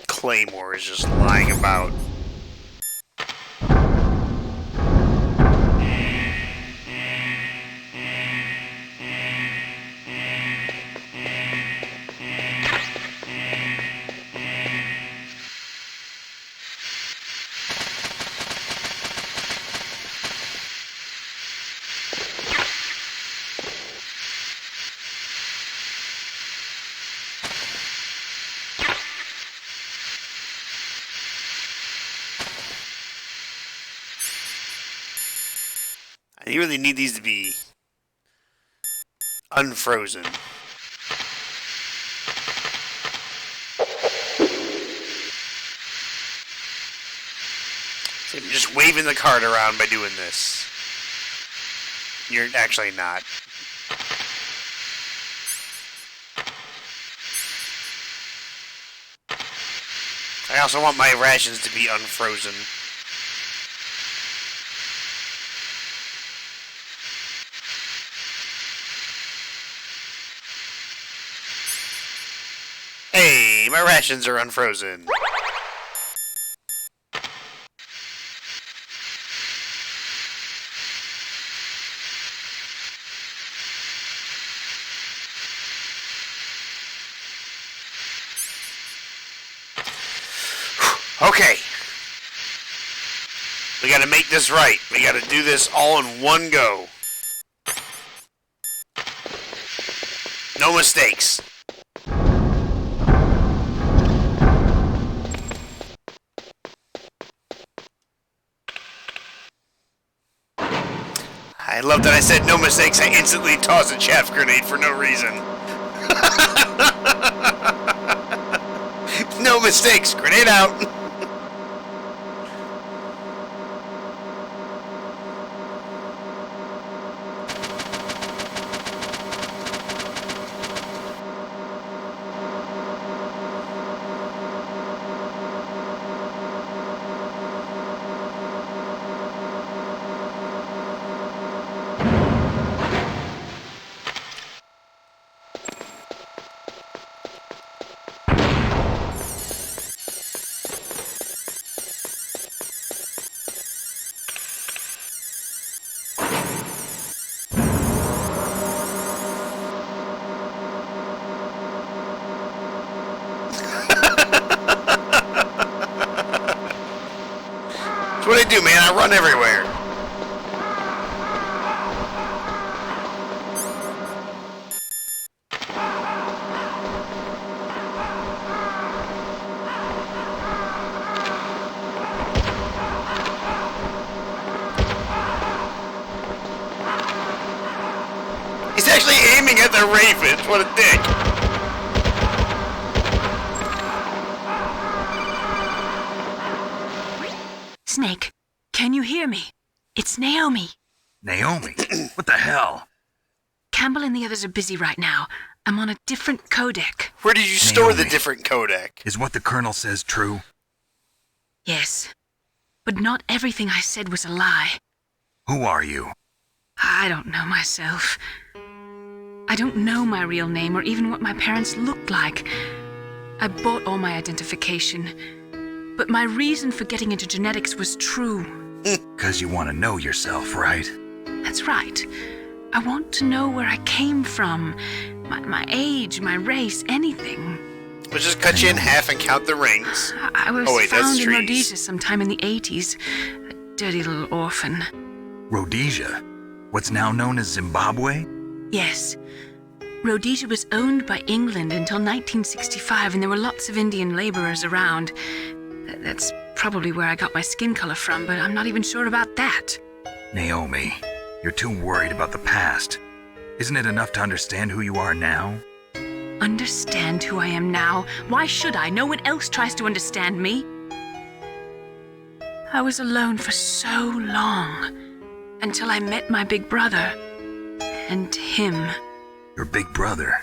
claymores just lying about. You really need these to be unfrozen. So you're just waving the card around by doing this. You're actually not. I also want my rations to be unfrozen. Hey, my rations are unfrozen. Okay. We gotta make this right. We gotta do this all in one go. No mistakes. I love that I said no mistakes. I instantly tossed a chaff grenade for no reason. No mistakes. Grenade out. That's what I do, man. I run everywhere. He's actually aiming at the ravens. What a dick. Snake, can you hear me? It's Naomi. Naomi? What the hell? Campbell and the others are busy right now. I'm on a different codec. Where did you store the different codec? Is what the Colonel says true? Yes. But not everything I said was a lie. Who are you? I don't know myself. I don't know my real name or even what my parents looked like. I bought all my identification. But my reason for getting into genetics was true. 'Cause you want to know yourself, right? That's right. I want to know where I came from. My age, my race, anything. We'll just cut you in half and count the rings. I was oh, wait, found that's in trees. Rhodesia sometime in the 80s. A dirty little orphan. Rhodesia? What's now known as Zimbabwe? Yes. Rhodesia was owned by England until 1965, and there were lots of Indian laborers around. That's probably where I got my skin color from, but I'm not even sure about that. Naomi, you're too worried about the past. Isn't it enough to understand who you are now? Understand who I am now? Why should I? No one else tries to understand me. I was alone for so long, until I met my big brother. And him. Your big brother?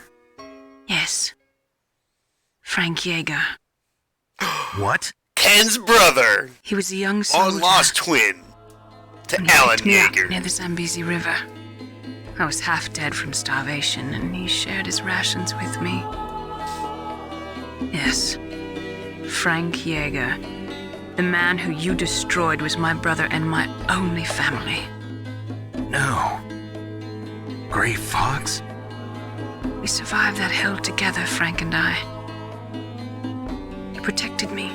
Yes. Frank Yeager. What? Ken's brother. He was a young soldier. Long-lost twin to Alan Yeager. Near the Zambezi River. I was half dead from starvation, and he shared his rations with me. Yes. Frank Yeager. The man who you destroyed was my brother and my only family. No. Gray Fox? We survived that hell together, Frank and I. He protected me.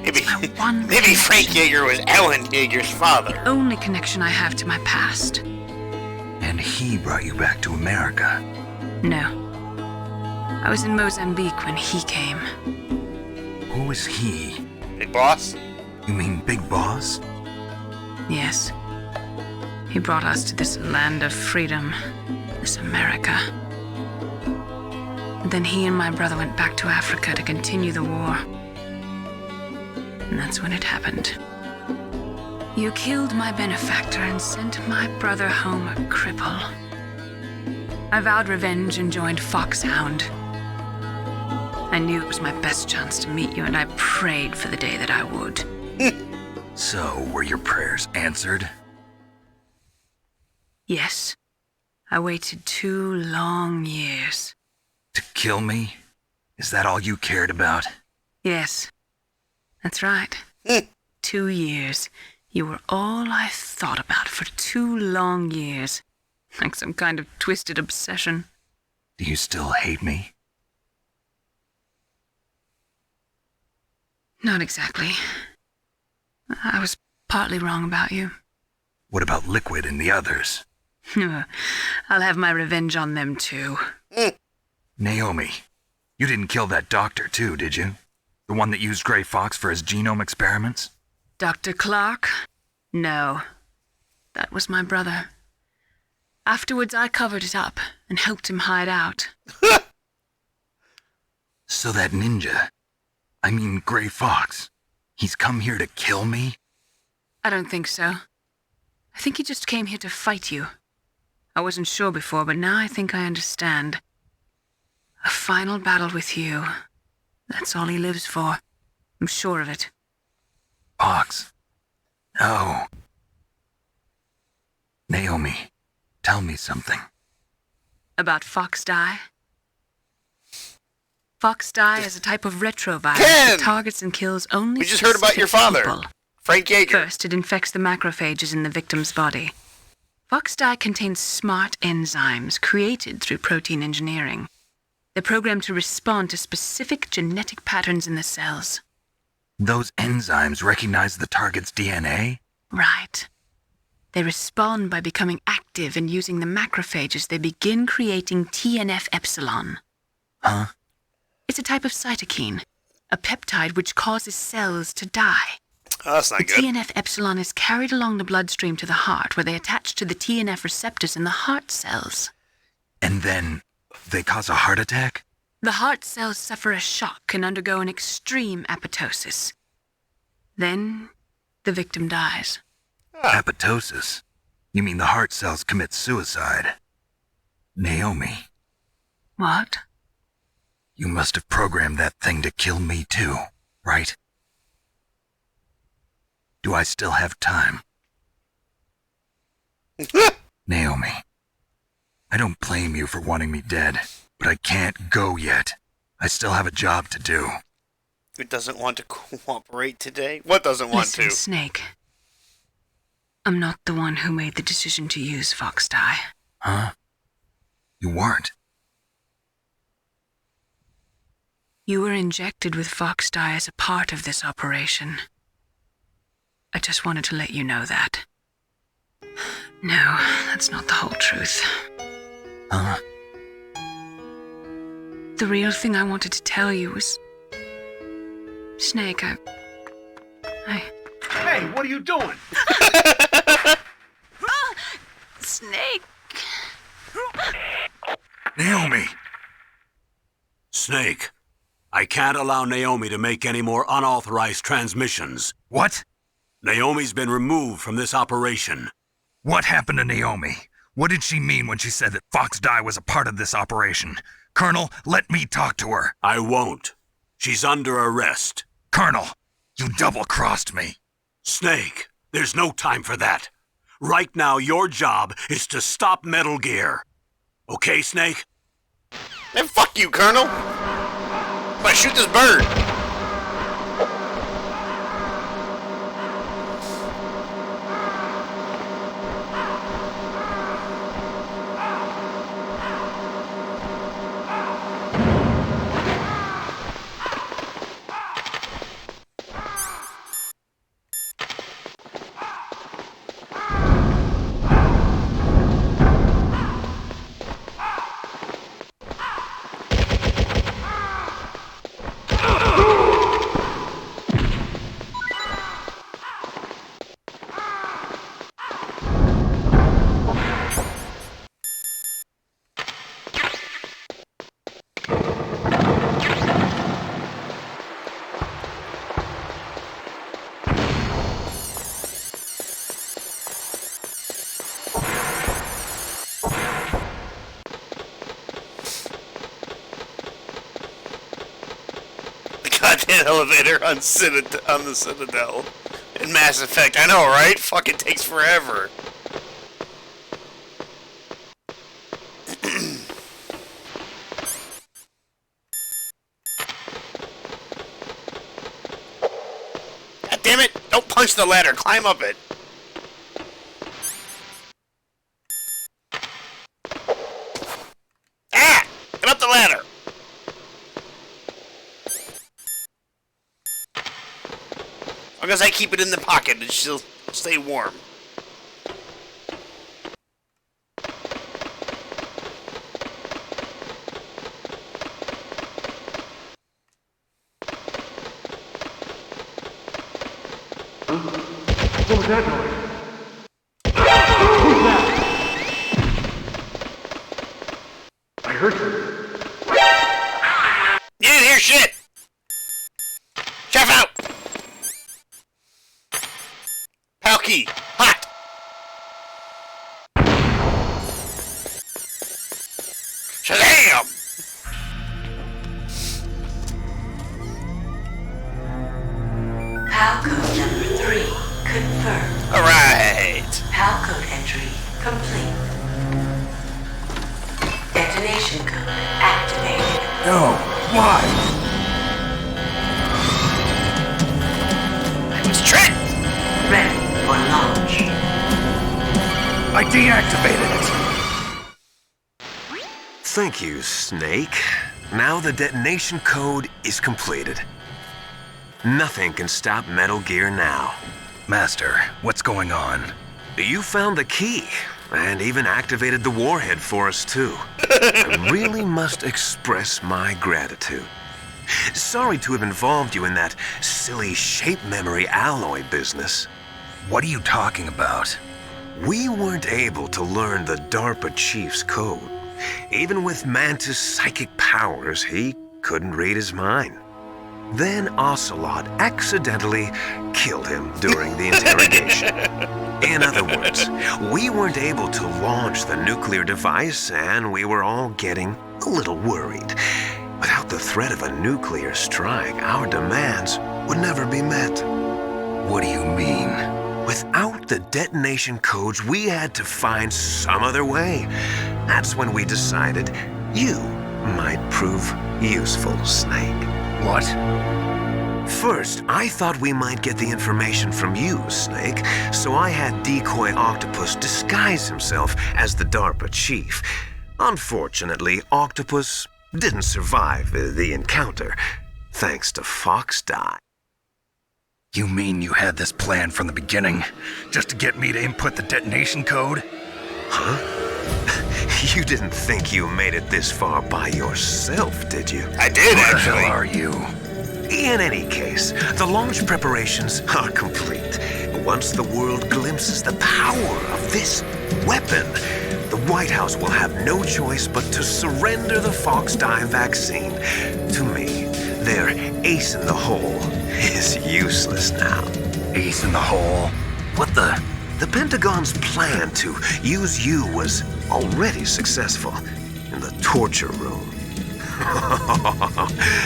Maybe Frank Yeager was Alan Yeager's father. Only connection I have to my past. And he brought you back to America? No. I was in Mozambique when he came. Who is he? Big Boss? You mean Big Boss? Yes. He brought us to this land of freedom, this America. And then he and my brother went back to Africa to continue the war. And that's when it happened. You killed my benefactor and sent my brother home a cripple. I vowed revenge and joined Foxhound. I knew it was my best chance to meet you, and I prayed for the day that I would. So, were your prayers answered? Yes. I waited 2 long years. To kill me? Is that all you cared about? Yes. That's right. 2 years. You were all I thought about for 2 long years. Like some kind of twisted obsession. Do you still hate me? Not exactly. I was partly wrong about you. What about Liquid and the others? I'll have my revenge on them too. Naomi, you didn't kill that doctor too, did you? The one that used Gray Fox for his genome experiments? Dr. Clark? No. That was my brother. Afterwards, I covered it up and helped him hide out. So that ninja, I mean Gray Fox, he's come here to kill me? I don't think so. I think he just came here to fight you. I wasn't sure before, but now I think I understand. A final battle with you. That's all he lives for. I'm sure of it. Fox. No. Naomi, tell me something. About Fox Die? Fox Die is a type of retrovirus Ken! that targets and kills only We just heard about your specific father, people. Frank Yeager. First, it infects the macrophages in the victim's body. Fox Die contains smart enzymes created through protein engineering. They're programmed to respond to specific genetic patterns in the cells. Those enzymes recognize the target's DNA? Right. They respond by becoming active and using the macrophages. They begin creating TNF-epsilon. Huh? It's a type of cytokine, a peptide which causes cells to die. Oh, that's not The good. TNF-epsilon is carried along the bloodstream to the heart, where they attach to the TNF receptors in the heart cells. And then they cause a heart attack? The heart cells suffer a shock and undergo an extreme apoptosis. Then, the victim dies. Apoptosis? You mean the heart cells commit suicide? Naomi, What? you must have programmed that thing to kill me too, right? Do I still have time? Naomi, I don't blame you for wanting me dead, but I can't go yet. I still have a job to do. It doesn't want to cooperate today? What doesn't want Listen, to? Snake. I'm not the one who made the decision to use Fox Die. Huh? You weren't. You were injected with Fox Die as a part of this operation. I just wanted to let you know that. No, that's not the whole truth. Huh? The real thing I wanted to tell you was... Snake, I... Hey, what are you doing? Snake! Naomi! Snake, I can't allow Naomi to make any more unauthorized transmissions. What? Naomi's been removed from this operation. What happened to Naomi? What did she mean when she said that Fox Die was a part of this operation? Colonel, let me talk to her. I won't. She's under arrest. Colonel, you double-crossed me. Snake, there's no time for that. Right now, your job is to stop Metal Gear. Okay, Snake? Then fuck you, Colonel! I'm gonna shoot this bird! Goddamn elevator on the Citadel in Mass Effect. I know, right? Fucking takes forever. God damn it! Don't punch the ladder. Climb up it. Ah! Get up the ladder. As long as I keep it in the pocket, it should stay warm. What was that noise? Who's that? you heard something. You didn't hear shit! Chef out! Palkey, hot! Shazam! PAL code number 3 confirmed. Alright. PAL code entry complete. Detonation code activated. No, why? I was tricked! Ready for launch. I deactivated it. Thank you, Snake. Now the detonation code is completed. Nothing can stop Metal Gear now. Master, what's going on? You found the key, and even activated the warhead for us, too. I really must express my gratitude. Sorry to have involved you in that silly shape memory alloy business. What are you talking about? We weren't able to learn the DARPA chief's code. Even with Mantis' psychic powers, he couldn't read his mind. Then Ocelot accidentally killed him during the interrogation. In other words, we weren't able to launch the nuclear device, and we were all getting a little worried. Without the threat of a nuclear strike, our demands would never be met. What do you mean? Without the detonation codes, we had to find some other way. That's when we decided you might prove useful, Snake. What? First, I thought we might get the information from you, Snake, so I had Decoy Octopus disguise himself as the DARPA chief. Unfortunately, Octopus didn't survive the encounter, thanks to Fox Die. You mean you had this plan from the beginning, just to get me to input the detonation code? Huh? You didn't think you made it this far by yourself, did you? I did, actually. Who the hell are you? In any case, the launch preparations are complete. Once the world glimpses the power of this weapon, the White House will have no choice but to surrender the Fox Die vaccine to me. Their ace in the hole is useless now. Ace in the hole? What the? The Pentagon's plan to use you was already successful in the torture room.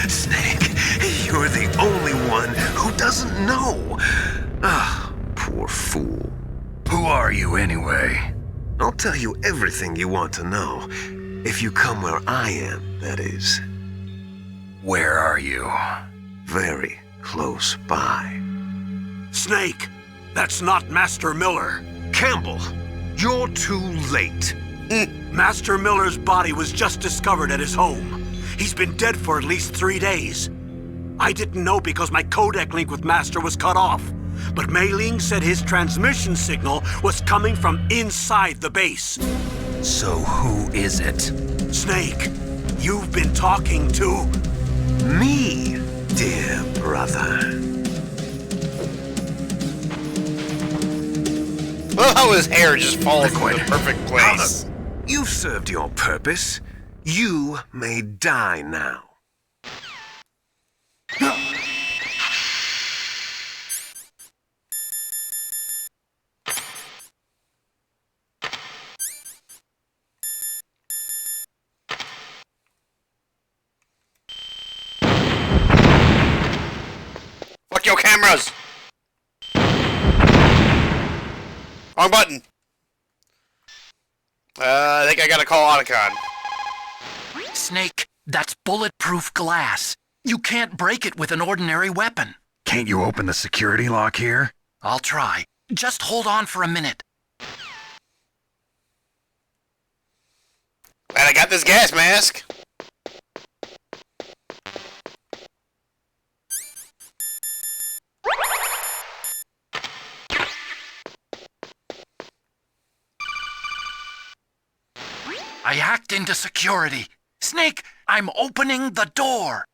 Snake, you're the only one who doesn't know. Ah, poor fool. Who are you anyway? I'll tell you everything you want to know. If you come where I am, that is. Where are you? Very close by. Snake, that's not Master Miller. Campbell, you're too late. Master Miller's body was just discovered at his home. He's been dead for at least 3 days. I didn't know because my codec link with Master was cut off. But Mei Ling said his transmission signal was coming from inside the base. So who is it? Snake, You've been talking to... me, dear brother. Well, how his hair just falls into the perfect place. You've served your purpose. You may die now. Fuck your cameras! Wrong button. I think I gotta call Otacon. Snake, that's bulletproof glass. You can't break it with an ordinary weapon. Can't you open the security lock here? I'll try. Just hold on for a minute. Glad I got this gas mask. I hacked into security. Snake, I'm opening the door.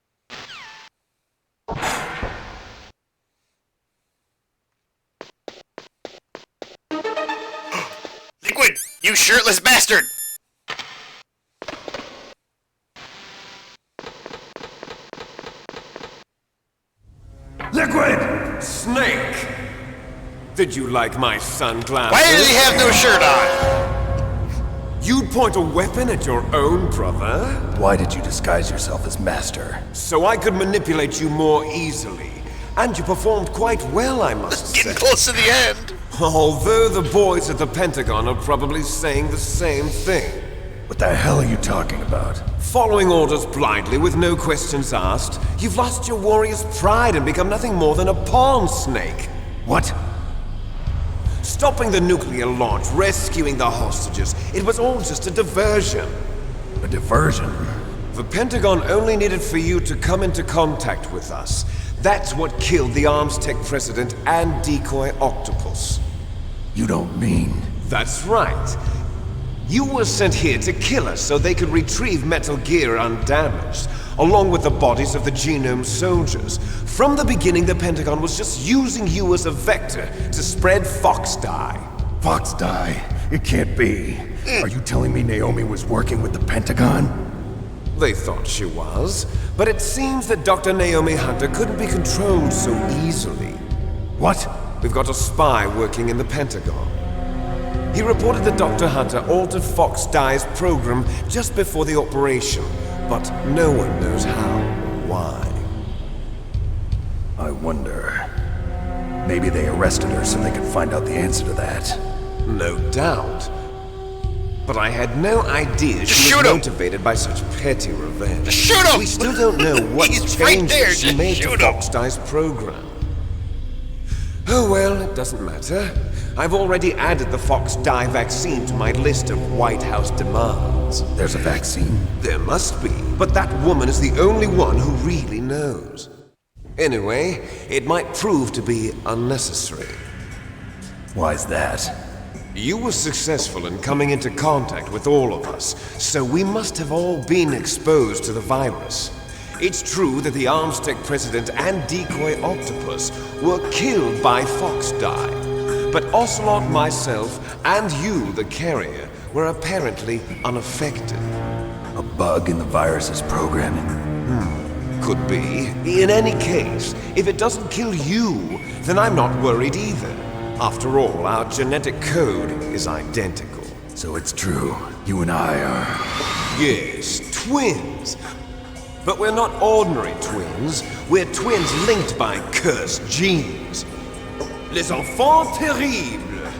Liquid, you shirtless bastard! Snake! Did you like my sunglasses? Why does he have no shirt on? You'd point a weapon at your own brother? Why did you disguise yourself as Master? So I could manipulate you more easily. And you performed quite well, I must say. Getting close to the end. Although the boys at the Pentagon are probably saying the same thing. What the hell are you talking about? Following orders blindly with no questions asked, you've lost your warrior's pride and become nothing more than a pawn, Snake. What? Stopping the nuclear launch, rescuing the hostages, it was all just a diversion. A diversion? The Pentagon only needed for you to come into contact with us. That's what killed the Armstech president and decoy Octopus. You don't mean... That's right. You were sent here to kill us so they could retrieve Metal Gear undamaged, along with the bodies of the Genome soldiers. From the beginning, the Pentagon was just using you as a vector to spread Fox Dye. Fox Dye? It can't be. Are you telling me Naomi was working with the Pentagon? They thought she was, but it seems that Dr. Naomi Hunter couldn't be controlled so easily. What? We've got a spy working in the Pentagon. He reported that Dr. Hunter altered Fox Dye's program just before the operation, but no one knows how or why. I wonder... Maybe they arrested her so they could find out the answer to that. No doubt. But I had no idea she was motivated by such petty revenge. Just shoot him! We still don't know what He's changes right there. she Just made shoot to him. Fox Dye's program. Oh well, it doesn't matter. I've already added the Fox Dye vaccine to my list of White House demands. There's a vaccine? There must be, but that woman is the only one who really knows. Anyway, it might prove to be unnecessary. Why's that? You were successful in coming into contact with all of us, so we must have all been exposed to the virus. It's true that the Armstech president and decoy Octopus were killed by Fox Dye, but Ocelot, myself, and you, the carrier, were apparently unaffected. A bug in the virus's programming? Could be. In any case, if it doesn't kill you, then I'm not worried either. After all, our genetic code is identical. So it's true. You and I are... Yes, twins. But we're not ordinary twins. We're twins linked by cursed genes. Les enfants terribles.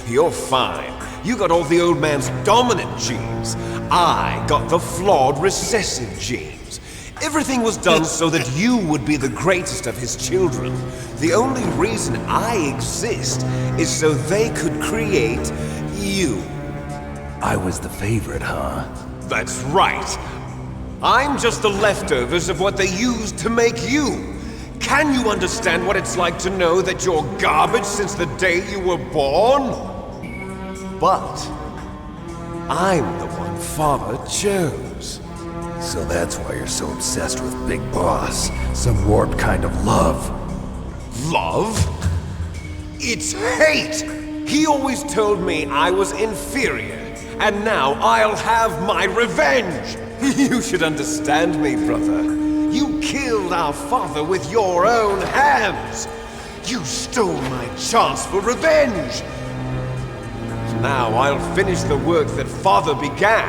You're fine. You got all the old man's dominant genes. I got the flawed recessive genes. Everything was done so that you would be the greatest of his children. The only reason I exist is so they could create you. I was the favorite, huh? That's right. I'm just the leftovers of what they used to make you. Can you understand what it's like to know that you're garbage since the day you were born? But I'm the one Father chose. So that's why you're so obsessed with Big Boss. Some warped kind of love. Love? It's hate! He always told me I was inferior, and now I'll have my revenge! You should understand me, brother. You killed our father with your own hands! You stole my chance for revenge! Now I'll finish the work that Father began.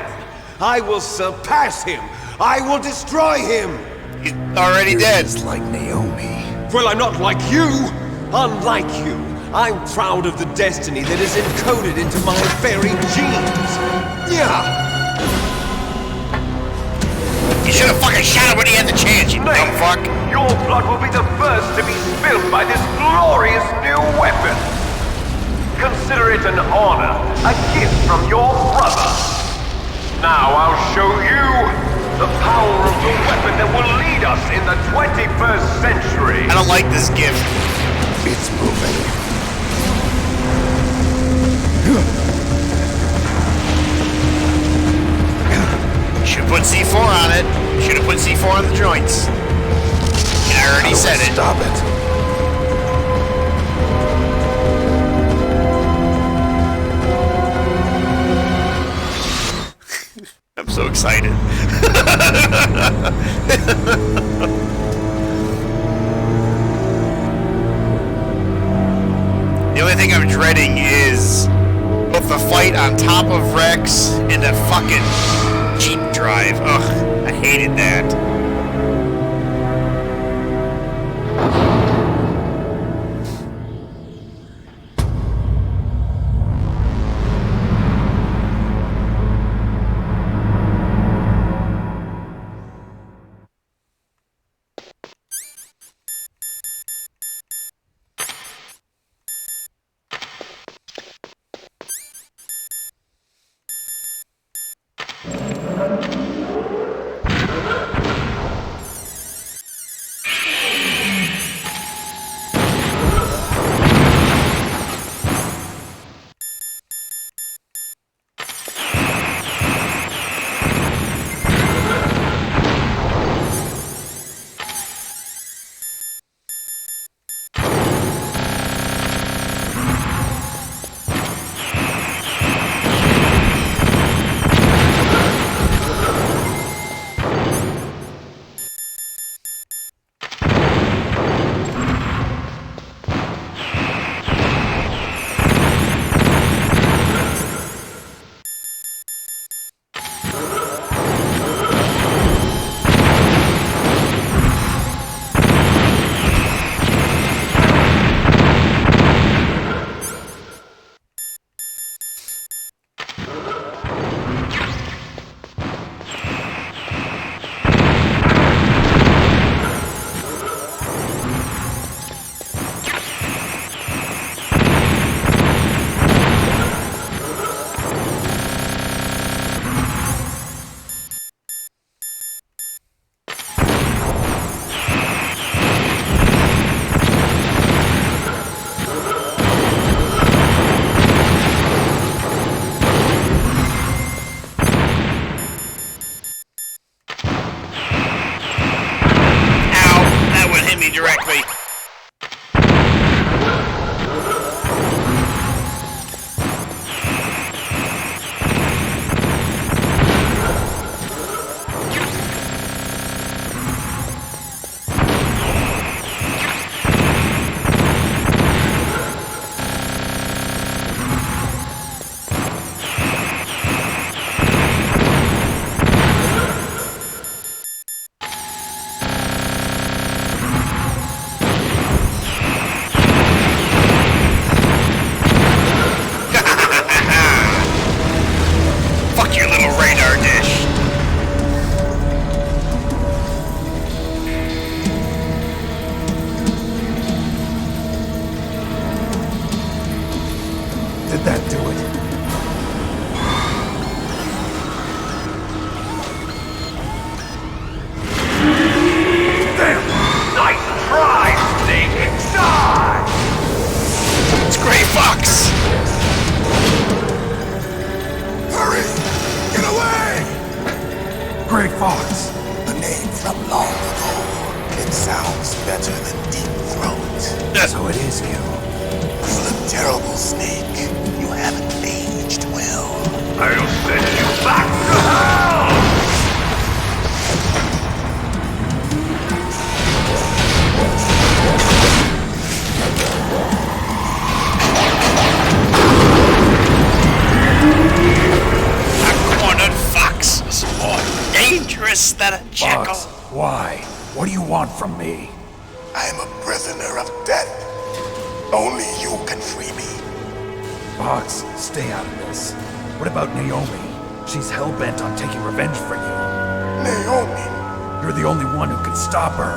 I will surpass him! I will destroy him! He's already dead. Just like Naomi. Well, I'm not like you! Unlike you, I'm proud of the destiny that is encoded into my very genes! Yeah! You should have fucking shot him when he had the chance, you dumb fuck! Your blood will be the first to be spilled by this glorious new weapon! Consider it an honor, a gift from your brother! Now I'll show you the power of the weapon that will lead us in the 21st century! I don't like this gift. It's moving. Should put C4 on it. Should have put C4 on the joints. I already said it. Stop it. I'm so excited. only thing I'm dreading is both the fight on top of Rex and the fucking Jeep drive. Ugh, I hated that. Directly. Did that do it? Damn! Nice try, Snake! Die! It's Gray Fox! Hurry! Get away! Gray Fox. A name from long ago. It sounds better than Deep Throat. So it is you. You look terrible, Snake. You haven't aged well. I'll send you back to hell! A cornered fox is more dangerous than a jackal. Fox, why? What do you want from me? I am a prisoner of death. Only you can free me. Fox, stay out of this. What about Naomi? She's hell-bent on taking revenge for you. Naomi? You're the only one who can stop her.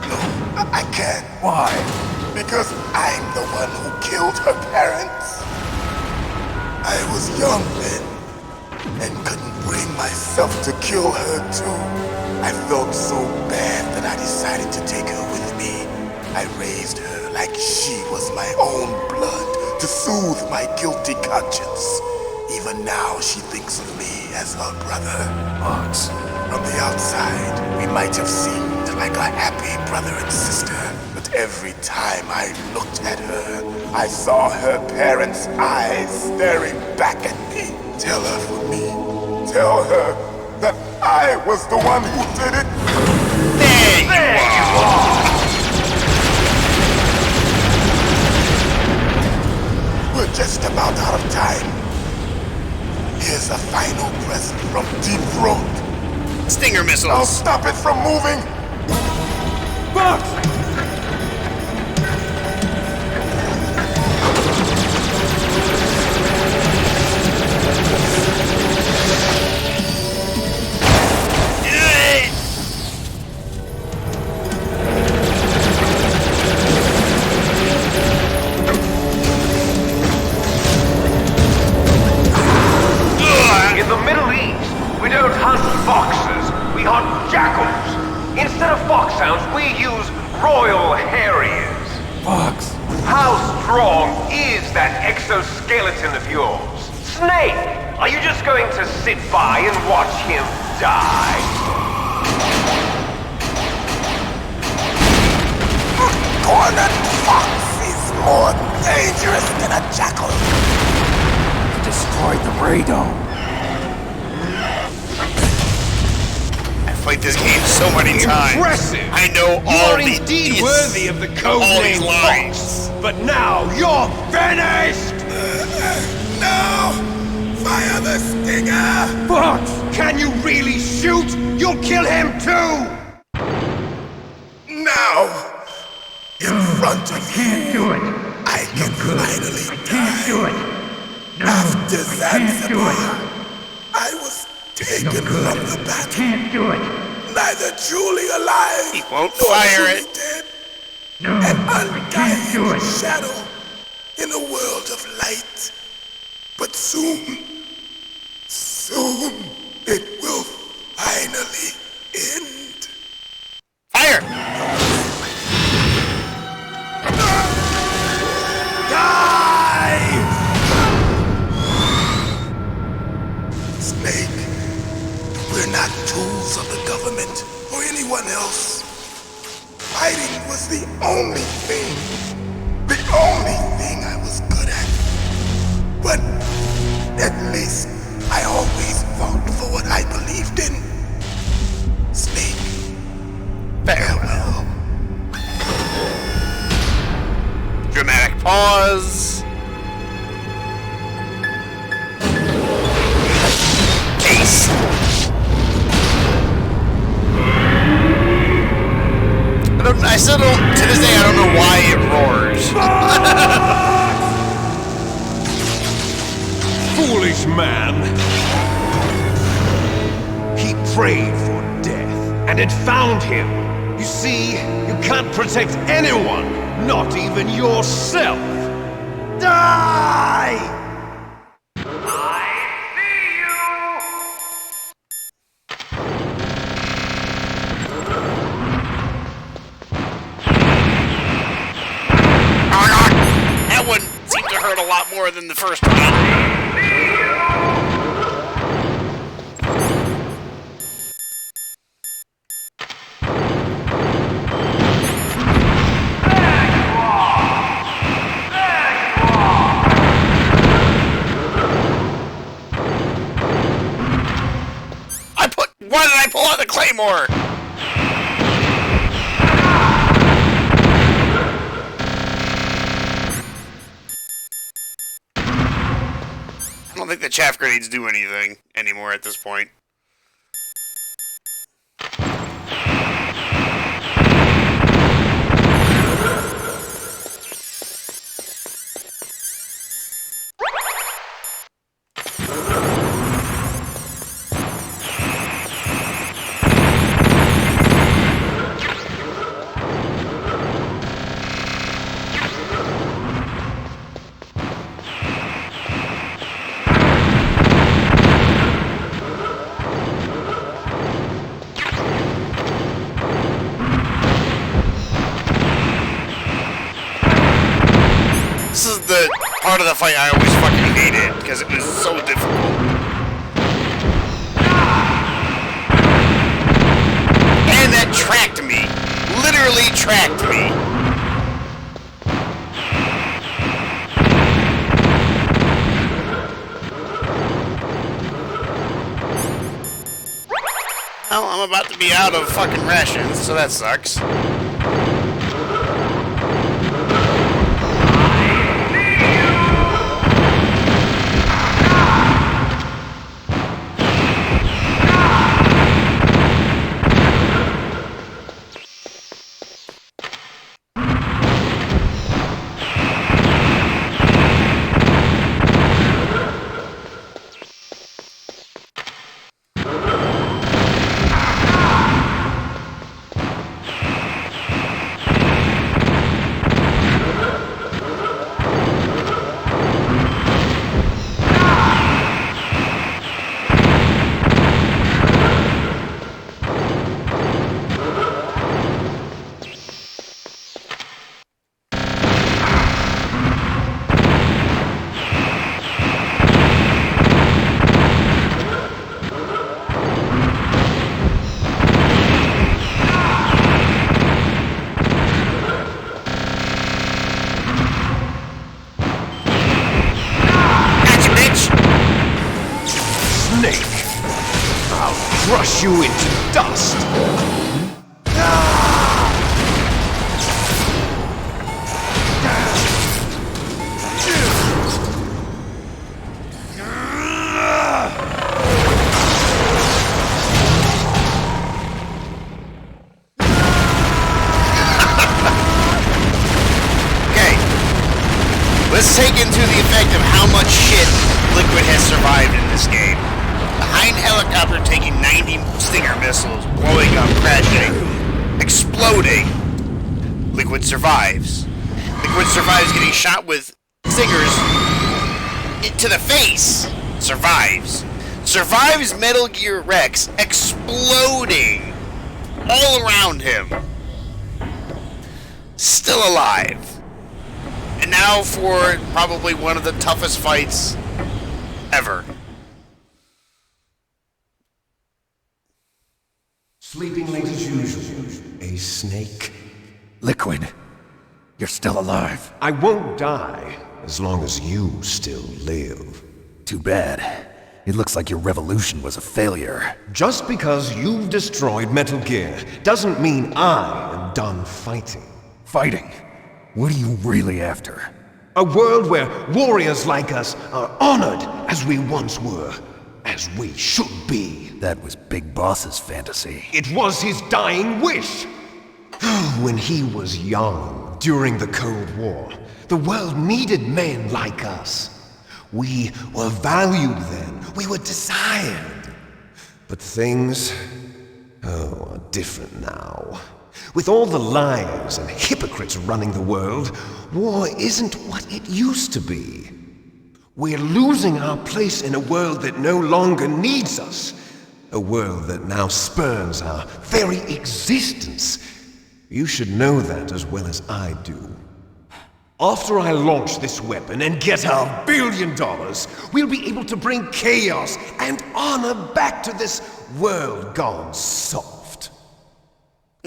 No, I can't. Why? Because I'm the one who killed her parents. I was young then, and couldn't bring myself to kill her too. I felt so bad that I decided to take her with me. I raised her like she was my own blood to soothe my guilty conscience. Even now, she thinks of me as her brother. Fox. From the outside, we might have seemed like a happy brother and sister, but every time I looked at her, I saw her parents' eyes staring back at me. Tell her for me. Tell her that I was the one who did it. There you are! just about out of time. Here's a final present from Deep Throat. Stinger missiles. I'll stop it from moving. Fox! In the Middle East, we don't hunt foxes, we hunt jackals. Instead of foxhounds, we use Royal Harriers. Fox. How strong is that exoskeleton of yours? Snake, are you just going to sit by and watch him die? A cornered fox is more dangerous than a jackal. Destroyed the radome. Played this game so many times. Impressive! I know You all are the indeed worthy of the codename Fox. But now you're finished! No! Fire the stinger! Fox! Can you really shoot? You'll kill him too! Now! In front of Can't do it. I can finally Can't do it. No. After Can't do it. Zanzibar, I was taken from the battle. Can't do it. Neither truly alive He won't nor fire truly it. dead. No. An Can't do undying it. shadow in a world of light. But soon, it will finally end. Fire! Die! Snake, we're not tools of the government or anyone else. Fighting was the only thing I was good at. But at least I always fought for what I believed in. Snake, farewell. Dramatic pause. Case. I still don't, to this day, I don't know why it roars. Foolish man! He prayed for death, and it found him. You see, you can't protect anyone, not even yourself. Die! That one seemed to hurt a lot more than the first one. Why did I pull out the claymore? I don't think the chaff grenades do anything anymore at this point. This is the part of the fight I always fucking hated, because it was so difficult. And that tracked me. Literally tracked me. Well, I'm about to be out of fucking rations, so that sucks. crush you into dust. Let's take into the effect of how much shit Liquid has survived in this game. The Hind helicopter taking 90 Stinger missiles, blowing up, crashing, exploding. Liquid survives. Liquid survives getting shot with Stingers into the face. Survives. Survives Metal Gear Rex exploding all around him. Still alive. And now for probably one of the toughest fights ever. Sleeping late as usual. A snake. Liquid, you're still alive. I won't die as long as you still live. Too bad. It looks like your revolution was a failure. Just because you've destroyed Metal Gear doesn't mean I am done fighting. Fighting? What are you really after? A world where warriors like us are honored as we once were, as we should be. That was Big Boss's fantasy. It was his dying wish. When he was young, during the Cold War, the world needed men like us. We were valued then. We were desired. But things, are different now. With all the liars and hypocrites running the world, war isn't what it used to be. We're losing our place in a world that no longer needs us. A world that now spurns our very existence. You should know that as well as I do. After I launch this weapon and get our $1 billion, we'll be able to bring chaos and honor back to this world gone soft.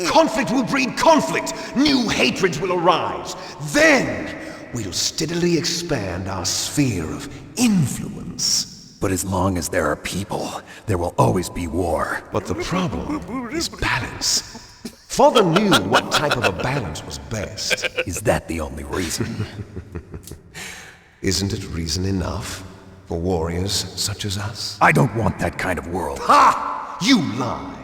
Conflict will breed conflict. New hatreds will arise. Then we'll steadily expand our sphere of influence. But as long as there are people, there will always be war. But the problem is balance. Father knew what type of a balance was best. Is that the only reason? Isn't it reason enough for warriors such as us? I don't want that kind of world. Ha! You lie.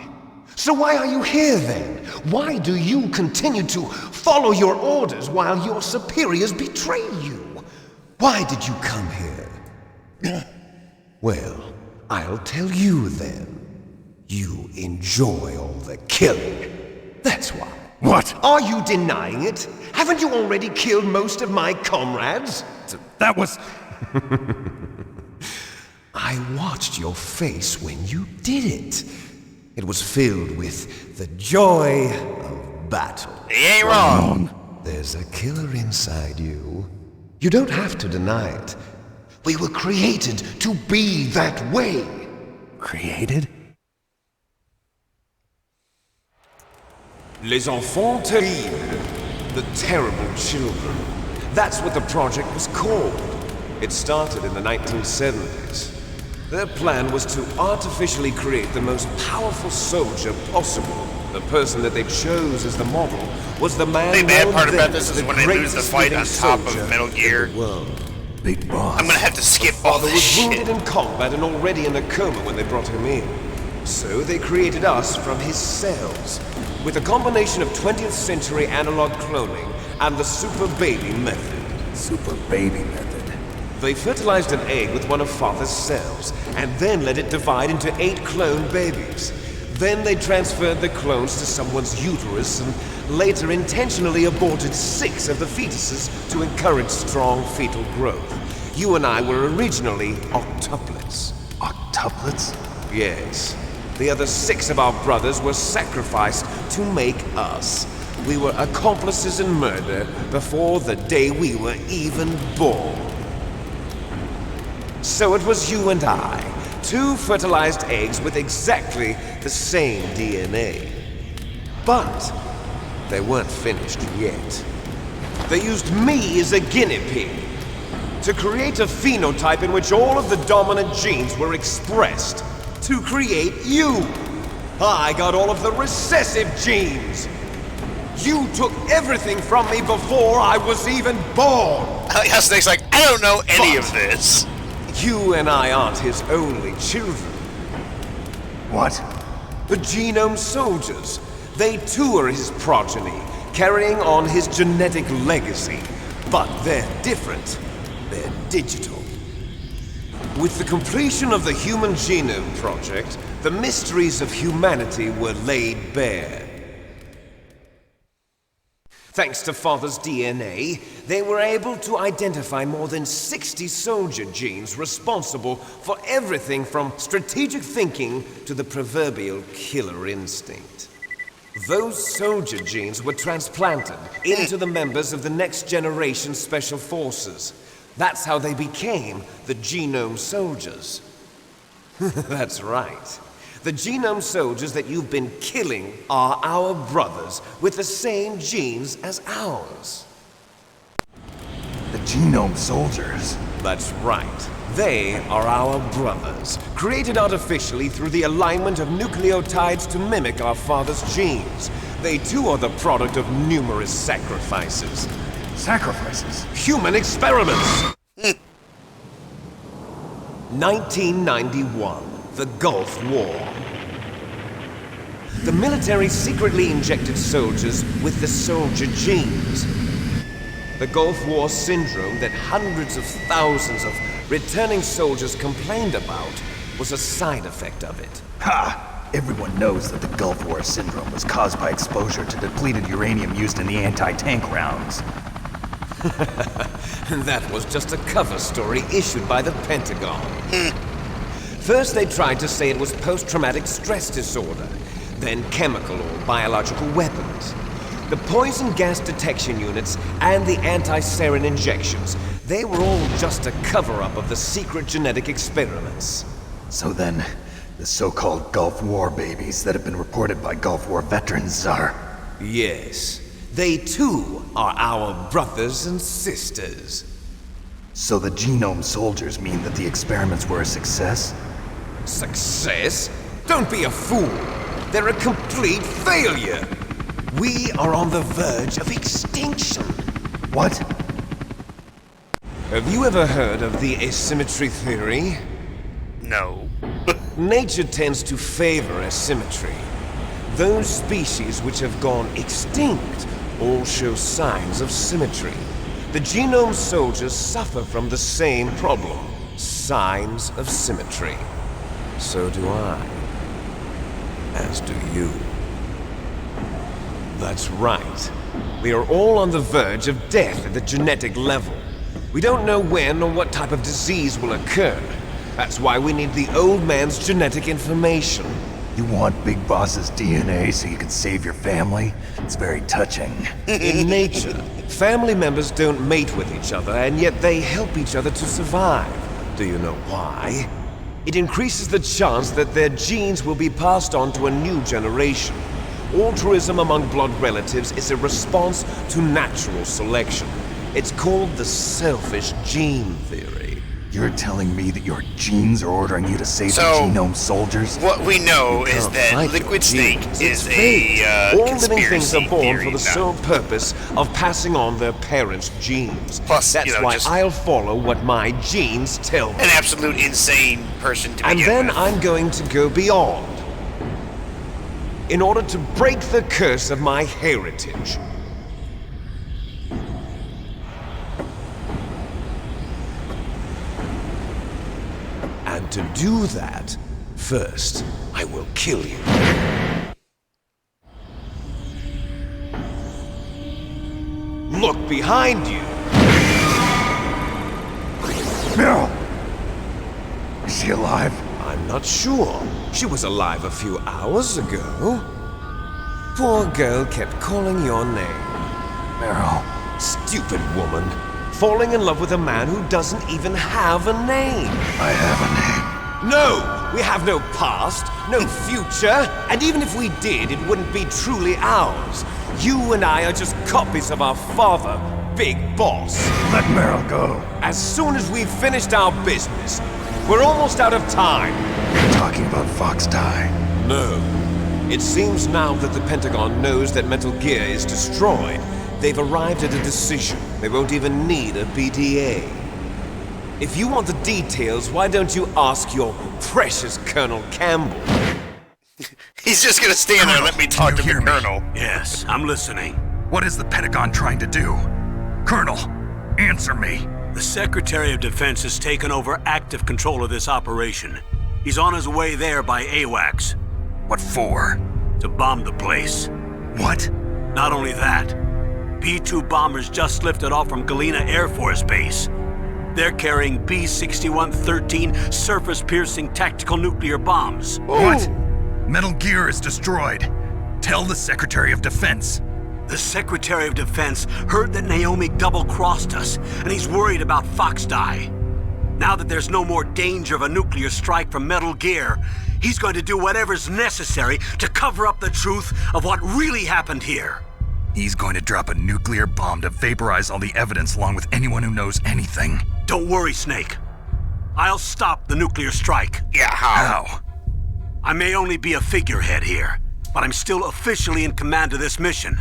So why are you here then? Why do you continue to follow your orders while your superiors betray you? Why did you come here? Well, I'll tell you then. You enjoy all the killing. That's why. What? Are you denying it? Haven't you already killed most of my comrades? That was... I watched your face when you did it. It was filled with the joy of battle. He ain't wrong. There's a killer inside you. You don't have to deny it. We were created to be that way. Created? Les enfants terribles. The terrible children. That's what the project was called. It started in the 1970s. Their plan was to artificially create the most powerful soldier possible. The person that they chose as the model was the man. The bad part about this is when I lose the fight on top of Metal Gear. Big Boss. I'm gonna have to skip all this shit. Father was wounded in combat and already in a coma when they brought him in. So they created us from his cells, with a combination of 20th century analog cloning and the Super Baby method. Super Baby method. They fertilized an egg with one of Father's cells, and then let it divide into 8 clone babies. Then they transferred the clones to someone's uterus, and later intentionally aborted 6 of the fetuses to encourage strong fetal growth. You and I were originally octuplets. Octuplets? Yes. The other 6 of our brothers were sacrificed to make us. We were accomplices in murder before the day we were even born. So it was you and I, 2 fertilized eggs with exactly the same DNA. But they weren't finished yet. They used me as a guinea pig to create a phenotype in which all of the dominant genes were expressed, to create you. I got all of the recessive genes. You took everything from me before I was even born. Snake's like, I don't know any of this. You and I aren't his only children. What? The Genome Soldiers. They too are his progeny, carrying on his genetic legacy. But they're different. They're digital. With the completion of the Human Genome Project, the mysteries of humanity were laid bare. Thanks to Father's DNA, they were able to identify more than 60 soldier genes responsible for everything from strategic thinking to the proverbial killer instinct. Those soldier genes were transplanted into the members of the Next Generation Special Forces. That's how they became the Genome Soldiers. That's right. The Genome Soldiers that you've been killing are our brothers with the same genes as ours. The Genome Soldiers? That's right. They are our brothers, created artificially through the alignment of nucleotides to mimic our father's genes. They too are the product of numerous sacrifices. Sacrifices? Human experiments! 1991. The Gulf War. The military secretly injected soldiers with the soldier genes. The Gulf War syndrome that hundreds of thousands of returning soldiers complained about was a side effect of it. Ha! Everyone knows that the Gulf War syndrome was caused by exposure to depleted uranium used in the anti-tank rounds. That was just a cover story issued by the Pentagon. First, they tried to say it was post-traumatic stress disorder, then chemical or biological weapons. The poison gas detection units and the anti-sarin injections, they were all just a cover-up of the secret genetic experiments. So then, the so-called Gulf War babies that have been reported by Gulf War veterans are... Yes, they too are our brothers and sisters. So the Genome Soldiers mean that the experiments were a success? Success? Don't be a fool! They're a complete failure! We are on the verge of extinction! What? Have you ever heard of the asymmetry theory? No. Nature tends to favor asymmetry. Those species which have gone extinct all show signs of symmetry. The Genome Soldiers suffer from the same problem. Signs of symmetry. So do I. As do you. That's right. We are all on the verge of death at the genetic level. We don't know when or what type of disease will occur. That's why we need the old man's genetic information. You want Big Boss's DNA so you can save your family? It's very touching. In nature, family members don't mate with each other, and yet they help each other to survive. Do you know why? It increases the chance that their genes will be passed on to a new generation. Altruism among blood relatives is a response to natural selection. It's called the selfish gene theory. You're telling me that your genes are ordering you to save the Genome Soldiers? What we know is that Liquid Snake is a All living things are born for the now. sole purpose of passing on their parents' genes. Plus, that's why I'll follow what my genes tell me. An absolute insane person to And begin then with. I'm going to go beyond. In order to break the curse of my heritage. And to do that, first, I will kill you. Look behind you! Meryl! Is she alive? I'm not sure. She was alive a few hours ago. Poor girl kept calling your name. Meryl. Stupid woman. Falling in love with a man who doesn't even have a name. I have a name. No! We have no past, no future, and even if we did, it wouldn't be truly ours. You and I are just copies of our father, Big Boss. Let Meryl go. As soon as we've finished our business, we're almost out of time. You're talking about Fox Die. No. It seems now that the Pentagon knows that Metal Gear is destroyed. They've arrived at a decision. They won't even need a PDA. If you want the details, why don't you ask your precious Colonel Campbell? He's just gonna stand there and let me talk to the Colonel. Yes, I'm listening. What is the Pentagon trying to do? Colonel, answer me. The Secretary of Defense has taken over active control of this operation. He's on his way there by AWACS. What for? To bomb the place. What? Not only that, B-2 bombers just lifted off from Galena Air Force Base. They're carrying B-6113 surface-piercing tactical nuclear bombs. What? Metal Gear is destroyed. Tell the Secretary of Defense. The Secretary of Defense heard that Naomi double-crossed us, and he's worried about Foxdie. Now that there's no more danger of a nuclear strike from Metal Gear, he's going to do whatever's necessary to cover up the truth of what really happened here. He's going to drop a nuclear bomb to vaporize all the evidence along with anyone who knows anything. Don't worry, Snake. I'll stop the nuclear strike. Yeah, how? How? I may only be a figurehead here, but I'm still officially in command of this mission.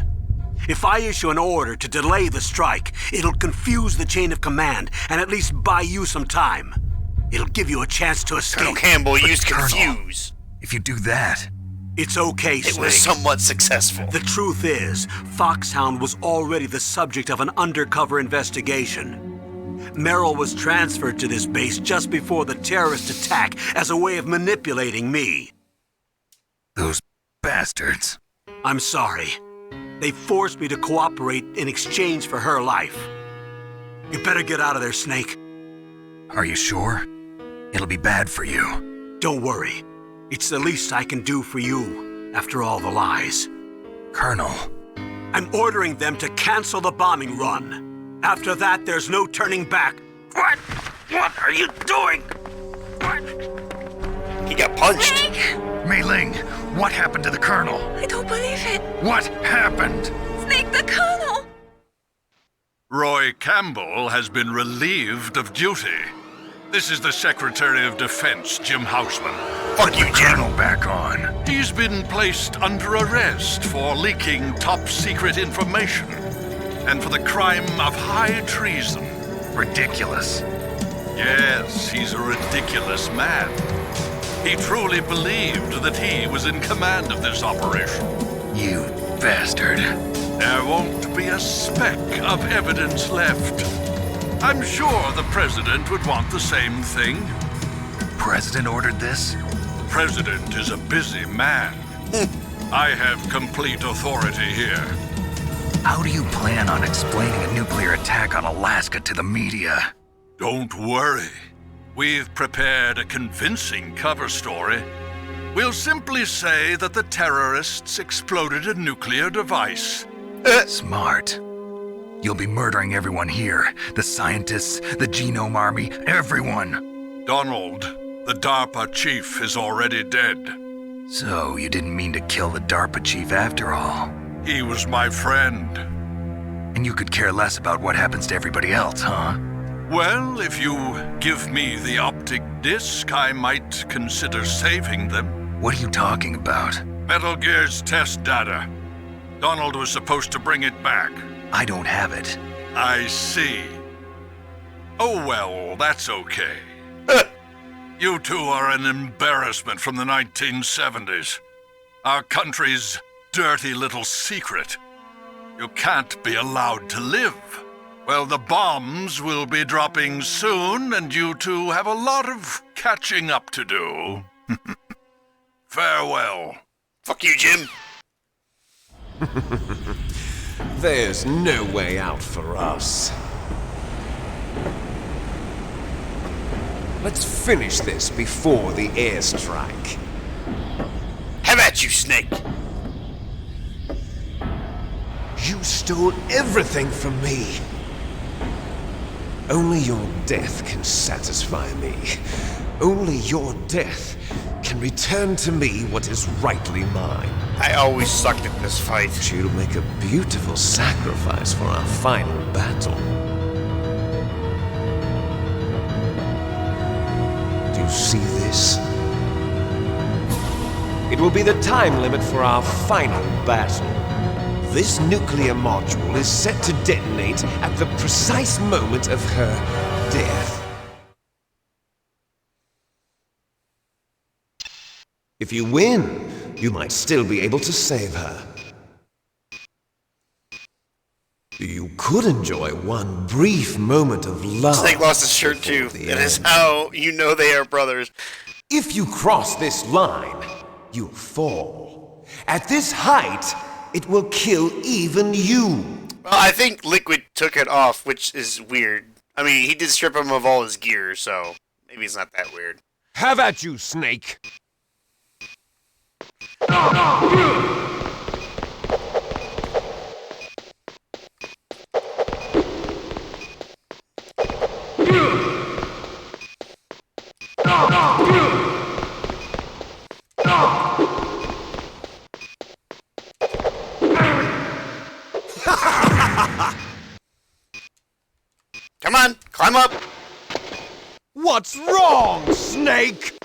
If I issue an order to delay the strike, it'll confuse the chain of command and at least buy you some time. It'll give you a chance to escape. Colonel Campbell used Colonel, confuse. If you do that... It's okay, Snake. It was somewhat successful. The truth is, Foxhound was already the subject of an undercover investigation. Merrill was transferred to this base just before the terrorist attack as a way of manipulating me. Those bastards. I'm sorry. They forced me to cooperate in exchange for her life. You better get out of there, Snake. Are you sure? It'll be bad for you. Don't worry. It's the least I can do for you, after all the lies. Colonel. I'm ordering them to cancel the bombing run. After that, there's no turning back. What? What are you doing? What? He got punched. Snake! Mei Ling, what happened to the Colonel? I don't believe it. What happened? Snake, the Colonel! Roy Campbell has been relieved of duty. This is the Secretary of Defense, Jim Houseman. Fuck you, Jim. Colonel back on. He's been placed under arrest for leaking top-secret information and for the crime of high treason. Ridiculous. Yes, he's a ridiculous man. He truly believed that he was in command of this operation. You bastard. There won't be a speck of evidence left. I'm sure the President would want the same thing. President ordered this? President is a busy man. I have complete authority here. How do you plan on explaining a nuclear attack on Alaska to the media? Don't worry. We've prepared a convincing cover story. We'll simply say that the terrorists exploded a nuclear device. Smart. You'll be murdering everyone here. The scientists, the Genome Army, everyone. Donald, the DARPA chief, is already dead. So you didn't mean to kill the DARPA chief after all? He was my friend. And you could care less about what happens to everybody else, huh? Well, if you give me the optic disc, I might consider saving them. What are you talking about? Metal Gear's test data. Donald was supposed to bring it back. I don't have it. I see. Oh well, that's okay. You two are an embarrassment from the 1970s. Our country's dirty little secret. You can't be allowed to live. Well, the bombs will be dropping soon, and you two have a lot of catching up to do. Farewell. Fuck you, Jim. There's no way out for us. Let's finish this before the airstrike. Have at you, Snake. You stole everything from me. Only your death can satisfy me. Only your death can return to me what is rightly mine. I always sucked at this fight. You'll make a beautiful sacrifice for our final battle. Do you see this? It will be the time limit for our final battle. This nuclear module is set to detonate at the precise moment of her death. If you win, you might still be able to save her. You could enjoy one brief moment of love. Snake lost his shirt too. That is how you know they are brothers. If you cross this line, you'll fall. At this height, it will kill even you. Well, I think Liquid took it off, which is weird. I mean, he did strip him of all his gear, so maybe it's not that weird. Have at you, Snake. Come on, climb up. What's wrong, Snake?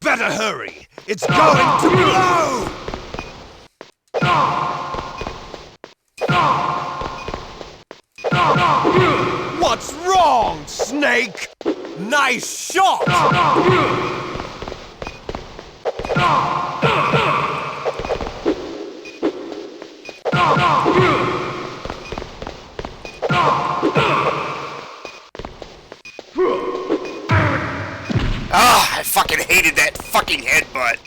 Better hurry! It's going to blow! What's wrong, Snake? Nice shot! Ah, I fucking hated that fucking headbutt.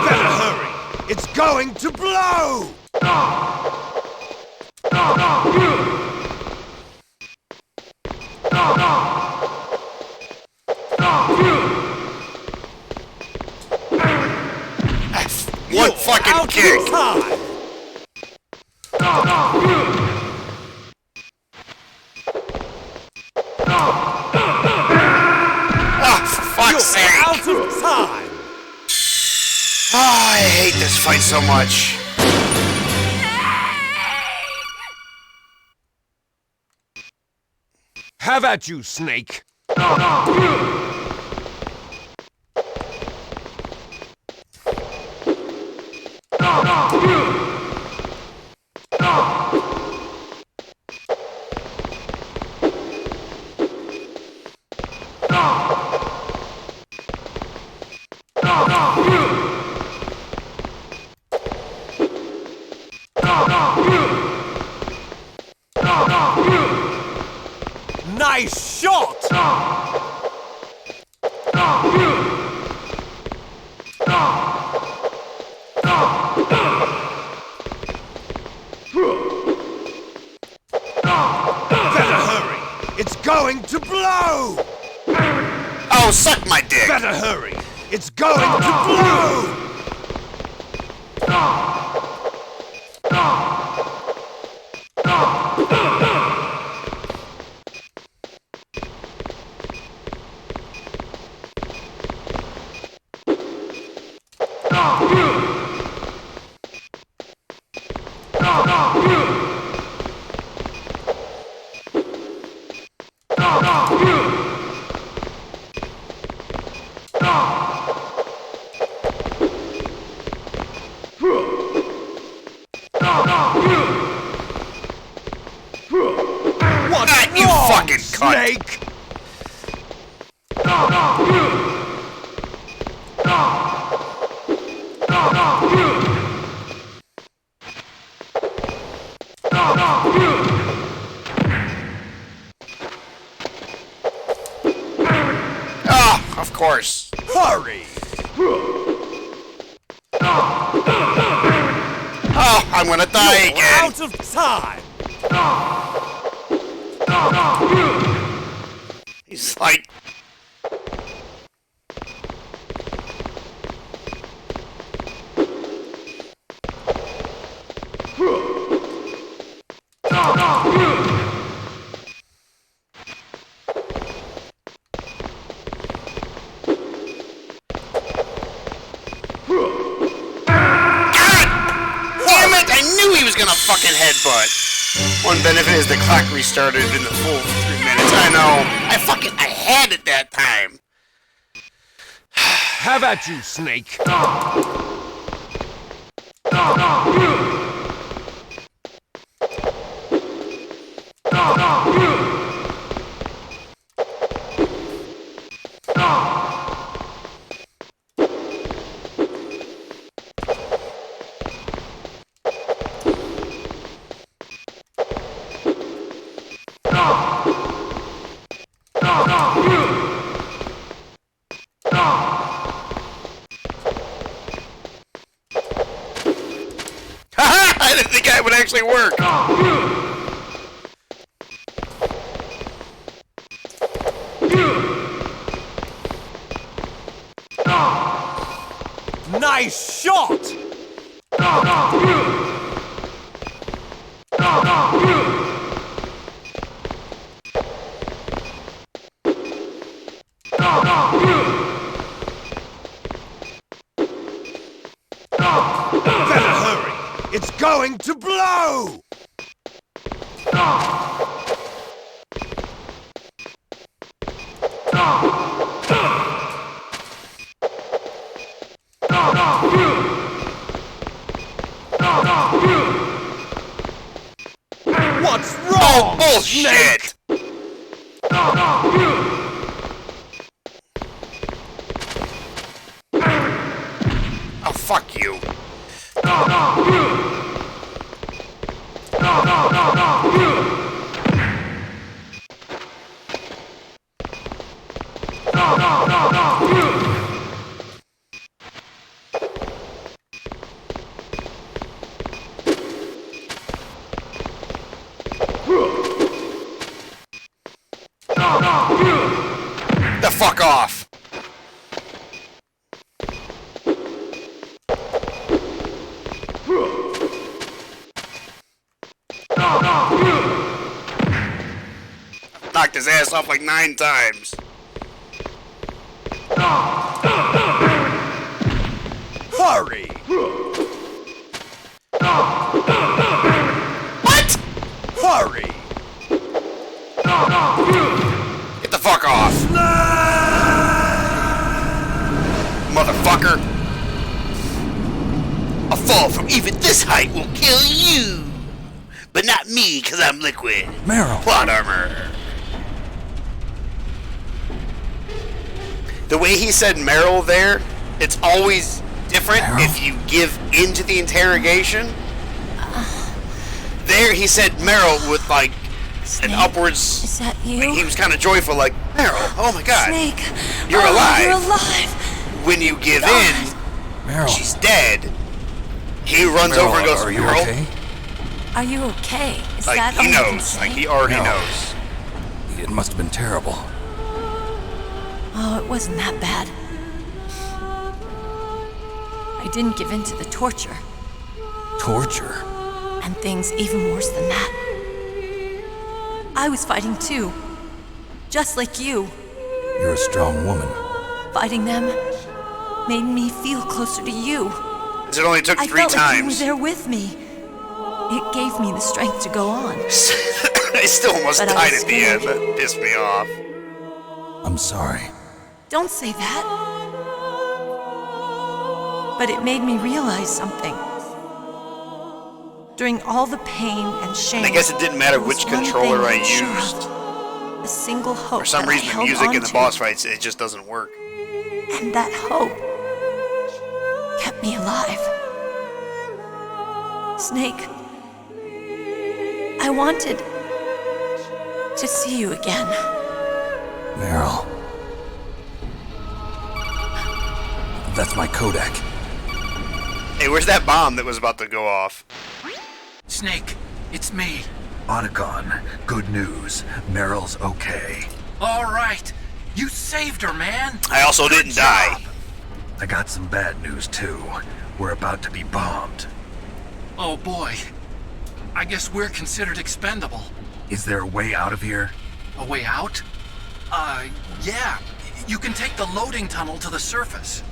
Better hurry! It's going to blow! One fucking kick! Oh, for fuck's sake! Out of time! Oh, I hate this fight so much. Have at you, Snake! Nice shot! Better hurry! It's going to blow! Oh, suck my dick! Better hurry! It's going to blow! What's you wrong, fucking cunt? Snake? Ah, of course. Hurry! Oh, I'm gonna die again. Out of time! He's like... headbutt. One benefit is the clock restarted in the full 3 minutes. I know. I had it that time. Have at you, Snake. I didn't think that would actually work. Nice shot! Better hurry! It's going to blow! What's wrong? Oh, bullshit! Oh, fuck you. The fuck off. Knocked his ass off like 9 times. Hurry! What? Hurry! Get the fuck off. Motherfucker. A fall from even this height will kill you. But not me, because I'm liquid. Meryl. Plot armor. The way he said Meryl there, it's always different if you give into the interrogation. There he said Meryl with like Snake, an upwards. Is that you? Like, he was kind of joyful, like Meryl. Oh my God, Snake, you're alive. You're alive. When you give God. in, Meryl. she's dead. He runs Meryl, over and goes, are you Meryl. okay? Are you okay? Is Like that he all you can knows. say? Like he already No. knows. It must have been terrible. Oh, it wasn't that bad. I didn't give in to the torture. Torture? And things even worse than that. I was fighting too. Just like you. You're a strong woman. Fighting them made me feel closer to you. It only took I 3 felt like you were times. there with me. It gave me the strength to go on. I still almost But I died was at the end. scared. That pissed me off. I'm sorry. Don't say that. But it made me realize something. During all the pain and shame, I guess it didn't matter there was which one controller thing I that sure used. A single hope. For some that I reason, the held music on in the to. boss fights, it just doesn't work. And that hope kept me alive. Snake, I wanted to see you again. Meryl. That's my Kodak. Hey, where's that bomb that was about to go off? Snake, it's me. Otacon, good news. Meryl's okay. All right. You saved her, man. I also didn't die. I got some bad news, too. We're about to be bombed. Oh, boy. I guess we're considered expendable. Is there a way out of here? A way out? Yeah. You can take the loading tunnel to the surface.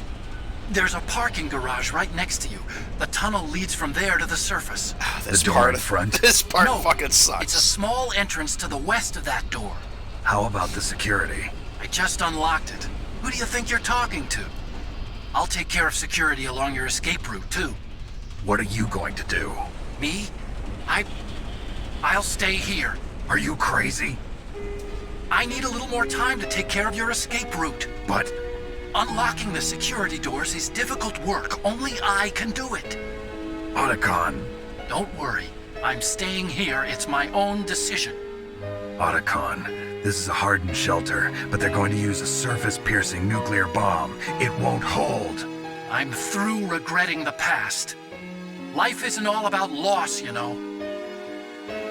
There's a parking garage right next to you. The tunnel leads from there to the surface. The door in front? This part No, fucking sucks. It's a small entrance to the west of that door. How about the security? I just unlocked it. Who do you think you're talking to? I'll take care of security along your escape route, too. What are you going to do? Me? I'll stay here. Are you crazy? I need a little more time to take care of your escape route. But unlocking the security doors is difficult work. Only I can do it. Otacon. Don't worry. I'm staying here. It's my own decision. Otacon, this is a hardened shelter, but they're going to use a surface-piercing nuclear bomb. It won't hold. I'm through regretting the past. Life isn't all about loss, you know.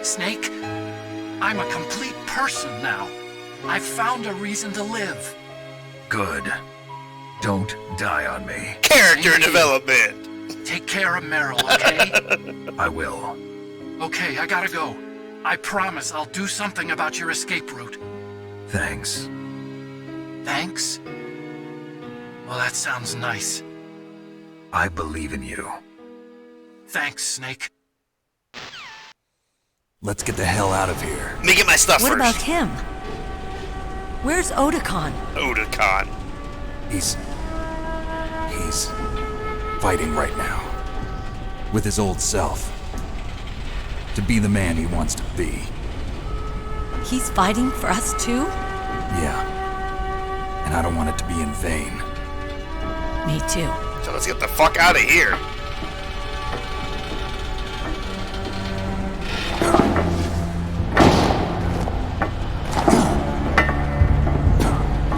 Snake, I'm a complete person now. I've found a reason to live. Good. Don't die on me. Character development. Take care of Meryl, okay? I will. Okay, I gotta go. I promise I'll do something about your escape route. Thanks. Thanks? Well, that sounds nice. I believe in you. Thanks, Snake. Let's get the hell out of here. Let me get my stuff What first. about him? Where's Otacon? Otacon. He's fighting right now. With his old self. To be the man he wants to be. He's fighting for us too? Yeah. And I don't want it to be in vain. Me too. So let's get the fuck out of here.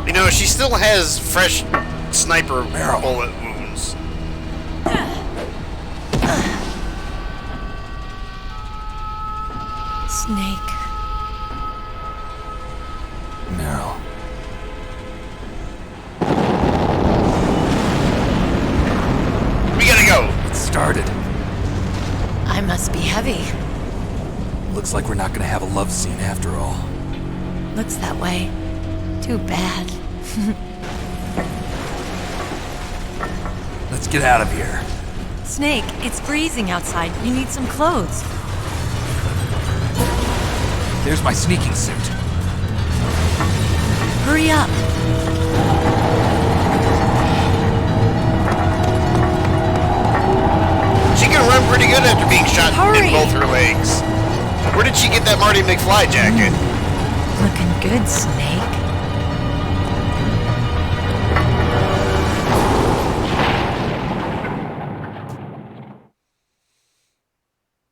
You know, she still has fresh sniper bullet wounds. Snake. Meryl. We gotta go. It started. I must be heavy. Looks like we're not gonna have a love scene after all. Looks that way. Too bad. Let's get out of here. Snake, it's freezing outside. You need some clothes. There's my sneaking suit. Hurry up. She can run pretty good after being shot Hurry. in both her legs. Where did she get that Marty McFly jacket? Looking good, Snake.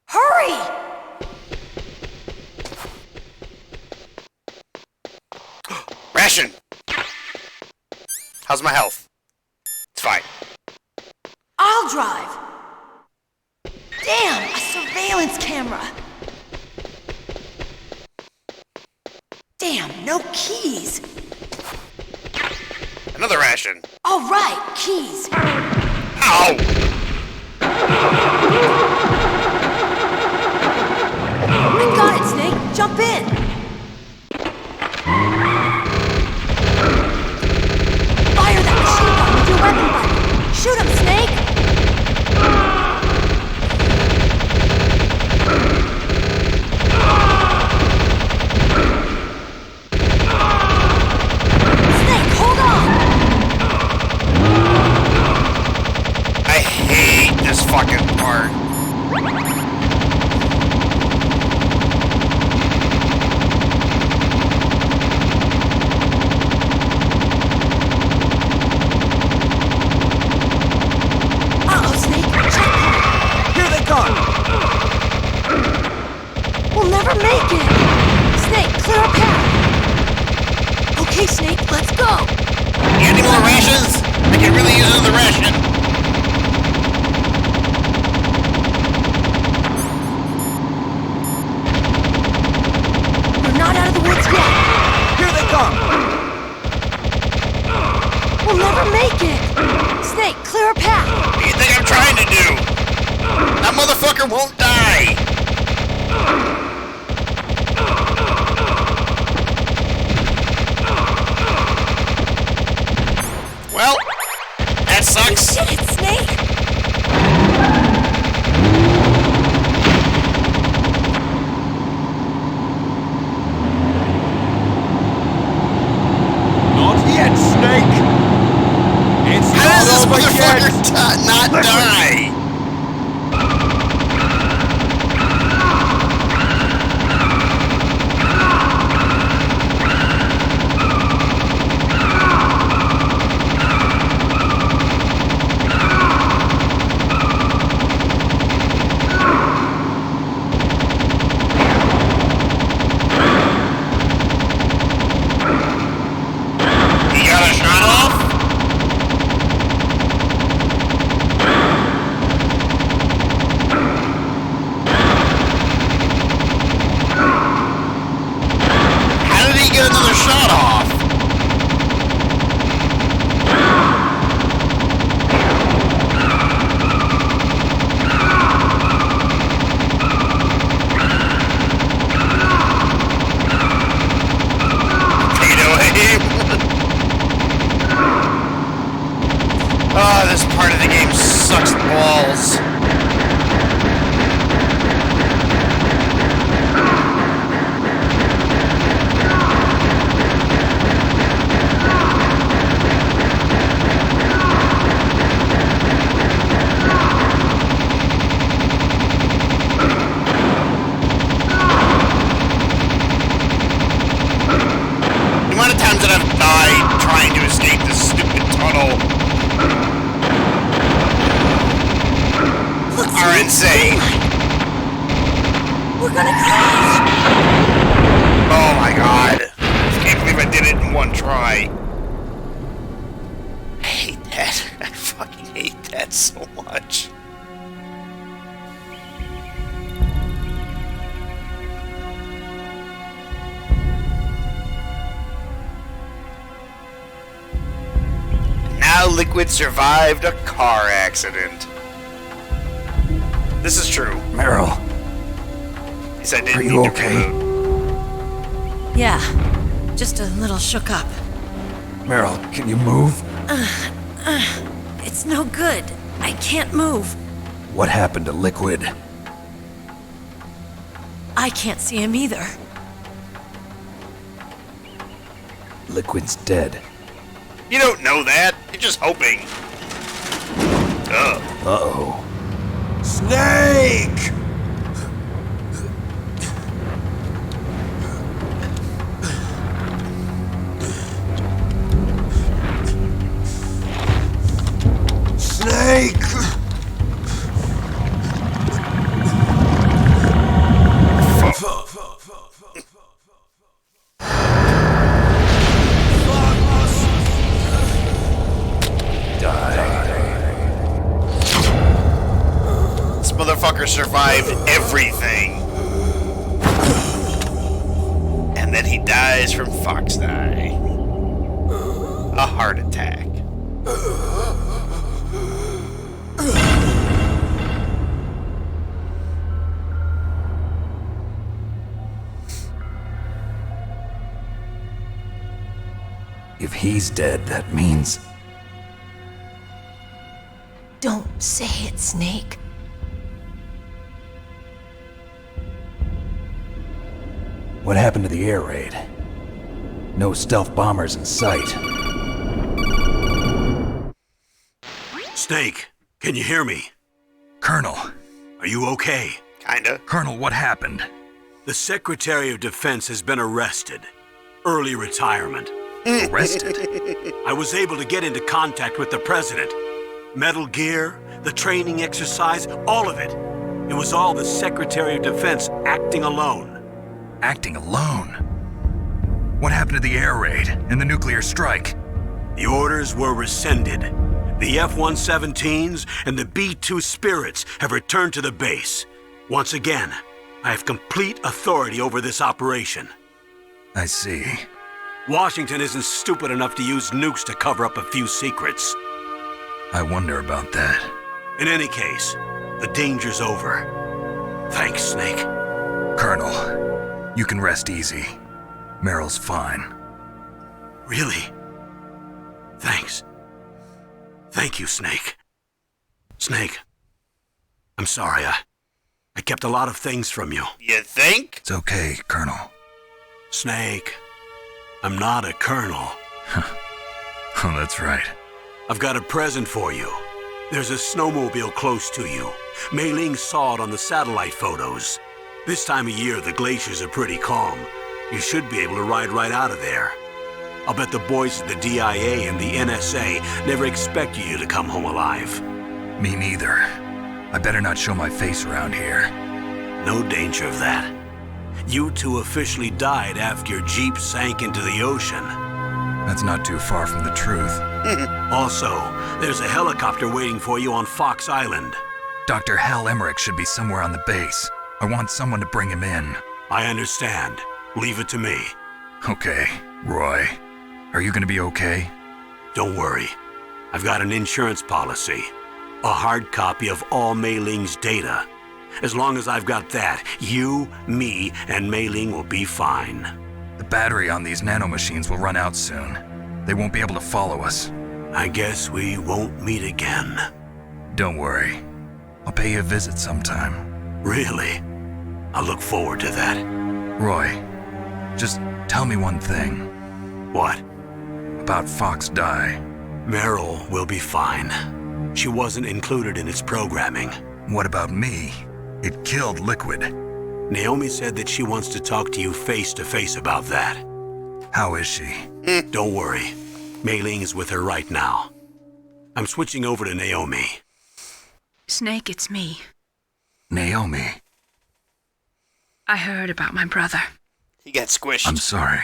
Hurry! Ration! How's my health? It's fine. I'll drive. Damn, a surveillance camera. Damn, no keys. Another ration. All right, keys. Ow! I got it, Snake. Jump in. Fire that machine gun with your weapon button. Shoot him, Snake. Snake, hold on. I hate this fucking part. Uh-oh, Snake. Checkpoint. Here they come! We'll never make it. Snake, clear a path. Okay, Snake, let's go. You got any more rations? I can really use another ration. We're not out of the woods yet. Here they come! We'll never make it. Snake, clear a path. What do you think I'm trying to do? That motherfucker won't die. Well, that sucks. Shit motherfucker not die? This part of the game sucks balls. The amount of times that I've died trying to escape this stupid tunnel are insane. We're gonna crash! Oh my god. I can't believe I did it in one try. I hate that. I fucking hate that so much. Now Liquid survived a car accident. This is true. Meryl. Yes, I did. Are you okay? Yeah, just a little shook up. Meryl, can you move? It's no good. I can't move. What happened to Liquid? I can't see him either. Liquid's dead. You don't know that. You're just hoping. Uh-oh. Snake! Snake! This motherfucker survived everything. And then he dies from fox die. A heart attack. If he's dead, that means... Don't say it, Snake. What happened to the air raid? No stealth bombers in sight. Snake, can you hear me? Colonel. Are you okay? Kinda. Colonel, what happened? The Secretary of Defense has been arrested. Early retirement. Arrested? I was able to get into contact with the President. Metal Gear, the training exercise, all of it. It was all the Secretary of Defense acting alone. Acting alone? What happened to the air raid and the nuclear strike? The orders were rescinded. The F-117s and the B-2 Spirits have returned to the base. Once again, I have complete authority over this operation. I see. Washington isn't stupid enough to use nukes to cover up a few secrets. I wonder about that. In any case, the danger's over. Thanks, Snake. Colonel, you can rest easy. Meryl's fine. Really? Thanks. Thank you, Snake. Snake, I'm sorry. I kept a lot of things from you. You think? It's okay, Colonel. Snake, I'm not a colonel. Oh, that's right. I've got a present for you. There's a snowmobile close to you. Mei Ling saw it on the satellite photos. This time of year, the glaciers are pretty calm. You should be able to ride right out of there. I'll bet the boys at the DIA and the NSA never expected you to come home alive. Me neither. I better not show my face around here. No danger of that. You two officially died after your Jeep sank into the ocean. That's not too far from the truth. Also, there's a helicopter waiting for you on Fox Island. Dr. Hal Emmerich should be somewhere on the base. I want someone to bring him in. I understand. Leave it to me. Okay, Roy. Are you gonna be okay? Don't worry. I've got an insurance policy. A hard copy of all Mei Ling's data. As long as I've got that, you, me, and Mei Ling will be fine. The battery on these nanomachines will run out soon. They won't be able to follow us. I guess we won't meet again. Don't worry. I'll pay you a visit sometime. Really? I look forward to that. Roy, just tell me one thing. What? About Fox Die. Meryl will be fine. She wasn't included in its programming. What about me? It killed Liquid. Naomi said that she wants to talk to you face to face about that. How is she? Don't worry. Mei Ling is with her right now. I'm switching over to Naomi. Snake, it's me. Naomi. I heard about my brother. He got squished. I'm sorry.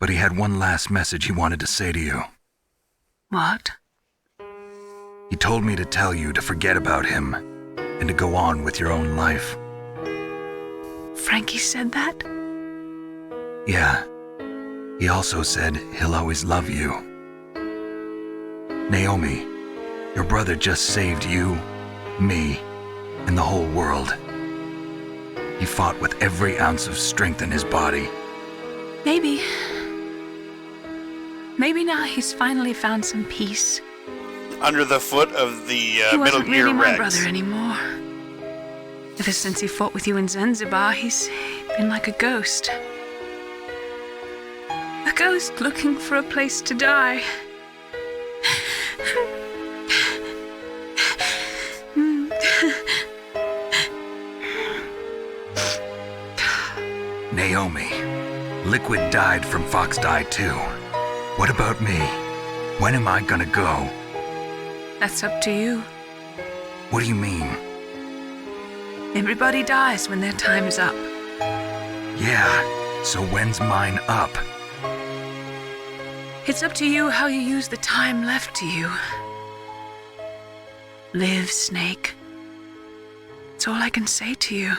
But he had one last message he wanted to say to you. What? He told me to tell you to forget about him and to go on with your own life. Frankie said that? Yeah. He also said he'll always love you. Naomi, your brother just saved you, me, and the whole world. He fought with every ounce of strength in his body. Maybe now he's finally found some peace. Under the foot of the He Metal wasn't Gear really my Rex. brother anymore. Ever since he fought with you in Zanzibar, he's been like a ghost. A ghost looking for a place to die. Naomi, Liquid died from Fox Die too. What about me? When am I gonna go? That's up to you. What do you mean? Everybody dies when their time is up. Yeah, so when's mine up? It's up to you how you use the time left to you. Live, Snake. That's all I can say to you.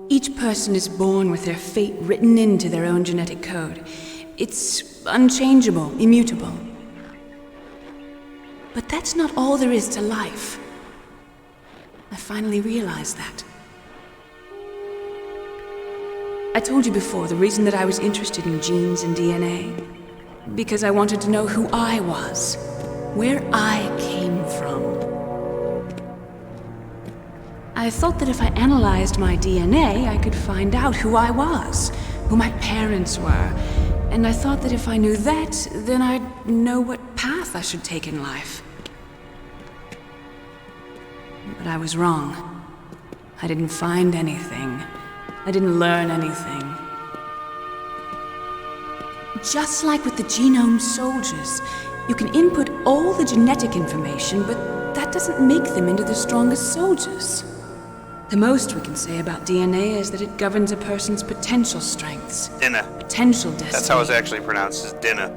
Each person is born with their fate written into their own genetic code. It's unchangeable, immutable. But that's not all there is to life. I finally realized that. I told you before the reason that I was interested in genes and DNA. Because I wanted to know who I was, where I came from. I thought that if I analyzed my DNA, I could find out who I was, who my parents were. And I thought that if I knew that, then I'd know what path I should take in life. But I was wrong. I didn't find anything. I didn't learn anything. Just like with the genome soldiers, you can input all the genetic information, but that doesn't make them into the strongest soldiers. The most we can say about DNA is that it governs a person's potential strengths. Dinner. Potential destiny. That's how it's actually pronounced, is dinner.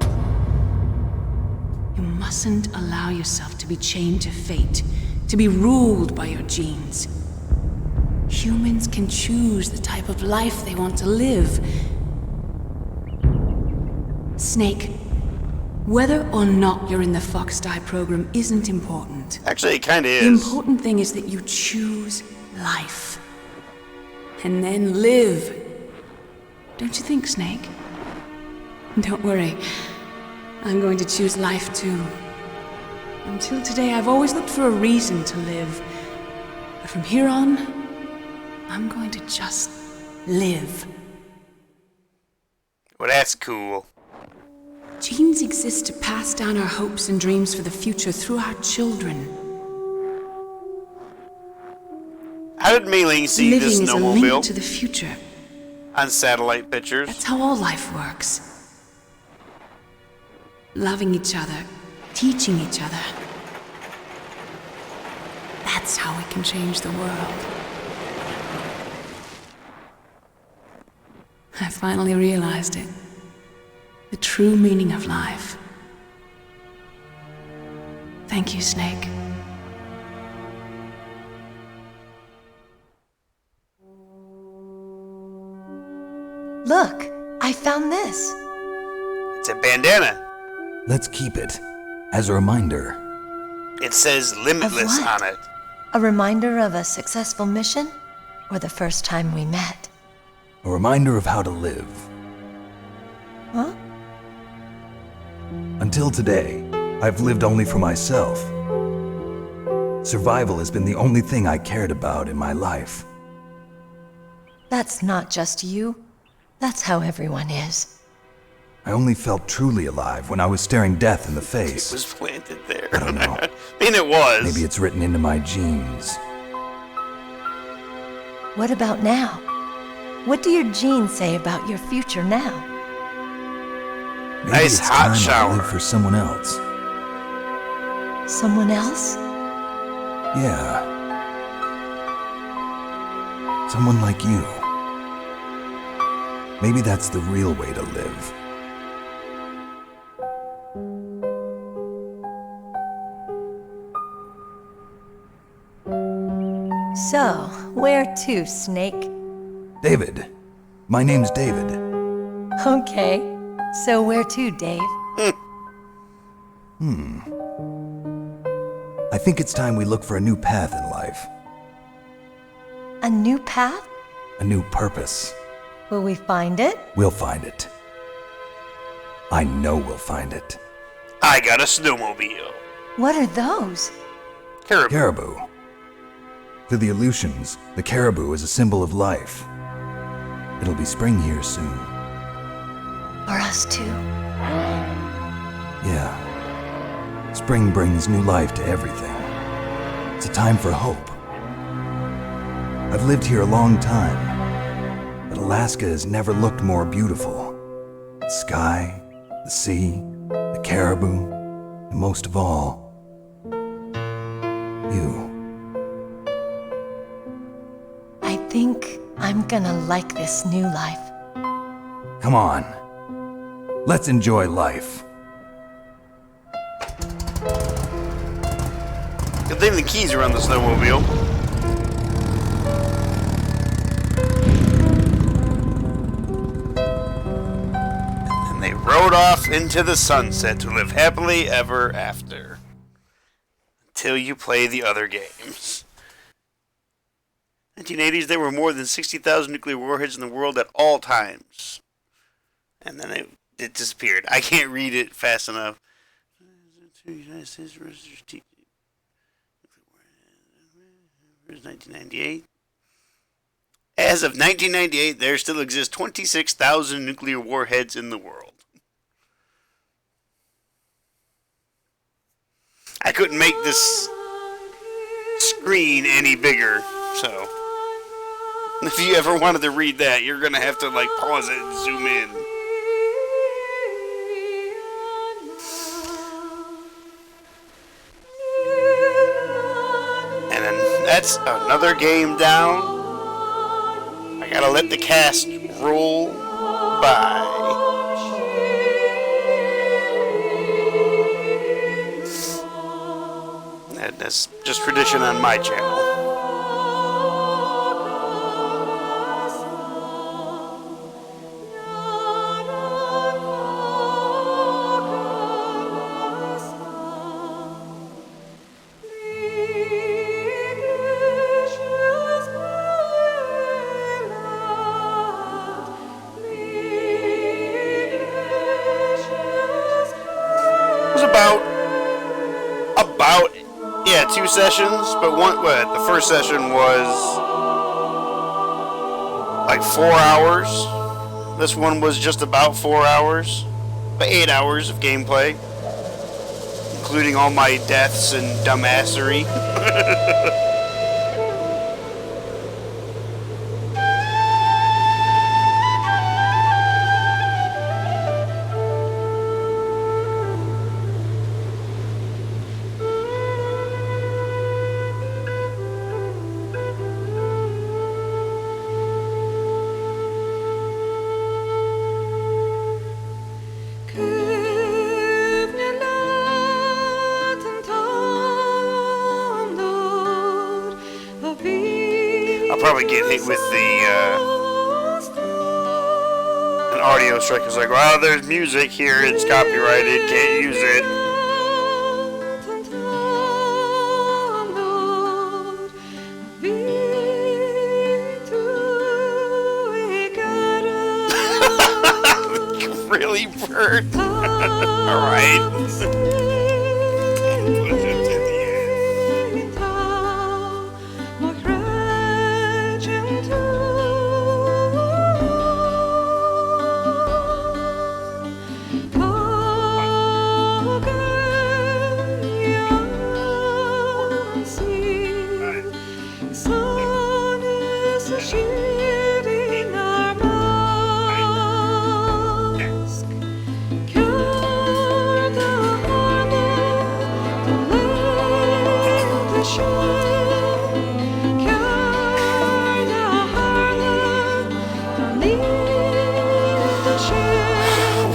You mustn't allow yourself to be chained to fate, to be ruled by your genes. Humans can choose the type of life they want to live. Snake, whether or not you're in the Fox Die program isn't important. Actually, it kind of is. The important thing is that you choose life. And then live. Don't you think, Snake? Don't worry. I'm going to choose life too. Until today, I've always looked for a reason to live. But from here on, I'm going to just live. Well, that's cool. Genes exist to pass down our hopes and dreams for the future through our children. How did Mei Ling see Living this is a link snowmobile to the future. on satellite pictures? That's how all life works. Loving each other, teaching each other. That's how we can change the world. I finally realized it. The true meaning of life. Thank you, Snake. Look, I found this. It's a bandana. Let's keep it as a reminder. It says limitless Of what? on it. A reminder of a successful mission? Or the first time we met? A reminder of how to live. Huh? Until today, I've lived only for myself. Survival has been the only thing I cared about in my life. That's not just you. That's how everyone is. I only felt truly alive when I was staring death in the face. It was planted there. I don't know. I mean, it was. Maybe it's written into my genes. What about now? What do your genes say about your future now? Maybe Nice it's hot time shower. I live for someone else. Someone else? Yeah. Someone like you. Maybe that's the real way to live. So, where to, Snake? David. My name's David. Okay. So where to, Dave? I think it's time we look for a new path in life. A new path? A new purpose. Will we find it? We'll find it. I know we'll find it. I got a snowmobile. What are those? Caribou. Caribou. To the Aleutians, the caribou is a symbol of life. It'll be spring here soon. For us too? Yeah. Spring brings new life to everything. It's a time for hope. I've lived here a long time, but Alaska has never looked more beautiful. The sky, the sea, the caribou, and most of all, you. I think I'm gonna like this new life. Come on. Let's enjoy life. Good thing the keys are on the snowmobile. And they rode off into the sunset to live happily ever after. Until you play the other games. 1980s, there were more than 60,000 nuclear warheads in the world at all times. And then it disappeared. I can't read it fast enough. 1998. As of 1998, there still exist 26,000 nuclear warheads in the world. I couldn't make this screen any bigger, so if you ever wanted to read that, you're gonna have to like pause it and zoom in. And then that's another game down. I gotta let the cast roll by. That's just tradition on my channel. It was about 2 sessions, but the first session was like 4 hours. This one was just about 4 hours. But 8 hours of gameplay. Including all my deaths and dumbassery. Probably get hit with an audio strike. It's like, well, there's music here, it's copyrighted, can't use it. Really, Bert? Alright.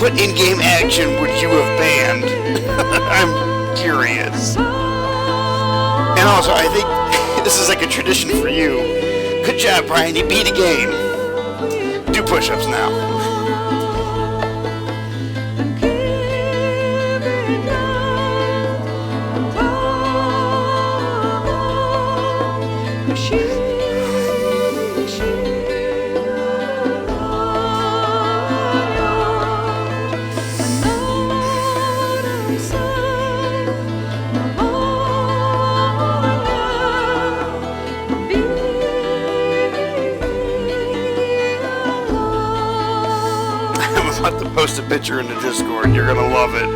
What in-game action would you have banned? I'm curious. And also, I think this is like a tradition for you. Good job, Brian. You beat a game. Do push-ups now. I'm about to post a picture in the Discord. You're gonna love it.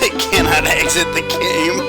I cannot exit the game.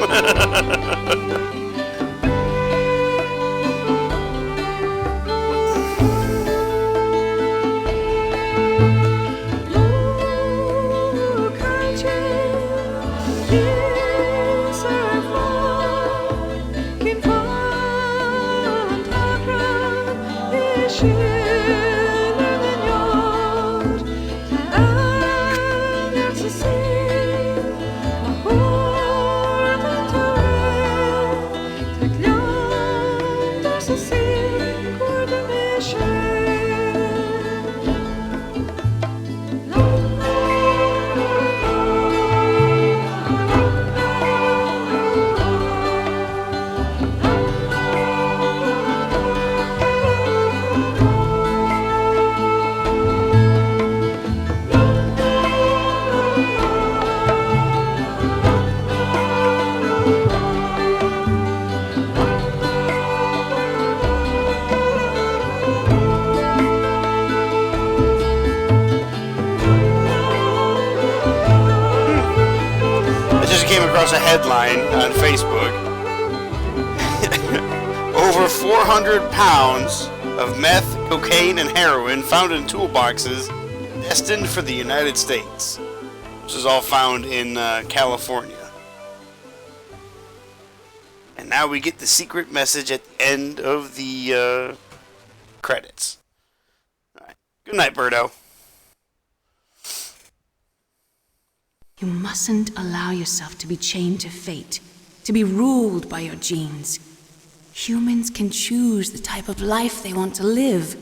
A headline on Facebook. Over 400 pounds of meth, cocaine, and heroin found in toolboxes destined for the United States. This is all found in California. And now we get the secret message at the end of the credits. All right. Good night, Birdo. You mustn't allow yourself to be chained to fate, to be ruled by your genes. Humans can choose the type of life they want to live.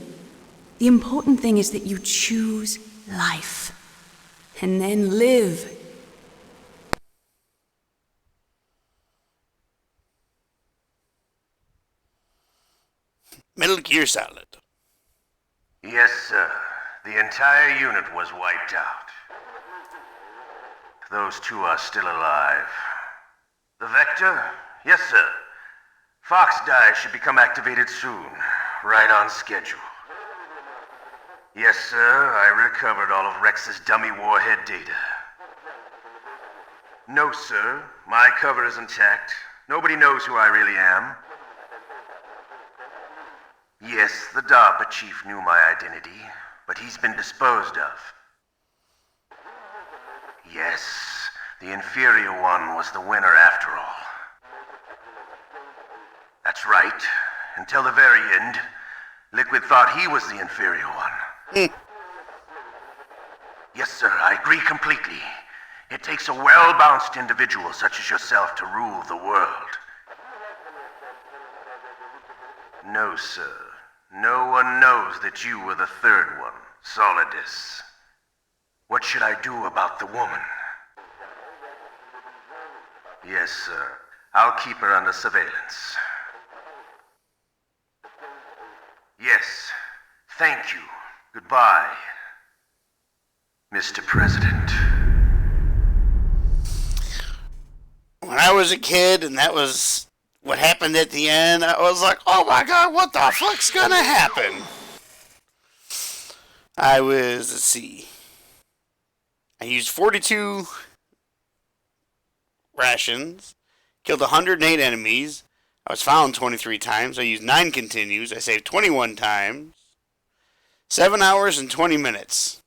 The important thing is that you choose life, and then live. Metal Gear Solid. Yes, sir. The entire unit was wiped out. Those two are still alive. The Vector? Yes, sir. Fox Die should become activated soon. Right on schedule. Yes, sir. I recovered all of Rex's dummy warhead data. No, sir. My cover is intact. Nobody knows who I really am. Yes, the DARPA chief knew my identity, but he's been disposed of. Yes, the inferior one was the winner after all. That's right. Until the very end, Liquid thought he was the inferior one. Yes, sir, I agree completely. It takes a well-balanced individual such as yourself to rule the world. No, sir. No one knows that you were the third one, Solidus. What should I do about the woman? Yes, sir. I'll keep her under surveillance. Yes. Thank you. Goodbye, Mr. President. When I was a kid and that was what happened at the end, I was like, oh my god, what the fuck's gonna happen? Let's see. I used 42 rations, killed 108 enemies. I was found 23 times. I used 9 continues. I saved 21 times. 7 hours and 20 minutes.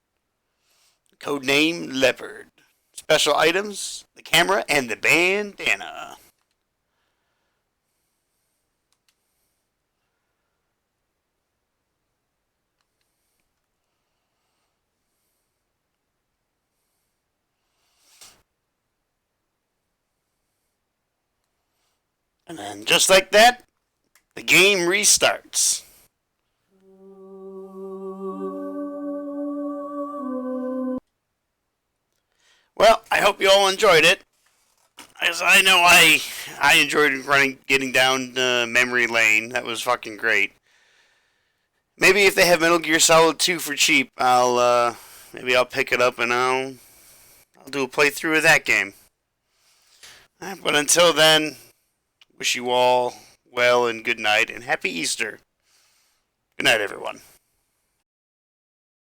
Codename Leopard. Special items, the camera, and the bandana. And then, just like that, the game restarts. Well, I hope you all enjoyed it. As I know I enjoyed getting down memory lane. That was fucking great. Maybe if they have Metal Gear Solid 2 for cheap, maybe I'll pick it up and I'll do a playthrough of that game. But until then, wish you all well and good night and happy Easter. Good night, everyone.